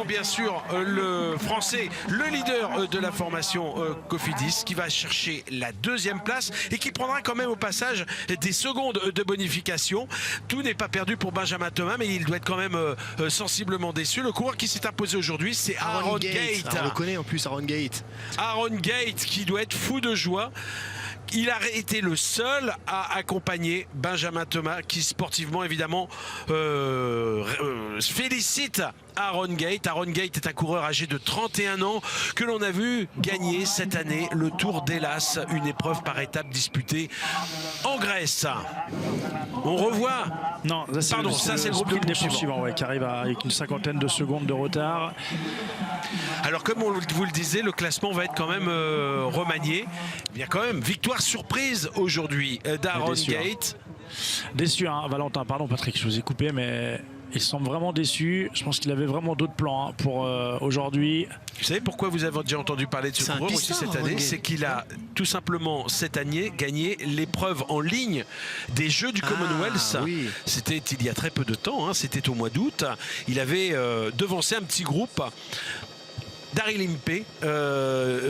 I: bien sûr le français, le leader de la formation Cofidis, qui va chercher la deuxième place et qui prendra quand même au passage des secondes de bonification. Tout n'est pas perdu pour Benjamin Thomas, mais il doit être quand même sensiblement déçu. Le coureur qui s'est imposé aujourd'hui, c'est Aaron Gate.
J: On le connaît en plus, Aaron Gate.
I: Aaron Gate qui doit être fou de joie. Il a été le seul à accompagner Benjamin Thomas, qui sportivement évidemment félicite Aaron Gate. Aaron Gate est un coureur âgé de 31 ans que l'on a vu gagner cette année le Tour d'Hélas, une épreuve par étape disputée en Grèce. On revoit.
E: Non, ça c'est le groupe de poursuivants qui arrive avec une cinquantaine de secondes de retard.
I: Alors comme on vous le disait, le classement va être quand même remanié. Il y a quand même victoire surprise aujourd'hui d'Aaron Gate.
E: Déçu, hein, Valentin, pardon Patrick, je vous ai coupé, mais il semble vraiment déçu. Je pense qu'il avait vraiment d'autres plans pour aujourd'hui.
I: Vous savez pourquoi vous avez déjà entendu parler de ce coureur aussi cette année? C'est qu'il a tout simplement cette année gagné l'épreuve en ligne des Jeux du Commonwealth.
J: Oui.
I: C'était il y a très peu de temps, hein, c'était au mois d'août. Il avait devancé un petit groupe. Daryl Impey,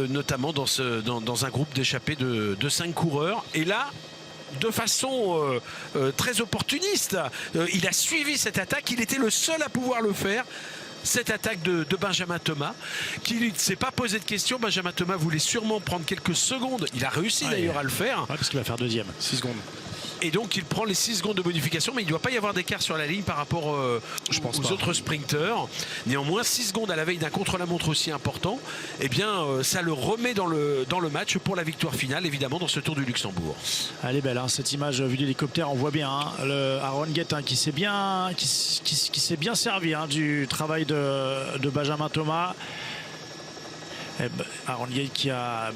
I: notamment dans un groupe d'échappés de 5 coureurs. Et là, de façon très opportuniste, il a suivi cette attaque. Il était le seul à pouvoir le faire. Cette attaque de Benjamin Thomas, qui ne s'est pas posé de questions. Benjamin Thomas voulait sûrement prendre quelques secondes. Il a réussi d'ailleurs à le faire.
E: Parce qu'il va faire deuxième.
J: 6 secondes.
I: Et donc il prend les 6 secondes de bonification, mais il ne doit pas y avoir d'écart sur la ligne par rapport aux autres sprinteurs. Néanmoins, 6 secondes à la veille d'un contre-la-montre aussi important, eh bien ça le remet dans le match pour la victoire finale, évidemment, dans ce Tour du Luxembourg.
E: Elle est belle, hein, cette image vue d'hélicoptère, on voit bien le Aaron Gate qui s'est bien servi du travail de Benjamin Thomas. Aaron Gate qui a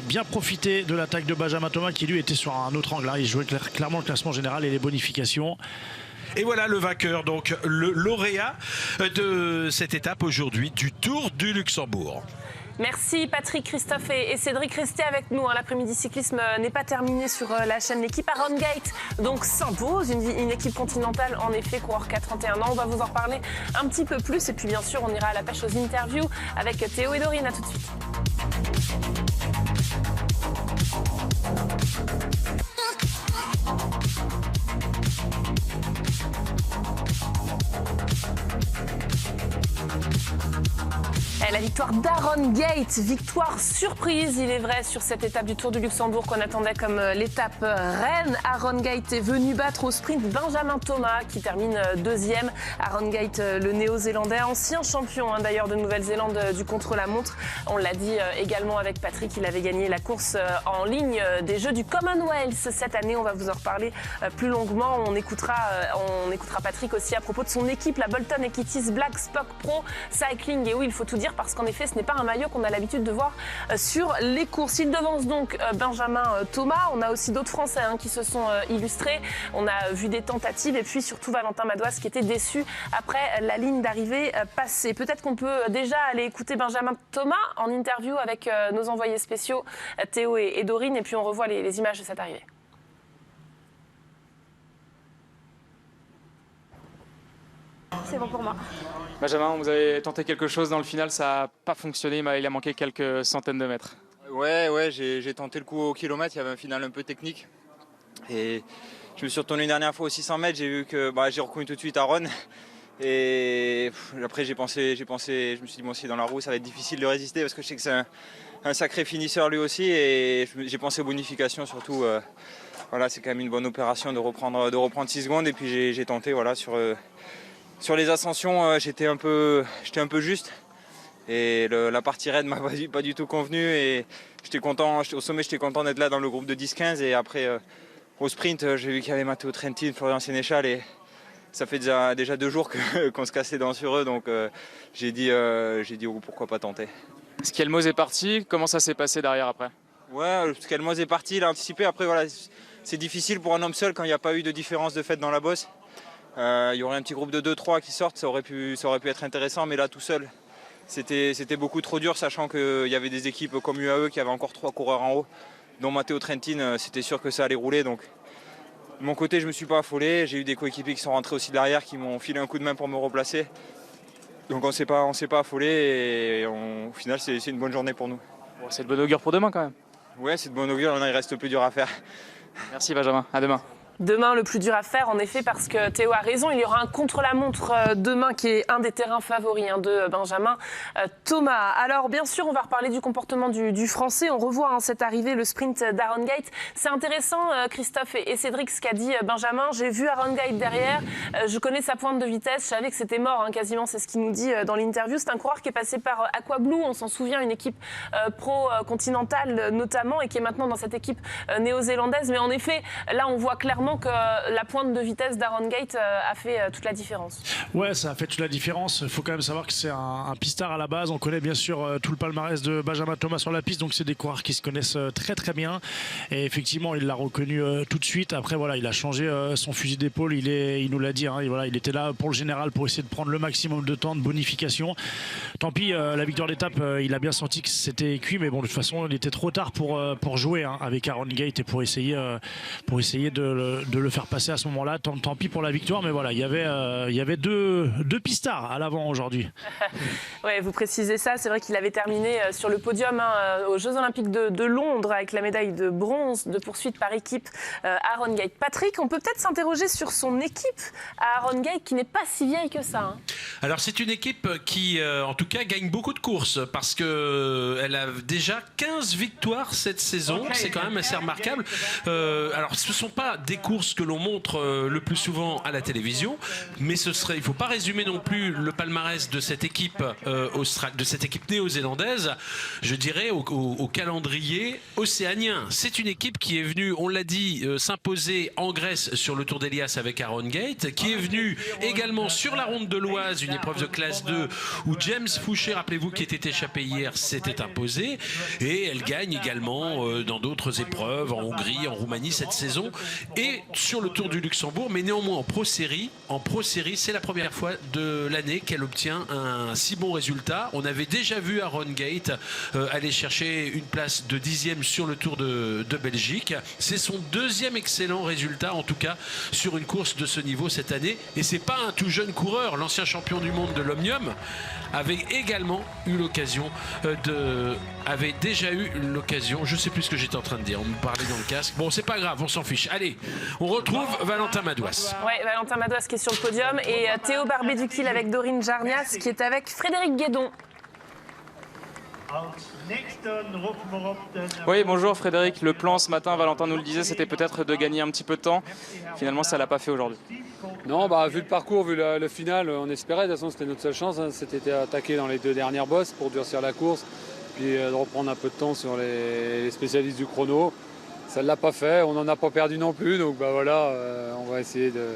E: bien profité de l'attaque de Benjamin Thomas, qui lui était sur un autre angle. Il jouait clairement le classement général et les bonifications.
I: Et voilà le vainqueur, donc le lauréat de cette étape aujourd'hui du Tour du Luxembourg.
A: Merci Patrick, Christophe et Cédric. Restez avec nous. L'après-midi cyclisme n'est pas terminé sur la chaîne. L'équipe Aaron Gate donc s'impose, une équipe continentale en effet, coureur 31 ans. On va vous en reparler un petit peu plus. Et puis bien sûr, on ira à la pêche aux interviews avec Théo et Dorine. À tout de suite. La victoire d'Aaron Gate, victoire surprise, il est vrai, sur cette étape du Tour du Luxembourg qu'on attendait comme l'étape reine. Aaron Gate est venu battre au sprint Benjamin Thomas qui termine deuxième. Aaron Gate, le néo-zélandais, ancien champion d'ailleurs de Nouvelle-Zélande du contre-la-montre. On l'a dit également avec Patrick, il avait gagné la course en ligne des Jeux du Commonwealth cette année. On va vous en reparler plus longuement. On écoutera Patrick aussi à propos de son équipe, la Bolton Equities Black Spock Pro Cycling. Et oui, il faut tout dire parce qu'en effet, ce n'est pas un maillot qu'on a l'habitude de voir sur les courses. Il devance donc Benjamin Thomas. On a aussi d'autres Français qui se sont illustrés. On a vu des tentatives et puis surtout Valentin Madouas qui était déçu après la ligne d'arrivée passée. Peut-être qu'on peut déjà aller écouter Benjamin Thomas en interview avec nos envoyés spéciaux Théo et Dorine, et puis on revoit les images de cette arrivée.
O: c'est bon pour moi.
C: Benjamin, vous avez tenté quelque chose dans le final, ça n'a pas fonctionné, mais il a manqué quelques centaines de mètres.
G: Ouais, j'ai tenté le coup au kilomètre, il y avait un final un peu technique. Et je me suis retourné une dernière fois aux 600 mètres, j'ai vu que j'ai reconnu tout de suite Aaron. Et après j'ai pensé, je me suis dit, bon, si dans la roue ça va être difficile de résister parce que je sais que c'est un sacré finisseur lui aussi. Et j'ai pensé aux bonifications surtout. Voilà, c'est quand même une bonne opération de reprendre 6 secondes. Et puis j'ai tenté, voilà, sur les ascensions, j'étais un peu juste. Et la partie raide m'a pas du tout convenu. Et j'étais content, au sommet j'étais content d'être là dans le groupe de 10-15. Et après au sprint, j'ai vu qu'il y avait Matteo Trentin, Florian Sénéchal. Et ça fait déjà 2 jours qu'on se casse les dents sur eux. Donc j'ai dit oh, pourquoi pas tenter.
C: Skelmos est parti, comment ça s'est passé derrière après?
G: Ouais, Skelmos est parti, il a anticipé. Après voilà, c'est difficile pour un homme seul quand il n'y a pas eu de différence de fait dans la bosse. Il y aurait un petit groupe de 2-3 qui sortent, ça aurait pu être intéressant, mais là tout seul, c'était beaucoup trop dur, sachant qu'il y avait des équipes comme UAE qui avaient encore 3 coureurs en haut, dont Matteo Trentin, c'était sûr que ça allait rouler. Donc de mon côté, je ne me suis pas affolé, j'ai eu des coéquipiers qui sont rentrés aussi derrière, qui m'ont filé un coup de main pour me replacer. Donc on ne s'est pas affolé et au final, c'est une bonne journée pour nous.
C: Bon, c'est de bon augure pour demain quand même.
G: Ouais, c'est de bon augure, il reste plus dur à faire.
C: Merci Benjamin, à demain.
A: Demain, le plus dur à faire, en effet, parce que Théo a raison, il y aura un contre-la-montre demain qui est un des terrains favoris de Benjamin Thomas. Alors, bien sûr, on va reparler du comportement du Français. On revoit cette arrivée, le sprint d'Aaron Gate. C'est intéressant, Christophe et Cédric, ce qu'a dit Benjamin. J'ai vu Aaron Gate derrière, je connais sa pointe de vitesse, je savais que c'était mort, quasiment, c'est ce qu'il nous dit dans l'interview. C'est un coureur qui est passé par Aquablue, on s'en souvient, une équipe pro-continentale notamment, et qui est maintenant dans cette équipe néo-zélandaise. Mais en effet, là, on voit clairement que la pointe de vitesse d'Aaron Gate a fait toute la différence.
E: Ouais, ça a fait toute la différence. Il faut quand même savoir que c'est un pistard à la base. On connaît bien sûr tout le palmarès de Benjamin Thomas sur la piste, donc c'est des coureurs qui se connaissent très très bien. Et effectivement, il l'a reconnu tout de suite. Après, voilà, il a changé son fusil d'épaule. Il nous l'a dit. Voilà, il était là pour le général pour essayer de prendre le maximum de temps de bonification. Tant pis, la victoire d'étape, il a bien senti que c'était cuit, mais bon, de toute façon, il était trop tard pour jouer avec Aaron Gate et pour essayer de le faire passer à ce moment-là. Tant pis pour la victoire, mais voilà, il y avait deux pistards à l'avant aujourd'hui.
A: Ouais, vous précisez ça, c'est vrai qu'il avait terminé sur le podium aux Jeux Olympiques de Londres avec la médaille de bronze de poursuite par équipe Aaron Gate. Patrick, on peut peut-être s'interroger sur son équipe à Aaron Gate qui n'est pas si vieille que ça.
I: Alors c'est une équipe qui en tout cas gagne beaucoup de courses parce qu'elle a déjà 15 victoires cette saison, c'est quand même assez remarquable. Alors ce ne sont pas des courses que l'on montre le plus souvent à la télévision, mais il ne faut pas résumer non plus le palmarès de cette équipe néo-zélandaise, je dirais, au calendrier océanien. C'est une équipe qui est venue, on l'a dit, s'imposer en Grèce sur le Tour d'Elias avec Aaron Gate, qui est venue également sur la Ronde de l'Oise, une épreuve de classe 2, où James Fouché, rappelez-vous, qui était échappé hier, s'était imposé, et elle gagne également dans d'autres épreuves, en Hongrie, en Roumanie cette saison, et sur le Tour du Luxembourg, mais néanmoins en Pro Série, c'est la première fois de l'année qu'elle obtient un si bon résultat. On avait déjà vu Aaron Gate aller chercher une place de 10e sur le Tour de Belgique. C'est son 2e excellent résultat, en tout cas, sur une course de ce niveau cette année. Et c'est pas un tout jeune coureur, l'ancien champion du monde de l'Omnium avait également eu l'occasion je sais plus ce que j'étais en train de dire, on me parlait dans le casque. Bon, c'est pas grave, on s'en fiche. Allez, on retrouve Valentin Madouas.
A: Ouais, Valentin Madouas qui est sur le podium et Théo Barbet-Duquil avec Dorine Jarnias qui est avec Frédéric Guédon.
C: Oui, bonjour Frédéric. Le plan ce matin, Valentin nous le disait, c'était peut-être de gagner un petit peu de temps. Finalement, ça ne l'a pas fait aujourd'hui.
P: Non, vu le parcours, vu le final, on espérait. De toute façon, c'était notre seule chance. C'était attaquer dans les 2 dernières bosses pour durcir la course, puis de reprendre un peu de temps sur les spécialistes du chrono. Ça ne l'a pas fait. On n'en a pas perdu non plus. Donc voilà, on va essayer de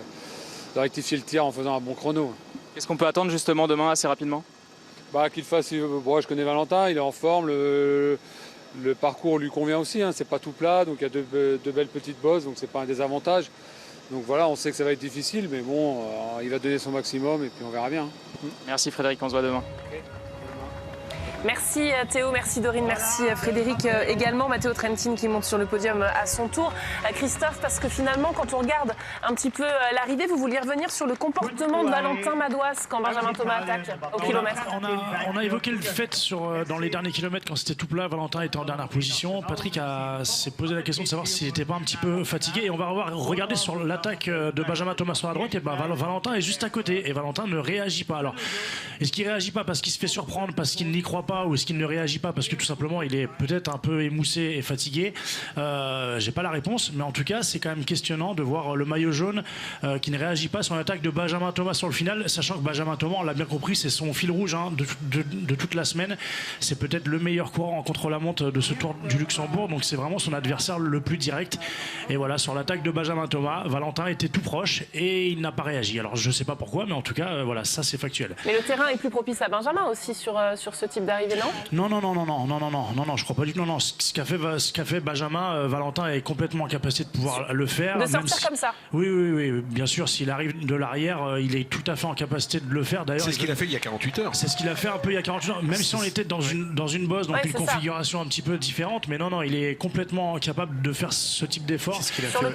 P: rectifier le tir en faisant un bon chrono.
C: Qu'est-ce qu'on peut attendre justement demain assez rapidement ?
P: Qu'il fasse. Je connais Valentin, il est en forme. Le parcours lui convient aussi. C'est pas tout plat, donc il y a deux belles petites bosses, donc c'est pas un désavantage. Donc voilà, on sait que ça va être difficile, mais bon, il va donner son maximum et puis on verra bien.
C: Merci Frédéric, on se voit demain.
A: Merci Théo, merci Dorine, merci Frédéric également. Matteo Trentin qui monte sur le podium à son tour. Christophe, parce que finalement, quand on regarde un petit peu l'arrivée, vous vouliez revenir sur le comportement de Valentin Madouas quand Benjamin Thomas attaque au kilomètre.
E: On a évoqué le fait dans les derniers kilomètres, quand c'était tout plat, Valentin était en dernière position. Patrick s'est posé la question de savoir s'il n'était pas un petit peu fatigué. Et on va regarder sur l'attaque de Benjamin Thomas sur la droite, et Valentin est juste à côté. Et Valentin ne réagit pas. Alors, est-ce qu'il ne réagit pas parce qu'il se fait surprendre, parce qu'il n'y croit pas, ou est-ce qu'il ne réagit pas parce que tout simplement il est peut-être un peu émoussé et fatigué? J'ai pas la réponse, mais en tout cas c'est quand même questionnant de voir le maillot jaune qui ne réagit pas sur l'attaque de Benjamin Thomas sur le final, sachant que Benjamin Thomas, on l'a bien compris, c'est son fil rouge de toute la semaine. C'est peut-être le meilleur coureur en contre-la-montre de ce Tour du Luxembourg, donc c'est vraiment son adversaire le plus direct. Et voilà, sur l'attaque de Benjamin Thomas, Valentin était tout proche et il n'a pas réagi. Alors je sais pas pourquoi, mais en tout cas voilà, ça c'est factuel.
A: Mais le terrain est plus propice à Benjamin aussi sur ce type d'arrivée, non?
E: Non, je crois pas du tout. Non, ce qu'a fait Benjamin, Valentin est complètement en capacité de pouvoir le faire.
A: De sortir comme ça?
E: Oui, bien sûr, s'il arrive de l'arrière, il est tout à fait en capacité de le faire. D'ailleurs,
I: c'est ce qu'il a fait il y a 48 heures.
E: C'est ce qu'il a fait un peu il y a 48 heures, même si on était dans une bosse, donc une configuration un petit peu différente. Mais non, il est complètement capable de faire ce type d'effort.
J: C'est ce qu'il a fait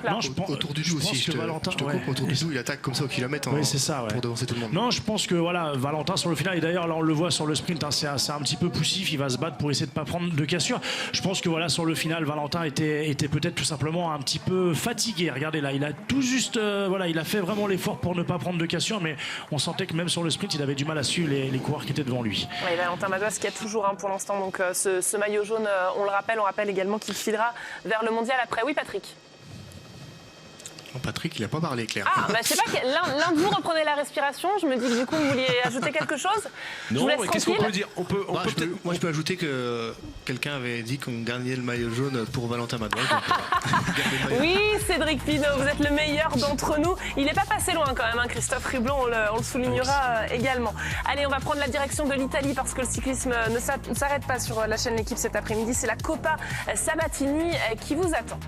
J: autour du Doubs aussi. Je te coupe, autour du Doubs, il attaque comme ça au kilomètre
E: c'est ça,
J: pour devancer tout le monde.
E: Non, je pense que voilà, Valentin sur le final, et d'ailleurs là on le voit sur le sprint, c'est un petit peu poussif, il va se battre pour essayer de ne pas prendre de cassure. Je pense que voilà, sur le final, Valentin était peut-être tout simplement un petit peu fatigué. Regardez là, il a tout juste, il a fait vraiment l'effort pour ne pas prendre de cassure, mais on sentait que même sur le sprint, il avait du mal à suivre les coureurs qui étaient devant lui.
A: Oui, Valentin Madouas qui a toujours pour l'instant donc ce maillot jaune, on rappelle également qu'il filera vers le mondial après. Oui, Patrick.
J: Patrick, il n'a pas parlé, Claire.
A: Je sais pas, l'un de vous reprenait la respiration. Je me dis que du coup, vous vouliez ajouter quelque chose.
I: Non, mais qu'est-ce qu'on peut dire?
J: Moi, je peux ajouter que quelqu'un avait dit qu'on gagnait le maillot jaune pour Valentin Madouas.
A: Oui, Cédric Pinault, vous êtes le meilleur d'entre nous. Il n'est pas passé loin quand même, Christophe Riblon, on le soulignera également. Allez, on va prendre la direction de l'Italie parce que le cyclisme ne s'arrête pas sur la chaîne L'Équipe cet après-midi. C'est la Coppa Sabatini qui vous attend.